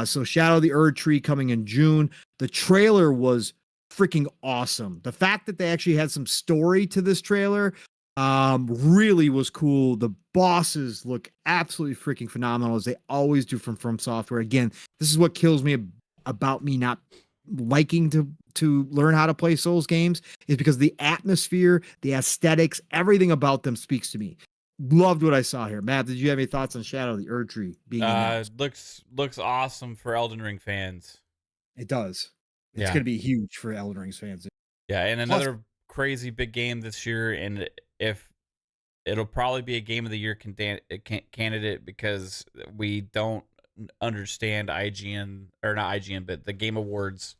B: So Shadow of the Erdtree coming in June. The trailer was freaking awesome. The fact that they actually had some story to this trailer really was cool. The bosses look absolutely freaking phenomenal, as they always do from Software. Again, this is what kills me about me not liking to learn how to play Souls games, is because the atmosphere, the aesthetics, everything about them speaks to me. Loved what I saw here. Matt, did you have any thoughts on Shadow of the Erdtree being announced?
A: Looks awesome for Elden Ring fans.
B: It does. It's going to be huge for Elden Ring fans.
A: Yeah, and another crazy big game this year, and if it'll probably be a Game of the Year candidate, because we don't understand IGN, or not IGN, but the Game Awards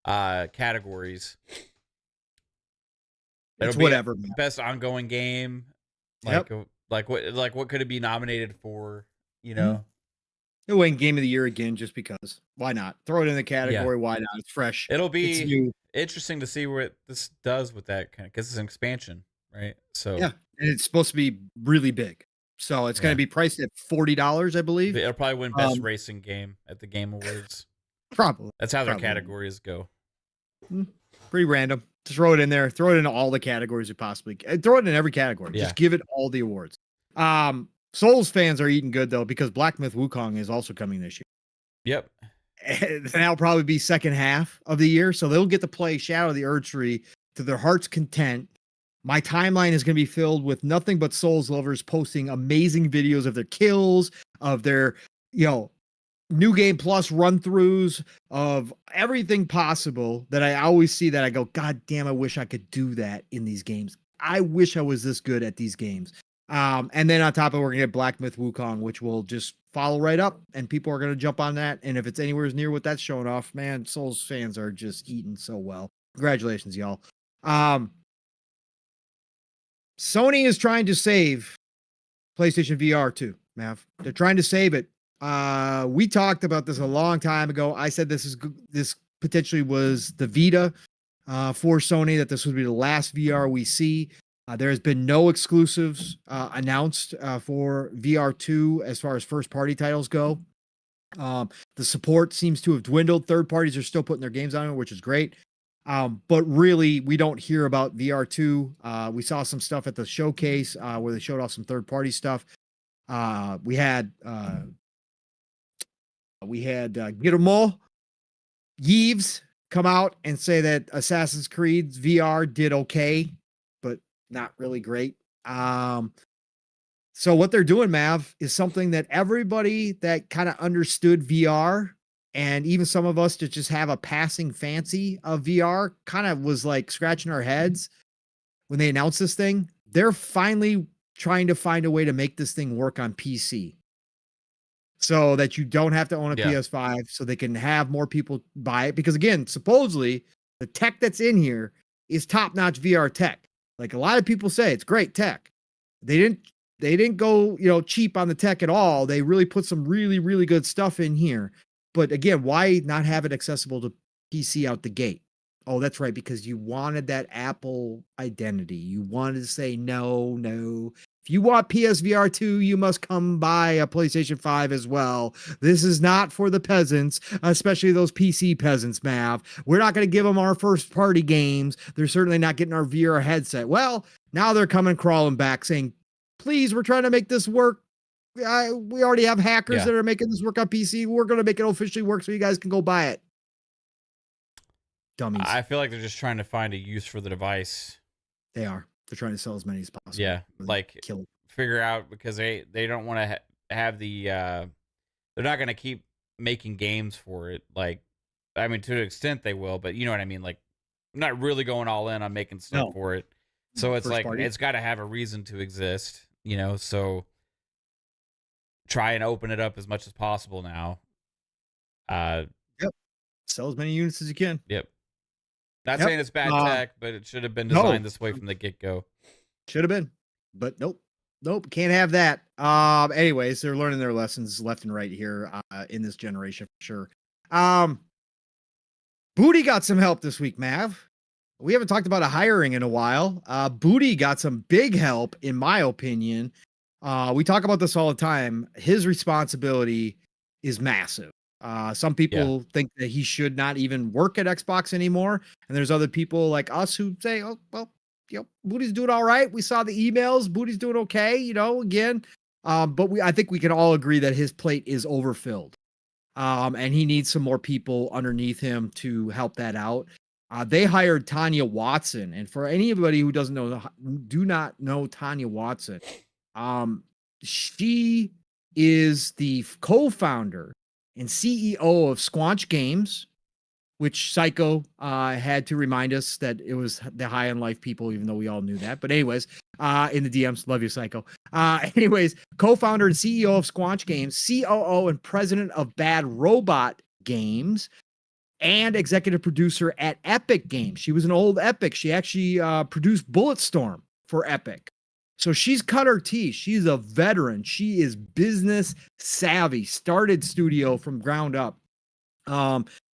A: categories.
B: It's whatever.
A: Best ongoing game. Like what could it be nominated for? You know.
B: It'll win Game of the Year again, just because. Why not? Throw it in the category. Why not? It's fresh.
A: It'll be interesting to see what this does with that kind of, because it's an expansion, right? So
B: yeah, and it's supposed to be really big. So it's going to be priced at $40, I believe.
A: It'll probably win Best Racing Game at the Game Awards.
B: Probably.
A: That's how their categories go.
B: Pretty random. Just throw it in there. Throw it in all the categories you possibly can. Throw it in every category.
A: Yeah.
B: Just give it all the awards. Souls fans are eating good, though, because Black Myth Wukong is also coming this year.
A: Yep.
B: And that'll probably be second half of the year, so they'll get to play Shadow of the Erdtree to their heart's content. My timeline is going to be filled with nothing but Souls lovers posting amazing videos of their kills, of their, New Game Plus run-throughs, of everything possible that I always see that I go, God damn, I wish I could do that in these games. I wish I was this good at these games. And then on top of it, we're going to get Black Myth Wukong, which will just follow right up, and people are going to jump on that. And if it's anywhere near what that's showing off, man, Souls fans are just eating so well. Congratulations, y'all. Sony is trying to save PlayStation VR 2, Mav. They're trying to save it. We talked about this a long time ago. I said this potentially was the Vita for Sony, that this would be the last VR we see. There has been no exclusives announced for VR2 as far as first-party titles go. The support seems to have dwindled. Third parties are still putting their games on it, which is great. But really, we don't hear about VR2. We saw some stuff at the showcase where they showed off some third-party stuff. We had Guillermo Yves come out and say that Assassin's Creed VR did okay, but not really great. So what they're doing, Mav, is something that everybody that kind of understood VR, and even some of us that just have a passing fancy of VR, kind of was like scratching our heads when they announced this thing. They're finally trying to find a way to make this thing work on PC. so that you don't have to own a
A: Yeah.
B: PS5, so they can have more people buy it. Because again, supposedly the tech that's in here is top-notch VR tech. Like a lot of people say, it's great tech. They didn't go, cheap on the tech at all. They really put some really, really good stuff in here. But again, why not have it accessible to PC out the gate? Oh, that's right, because you wanted that Apple identity. You wanted to say, no. If you want PSVR 2, you must come buy a PlayStation 5 as well. This is not for the peasants, especially those PC peasants, Mav. We're not going to give them our first party games. They're certainly not getting our VR headset. Well, now they're coming crawling back saying, please, we're trying to make this work. We already have hackers that are making this work on PC. We're going to make it officially work so you guys can go buy it. Dummies.
A: I feel like they're just trying to find a use for the device.
B: They are. They're trying to sell as many as possible.
A: Yeah, like figure out, because they don't want to have the they're not going to keep making games for it. Like, I mean, to an extent they will, but you know what I mean. Like, not really going all in on making stuff for it. So it's like it's got to have a reason to exist, So try and open it up as much as possible now.
B: Yep. Sell as many units as you can.
A: Yep. Not saying it's bad tech, but it should have been designed this way from the get-go.
B: Should have been, but nope, can't have that. Anyways, they're learning their lessons left and right here in this generation for sure. Booty got some help this week, Mav. We haven't talked about a hiring in a while. Booty got some big help, in my opinion. We talk about this all the time. His responsibility is massive. Some people think that he should not even work at Xbox anymore. And there's other people like us who say, oh, well, Booty's doing all right. We saw the emails. Booty's doing okay, again. But I think we can all agree that his plate is overfilled. And he needs some more people underneath him to help that out. They hired Tanya Watson. And for anybody who do not know Tanya Watson, she is the co-founder and CEO of ScorpÃ Games, which Psycho had to remind us that it was the High on Life people, even though we all knew that. But anyways, in the DMs, love you, Psycho. Anyways, co-founder and CEO of ScorpÃ Games, COO and president of Bad Robot Games, and executive producer at Epic Games. She was an old Epic. She actually produced Bulletstorm for Epic. So she's cut her teeth. She's a veteran. She is business savvy, started studio from ground up.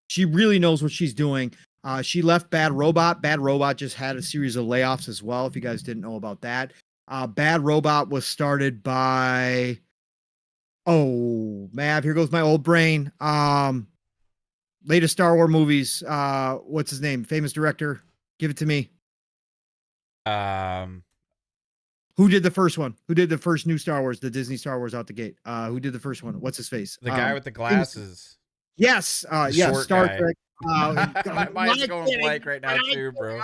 B: She really knows what she's doing. She left Bad Robot. Bad Robot just had a series of layoffs as well, if you guys didn't know about that. Bad Robot was started by, Mav, here goes my old brain. Latest Star Wars movies. What's his name? Famous director. Give it to me. Who did the first one? Who did the first new Star Wars, the Disney Star Wars out the gate? Who did the first one? What's his face?
A: The guy with the glasses.
B: Yes. Yes. Star Trek.
A: My mind's going blank right now too, bro.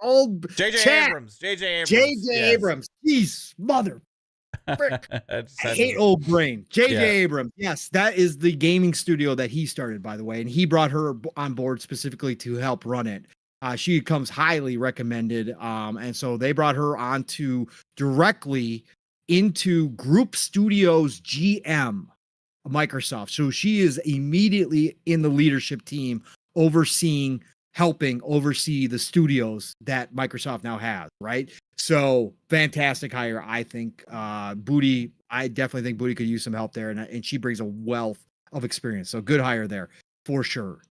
B: Old
A: J.J. Abrams. J.J.
B: Abrams. Jeez, mother. I hate old brain. J.J. Abrams. Yes, that is the gaming studio that he started, by the way, and he brought her on board specifically to help run it. She comes highly recommended, and so they brought her on to directly into Group Studios GM, Microsoft. So she is immediately in the leadership team, helping oversee the studios that Microsoft now has, right? So fantastic hire, I think. Booty, I definitely think Booty could use some help there, and she brings a wealth of experience. So good hire there for sure.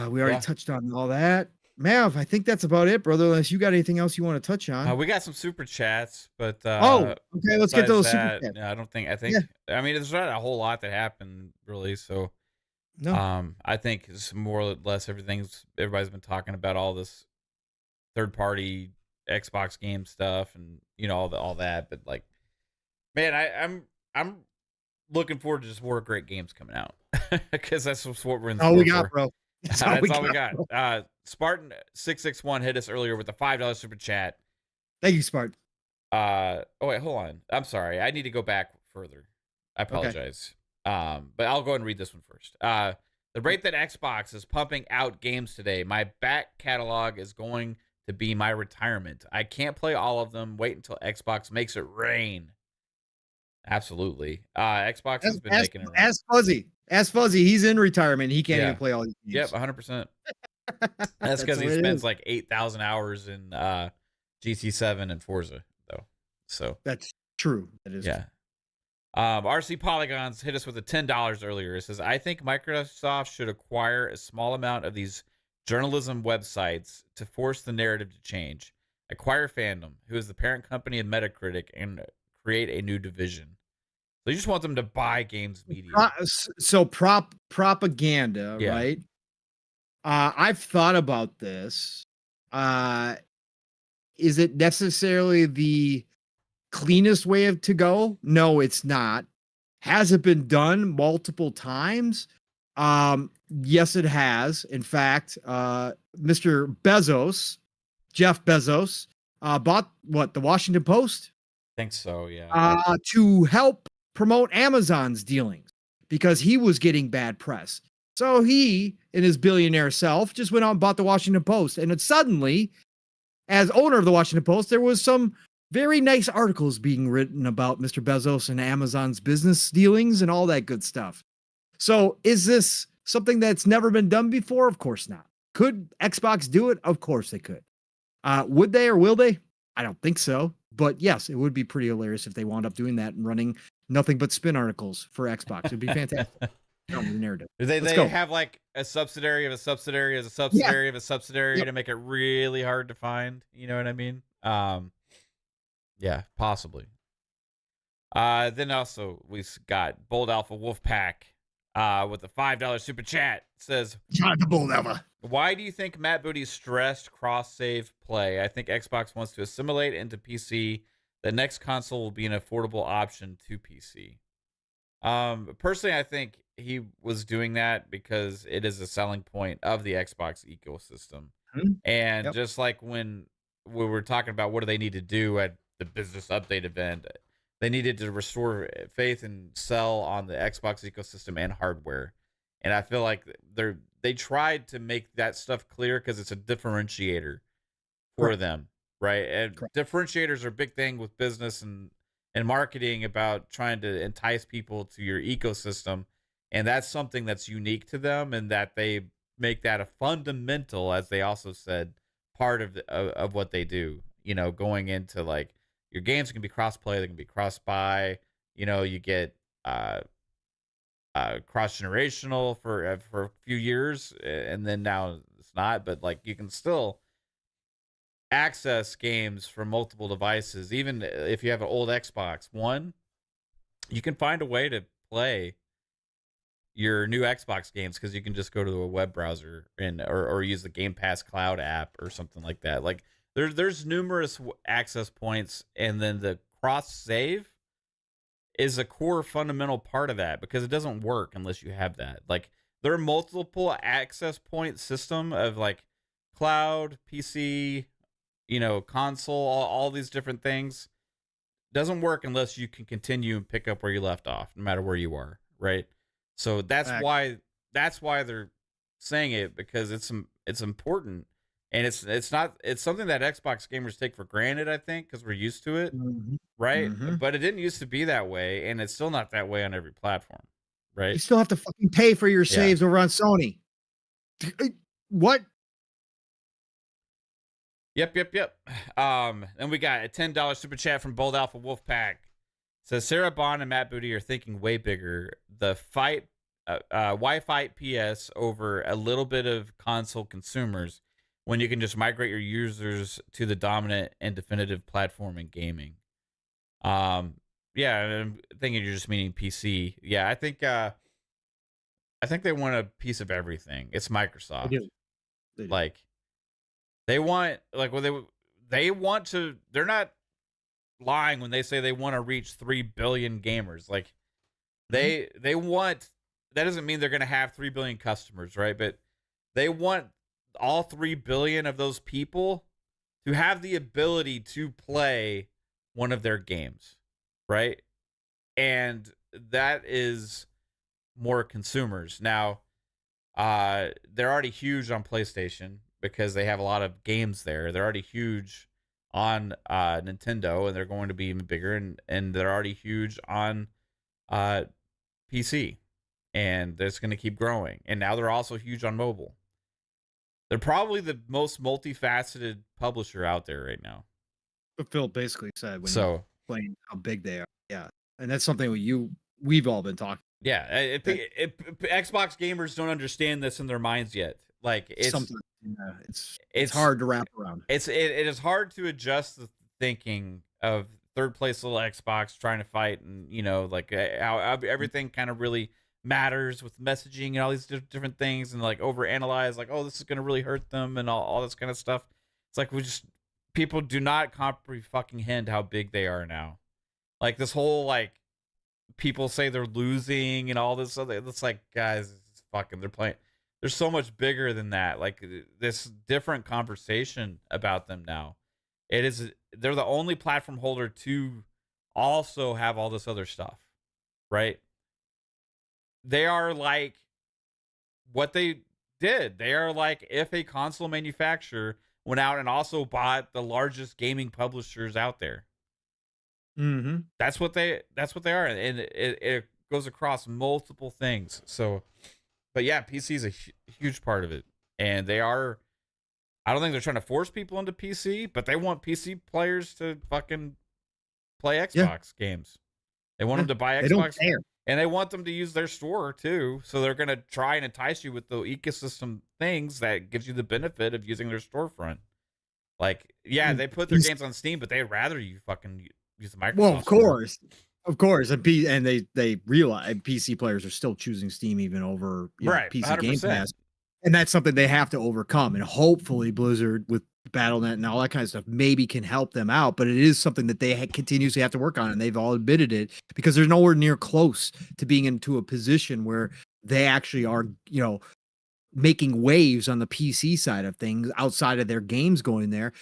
B: We already touched on all that. Mav, I think that's about it, brother. Unless you got anything else you want to touch on.
A: We got some super chats, but
B: okay, let's get to those super chats.
A: I mean, there's not a whole lot that happened really, so
B: no.
A: I think it's more or less everybody's been talking about all this third party Xbox game stuff and all that, but like, man, I'm looking forward to just more great games coming out because that's what we're in.
B: All we got, bro.
A: That's all we got. Spartan 661 hit us earlier with a $5 super chat.
B: Thank you, Spartan.
A: Wait, hold on. I'm sorry. I need to go back further. I apologize. Okay. But I'll go ahead and read this one first. The rate that Xbox is pumping out games today, my back catalog is going to be my retirement. I can't play all of them. Wait until Xbox makes it rain. Absolutely. Xbox has
B: As
A: been
B: as
A: making it right.
B: Fuzzy, he's in retirement. He can't even
A: Yeah.
B: play all these
A: Yep,
B: games.
A: 100%. That's
B: That's
A: because
B: the
A: he
B: way it
A: spends
B: is.
A: like 8,000 hours in GT7 and Forza, though. So,
B: That's true. That is true.
A: yeah. RC Polygons hit us with a $10 earlier. It says, I think Microsoft should acquire a small amount of these journalism websites to force the narrative to change. Acquire Fandom, who is the parent company of Metacritic, and create a new division. So you just want them to buy games media.
B: So propaganda,
A: Yeah.
B: right? I've thought about this. Uh, is it necessarily the cleanest way to go? No, it's not. Has it been done multiple times? Yes, it has. In fact, Mr. Jeff Bezos, bought what, the Washington Post,
A: I think so, yeah.
B: to help promote Amazon's dealings because he was getting bad press. So he, in his billionaire self, just went out and bought the Washington Post. And it suddenly, as owner of the Washington Post, there was some very nice articles being written about Mr. Bezos and Amazon's business dealings and all that good stuff. So is this something that's never been done before? Of course not. Could Xbox do it? Of course they could. Would they or will they? I don't think so. But yes, it would be pretty hilarious if they wound up doing that and running nothing but spin articles for Xbox. It'd be fantastic. The narrative.
A: They
B: Let's go.
A: have like a subsidiary of a subsidiary of a
B: Yeah.
A: subsidiary of a subsidiary
B: Yep.
A: to make it really hard to find. You know what I mean? Yeah, possibly. Then also we got Bold Alpha Wolfpack with a $5 super chat. It says,
B: John the Bull Alpha.
A: why do you think Matt Booty stressed cross-save play? I think Xbox wants to assimilate into PC. The next console will be an affordable option to PC. Personally, I think he was doing that because it is a selling point of the Xbox ecosystem. And
B: Yep.
A: just like when we were talking about what do they need to do at the business update event, they needed to restore faith and sell on the Xbox ecosystem and hardware. And I feel like they tried to make that stuff clear because it's a differentiator for
B: Correct.
A: them, right? And
B: Correct.
A: differentiators are a big thing with business and marketing about trying to entice people to your ecosystem. And that's something that's unique to them, and that they make that a fundamental, as they also said, part of what they do. You know, going into like your games can be cross-play, they can be cross-buy. You know, you get cross-generational for a few years, and then now it's not. But like you can still access games from multiple devices, even if you have an old Xbox One. You can find a way to play your new Xbox games because you can just go to a web browser and or use the Game Pass Cloud app or something like that. Like there's numerous access points, and then the cross save is a core fundamental part of that because it doesn't work unless you have that. Like there are multiple access point system of like cloud, PC, console, all these different things. Doesn't work unless you can continue and pick up where you left off, no matter where you are, right? So that's why they're saying it, because it's important, and it's something that Xbox gamers take for granted, I think, because we're used to it, right? But it didn't used to be that way, and it's still not that way on every platform, right?
B: You still have to fucking pay for your saves over on Sony. What?
A: Yep. And we got a $10 super chat from Bold Alpha Wolfpack. Says Sarah Bond and Matt Booty are thinking way bigger. The fight, why fight PS over a little bit of console consumers when you can just migrate your users to the dominant and definitive platform in gaming? Yeah, I'm thinking you're just meaning PC. Yeah, I think they want a piece of everything. It's Microsoft.
B: They do.
A: Like they want, like, well, they want to. They're not lying when they say they want to reach 3 billion gamers. Like they want, that doesn't mean they're going to have 3 billion customers, right? But they want all 3 billion of those people to have the ability to play one of their games, right? And that is more consumers. Now, they're already huge on PlayStation because they have a lot of games there. They're already huge on Nintendo, and they're going to be even bigger, and they're already huge on uh, PC, and it's going to keep growing. And now they're also huge on mobile. They're probably the most multifaceted publisher out there right now.
B: What Phil basically said when
A: So
B: explained how big they are. Yeah, and that's something we've all been talking.
A: yeah, Xbox gamers don't understand this in their minds yet. Like
B: Sometimes it's hard to wrap around.
A: It is hard to adjust the thinking of third place little Xbox trying to fight, and like how everything kind of really matters with messaging and all these different things, and like overanalyze, like, oh, this is gonna really hurt them, and all this kind of stuff. It's like people do not comprehend how big they are now. Like this whole like people say they're losing and all this other. It's like, guys, it's they're playing. They're so much bigger than that. Like this different conversation about them now. They're the only platform holder to also have all this other stuff, right? They are like what they did. They are like if a console manufacturer went out and also bought the largest gaming publishers out there.
B: Mm-hmm.
A: That's what they are, and it goes across multiple things. So, but yeah, PC is a huge part of it, and they are. I don't think they're trying to force people into PC, but they want PC players to fucking play Xbox games. They want them to buy Xbox,
B: they don't care.
A: And they want them to use their store too. So they're gonna try and entice you with the ecosystem things that gives you the benefit of using their storefront. Like, yeah, they put their games on Steam, but they'd rather you fucking use the Microsoft.
B: Well, of course, and they realize PC players are still choosing Steam even over PC 100%. Game Pass, and that's something they have to overcome. And hopefully, Blizzard with BattleNet and all that kind of stuff maybe can help them out. But it is something that they continuously have to work on, and they've all admitted it because they're nowhere near close to being into a position where they actually are, making waves on the PC side of things outside of their games going there.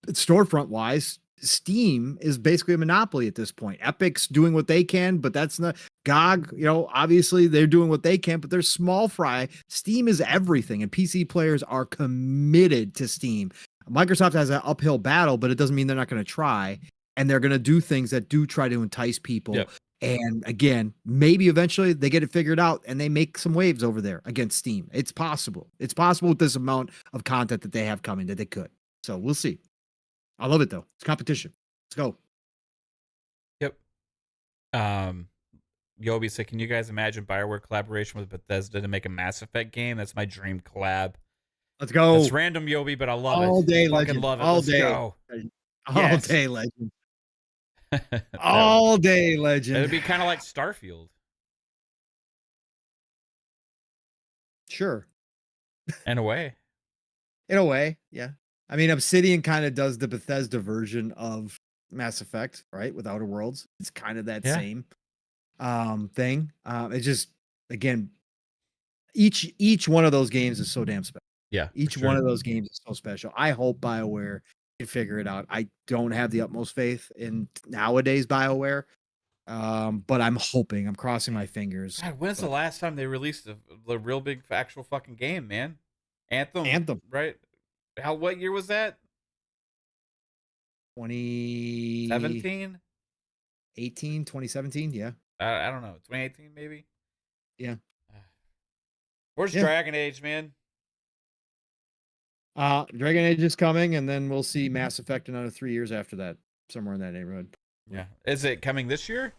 B: Storefront wise, Steam is basically a monopoly at this point. Epic's doing what they can, but that's not GOG. Obviously they're doing what they can, but they're small fry. Steam is everything, and PC players are committed to Steam. Microsoft has an uphill battle, but it doesn't mean they're not going to try, and they're going to do things that do try to entice people. Yep. And again, maybe eventually they get it figured out and they make some waves over there against Steam. It's possible. It's possible with this amount of content that they have coming that they could. So we'll see. I love it though. It's competition. Let's go.
A: Yep. Yobi said, can you guys imagine BioWare collaboration with Bethesda to make a Mass Effect game? That's my dream collab.
B: Let's go.
A: It's random, Yobi, but I love it.
B: All day legend.
A: Love it.
B: All
A: Let's
B: day.
A: Go.
B: All day legend. All day legend.
A: It'd be kind of like Starfield.
B: Sure.
A: In a way.
B: Yeah. I mean, Obsidian kind of does the Bethesda version of Mass Effect, right? With Outer Worlds. It's kind of that same thing. It's just, again, each one of those games is so damn special.
A: Yeah.
B: Each one of those games is so special. I hope BioWare can figure it out. I don't have the utmost faith in nowadays BioWare. But I'm hoping, I'm crossing my fingers.
A: God, when's the last time they released a real big actual fucking game, man? Anthem. Right? What year was that?
B: 2017? 2017, yeah.
A: I don't know. 2018 maybe?
B: Yeah.
A: Where's Dragon Age, man?
B: Dragon Age is coming, and then we'll see Mass Effect another 3 years after that, somewhere in that neighborhood.
A: Yeah. Is it coming this year?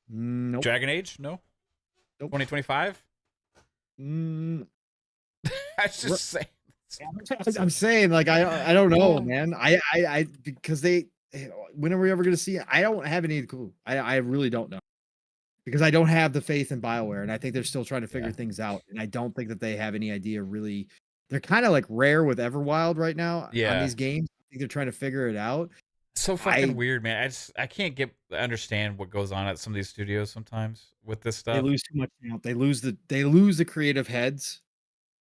B: Nope.
A: Dragon Age? No.
B: Nope.
A: 2025?
B: I
A: was just saying.
B: I'm saying, like, I don't know, man. I because when are we ever going to see it? I don't have any clue. I really don't know, because I don't have the faith in BioWare, and I think they're still trying to figure things out, and I don't think that they have any idea really. They're kind of like Rare with Everwild right now on these games. I think they're trying to figure it out.
A: So fucking weird, man. I can't understand what goes on at some of these studios sometimes with this stuff.
B: They lose too much talent. They lose the creative heads,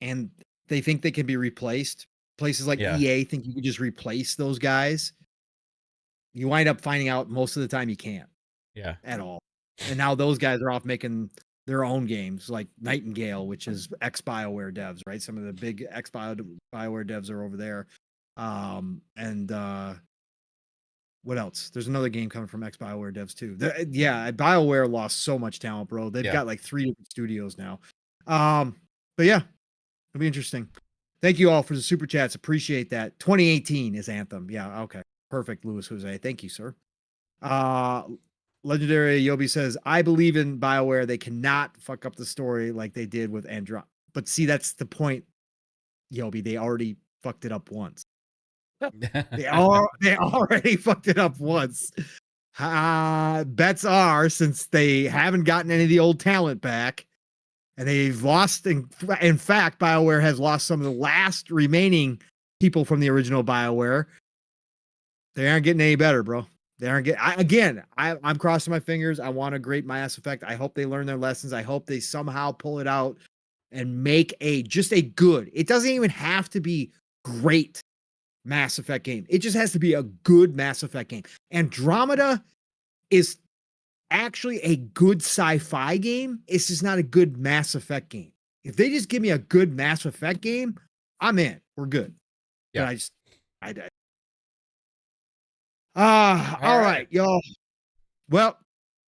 B: and they think they can be replaced. Places like EA think you can just replace those guys. You wind up finding out most of the time you can't.
A: Yeah.
B: At all. And now those guys are off making their own games, like Nightingale, which is ex-BioWare devs, right? Some of the big ex-BioWare devs are over there. What else? There's another game coming from ex-BioWare devs too. Yeah, BioWare lost so much talent, bro. They've got like 3 different studios now. But yeah, it'll be interesting. Thank you all for the super chats. Appreciate that. 2018 is Anthem. Yeah, okay. Perfect, Luis Jose. Thank you, sir. Legendary Yobi says, I believe in BioWare. They cannot fuck up the story like they did with Andromeda. But see, that's the point, Yobi. They already fucked it up once. They already fucked it up once. Bets are, since they haven't gotten any of the old talent back, and they've lost, in fact, BioWare has lost some of the last remaining people from the original BioWare. They aren't getting any better, bro. They aren't getting. I'm crossing my fingers. I want a great Mass Effect. I hope they learn their lessons. I hope they somehow pull it out and make just a good. It doesn't even have to be great Mass Effect game. It just has to be a good Mass Effect game. Andromeda is actually a good sci-fi game. It's just not a good Mass Effect game. If they just give me a good Mass Effect game, I'm in. We're good.
A: Yeah.
B: But all right, y'all. Well,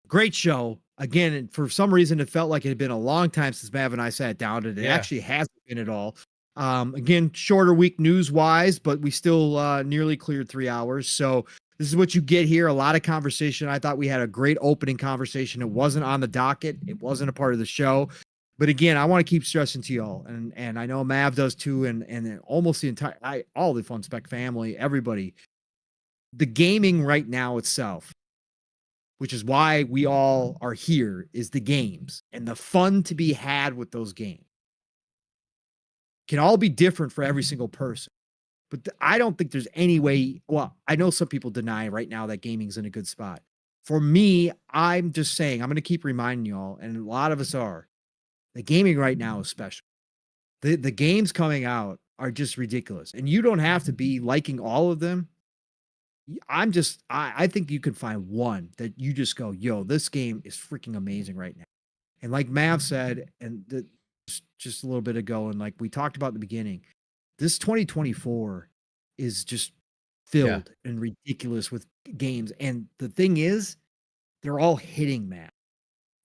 B: great show. Again, for some reason, it felt like it had been a long time since Mav and I sat down, and it actually hasn't been at all. Again, shorter week news-wise, but we still nearly cleared 3 hours. So this is what you get here. A lot of conversation. I thought we had a great opening conversation. It wasn't on the docket. It wasn't a part of the show. But again, I want to keep stressing to y'all, and I know Mav does too, and almost the entire, all the Fun Spec family, everybody. The gaming right now itself, which is why we all are here, is the games and the fun to be had with those games. Can all be different for every single person. But I don't think there's any way. Well, I know some people deny right now that gaming's in a good spot. For me, I'm just saying, I'm going to keep reminding y'all, and a lot of us are, the gaming right now is special. The games coming out are just ridiculous. And you don't have to be liking all of them. I think you can find one that you just go, yo, this game is freaking amazing right now. And like Mav said, and just a little bit ago, and like we talked about at the beginning, this 2024 is just filled and ridiculous with games. And the thing is, they're all hitting, man.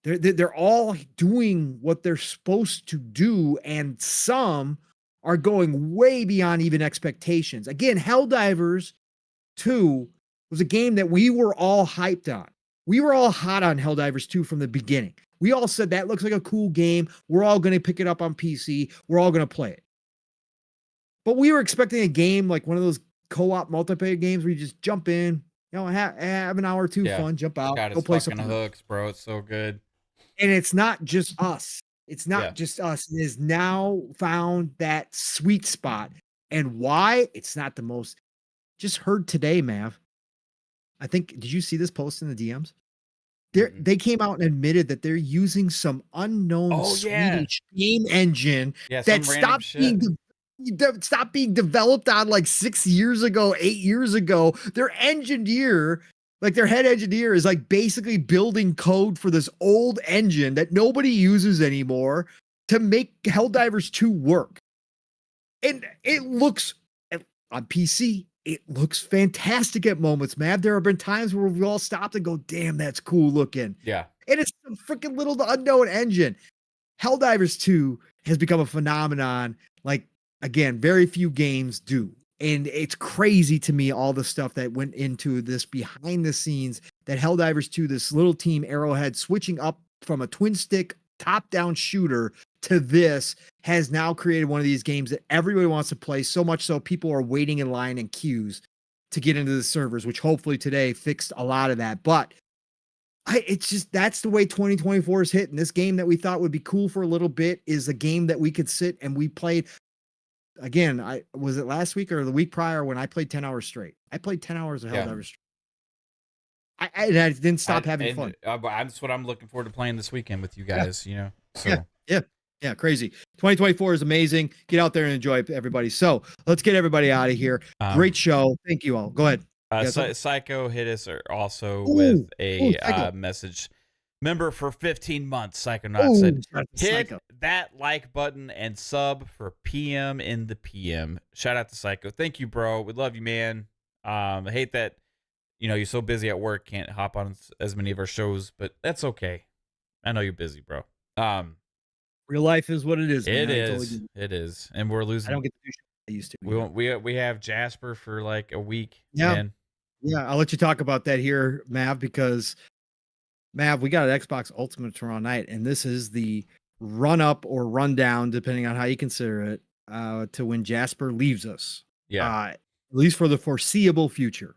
B: They're all doing what they're supposed to do, and some are going way beyond even expectations. Again, Helldivers 2 was a game that we were all hyped on. We were all hot on Helldivers 2 from the beginning. We all said that looks like a cool game. We're all going to pick it up on PC. We're all going to play it. But we were expecting a game like one of those co-op multiplayer games where you just jump in, you know, have an hour or two fun, jump out,
A: got
B: go play something.
A: Hooks, bro. It's so good.
B: And it's not just us. It's not just us. It has now found that sweet spot. And why? It's not the most. Just heard today, Mav. I think, did you see this post in the DMs? They came out and admitted that they're using some unknown Swedish game engine that stopped being developed on like 6 years ago, 8 years ago. Their engineer, like their head engineer, is like basically building code for this old engine that nobody uses anymore to make Helldivers 2 work. And it looks, on PC, it looks fantastic at moments, man. There have been times where we all stopped and go, damn, that's cool looking.
A: Yeah.
B: And it's a freaking little unknown engine. Helldivers 2 has become a phenomenon. Like, again, very few games do. And it's crazy to me, all the stuff that went into this behind the scenes, that Helldivers 2, this little team Arrowhead, switching up from a twin stick top-down shooter to this, has now created one of these games that everybody wants to play, so much so people are waiting in line and queues to get into the servers, which hopefully today fixed a lot of that. But it's just, that's the way 2024 is hitting. This game that we thought would be cool for a little bit is a game that we could sit and we played. Again, was it last week or the week prior when I played 10 hours straight? I played 10 hours of Helldivers straight. I didn't stop having fun.
A: That's what I'm looking forward to playing this weekend with you guys, you know? So.
B: Yeah, crazy. 2024 is amazing. Get out there and enjoy it, everybody. So let's get everybody out of here. Great show. Thank you all. Go ahead.
A: Psycho hit us with a message. Member for 15 months, Psychonauts said, hit that like button and sub for PM in the PM. Shout out to Psycho. Thank you, bro. We love you, man. I hate that, you know, you're so busy at work, can't hop on as many of our shows, but that's okay. I know you're busy, bro.
B: Real life is what it is, man.
A: It
B: I totally
A: is.
B: get it.
A: It is. And we're
B: I
A: losing.
B: don't get to do shit I used to.
A: We won't, we have Jasper for like a week.
B: Yeah.
A: Man.
B: Yeah, I'll let you talk about that here, Mav, because Mav, we got an Xbox Ultimate tomorrow night, and this is the run up or run down, depending on how you consider it, to when Jasper leaves us.
A: Yeah.
B: At least for the foreseeable future.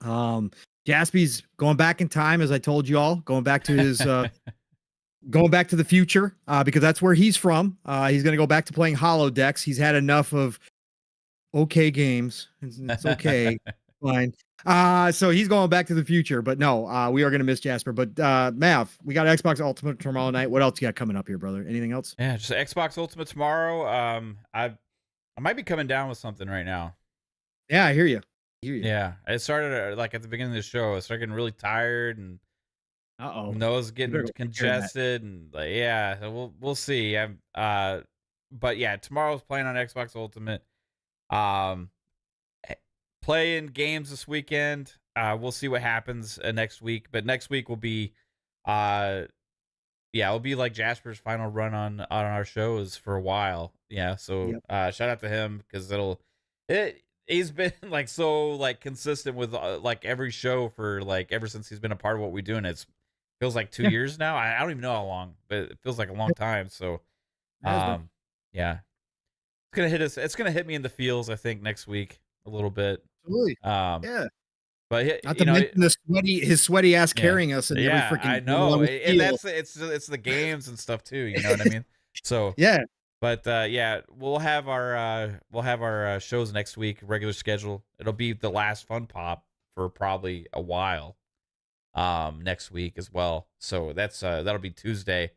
B: Jaspy's going back in time, as I told you all, going back to his going back to the future, because that's where he's from. He's gonna go back to playing holodecks. He's had enough of okay games. It's okay. Fine. So he's going back to the future, but no, we are going to miss Jasper. But Mav, we got Xbox Ultimate tomorrow night. What else you got coming up here, brother? Anything else?
A: Yeah, just Xbox Ultimate tomorrow. I might be coming down with something right now.
B: Yeah, I hear you.
A: Yeah, it started like at the beginning of the show. I started getting really tired and nose getting congested and like, yeah, so we'll see. But yeah, tomorrow's playing on Xbox Ultimate. Playing games this weekend. We'll see what happens next week. But next week will be, it'll be like Jasper's final run on our shows for a while. Yeah, so shout out to him because he's been like so like consistent with like every show for like ever since he's been a part of what we do, and it feels like 2 years now. I don't even know how long, but it feels like a long time. So, yeah, it's gonna hit us. It's gonna hit me in the feels. I think next week a little bit.
B: Absolutely.
A: But
B: not to mention his sweaty ass carrying us in every freaking.
A: I know, and it's the games and stuff too. You know what I mean? So
B: yeah.
A: But we'll have our shows next week, regular schedule. It'll be the last Fun Pop for probably a while. Next week as well. So that'll be Tuesday.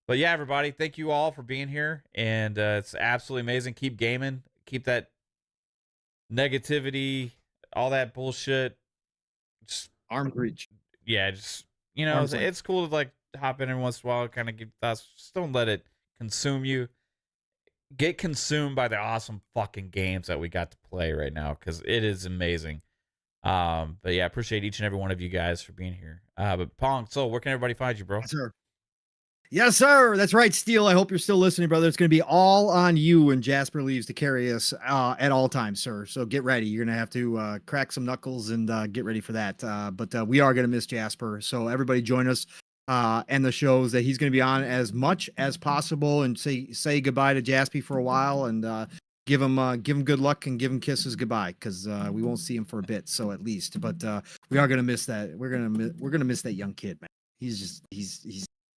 A: But yeah, everybody, thank you all for being here, and it's absolutely amazing. Keep gaming, keep that negativity, all that bullshit. Just
B: arm's reach.
A: Yeah, just it's cool to like hop in every once in a while, kind of give thoughts. Just don't let it consume you. Get consumed by the awesome fucking games that we got to play right now, because it is amazing. But yeah, I appreciate each and every one of you guys for being here. But Pong, so where can everybody find you, bro?
B: Yes, sir. That's right, Steel. I hope you're still listening, brother. It's going to be all on you when Jasper leaves to carry us at all times, sir. So get ready. You're going to have to crack some knuckles and get ready for that. But we are going to miss Jasper. So everybody join us and the shows that he's going to be on as much as possible, and say goodbye to Jaspy for a while, and give him good luck and give him kisses goodbye, because we won't see him for a bit. So at least, but we are going to miss that. We're going to miss that young kid, man. He's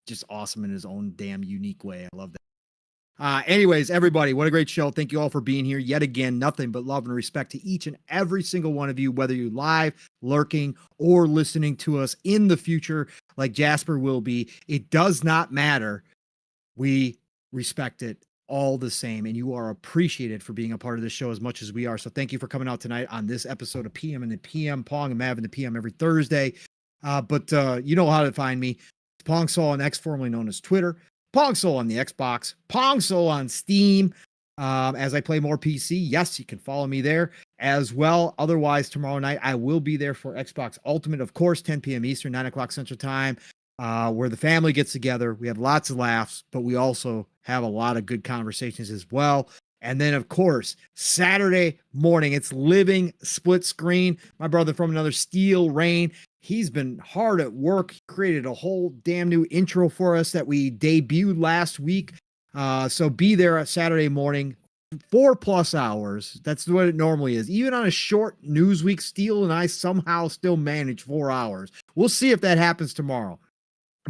B: just awesome in his own damn unique way. I love that. Anyways, everybody, what a great show. Thank you all for being here yet again. Nothing but love and respect to each and every single one of you, whether you're live, lurking, or listening to us in the future, like Jasper will be. It does not matter. We respect it all the same, and you are appreciated for being a part of this show as much as we are. So thank you for coming out tonight on this episode of PM and the PM. Pong and Mav in the PM every Thursday. But you know how to find me. Pong Soul on X, formerly known as Twitter. Pong Soul on the Xbox. Pong Soul on Steam. As I play more PC, yes, you can follow me there as well. Otherwise, tomorrow night, I will be there for Xbox Ultimate, of course, 10 p.m. Eastern, 9 o'clock Central Time, where the family gets together. We have lots of laughs, but we also have a lot of good conversations as well. And then, of course, Saturday morning, it's Living Split Screen. My brother from another Steel Rain. He's been hard at work. He created a whole damn new intro for us that we debuted last week. So be there Saturday morning, 4+ hours. That's what it normally is. Even on a short news week, Steel and I somehow still manage 4 hours. We'll see if that happens tomorrow.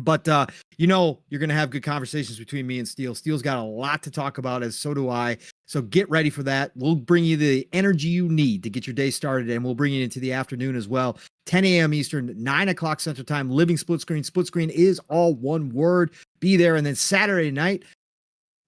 B: But, you're going to have good conversations between me and Steel. Steel's got a lot to talk about, as so do I. So get ready for that. We'll bring you the energy you need to get your day started, and we'll bring you into the afternoon as well. 10 a.m. Eastern, 9 o'clock Central Time, Living Split Screen. Split Screen is all one word. Be there. And then Saturday night,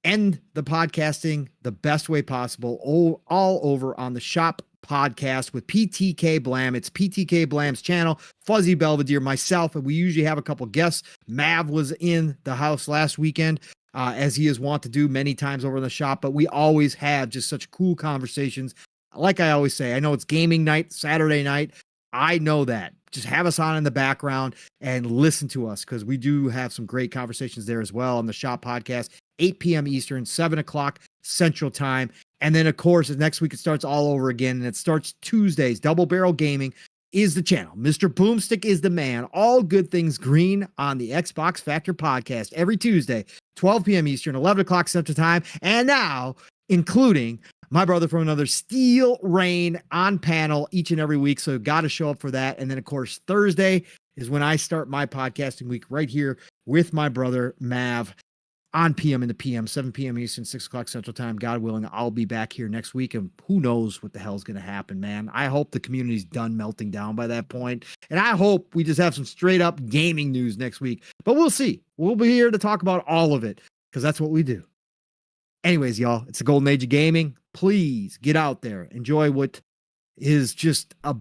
B: end the podcasting the best way possible, all over on the Shop Podcast with PTK Blam. It's PTK Blam's channel, Fuzzy Belvedere, myself, and we usually have a couple guests. Mav was in the house last weekend, as he is wont to do many times over in the shop, but we always have just such cool conversations. Like I always say, I know it's gaming night, Saturday night. I know that. Just have us on in the background and listen to us because we do have some great conversations there as well on the Shop Podcast, 8 p.m. Eastern, 7 o'clock Central Time. And then, of course, next week it starts all over again, and it starts Tuesdays. Double Barrel Gaming is the channel. Mr. Boomstick is the man. All good things green on the Xbox Factor Podcast every Tuesday, 12 p.m. Eastern, 11 o'clock Central Time. And now, including my brother from another, Steel Rain, on panel each and every week. So got to show up for that. And then, of course, Thursday is when I start my podcasting week right here with my brother, Mav, on PM in the PM, 7 p.m. Eastern, 6 o'clock Central Time. God willing, I'll be back here next week. And who knows what the hell's going to happen, man. I hope the community's done melting down by that point. And I hope we just have some straight up gaming news next week. But we'll see. We'll be here to talk about all of it because that's what we do. Anyways, y'all, it's the golden age of gaming. Please get out there. Enjoy what is just a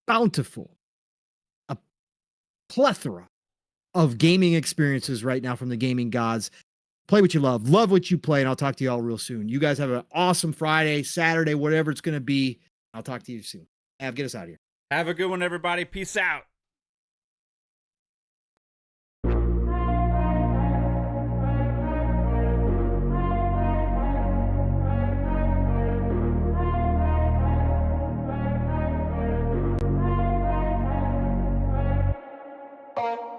B: bountiful, a plethora of gaming experiences right now from the gaming gods. Play what you love what you play, and I'll talk to you all real soon. You guys have an awesome Friday, Saturday, whatever it's going to be. I'll talk to you soon. Av, get us out of here.
A: Have a good one, everybody. Peace out.
C: Oh.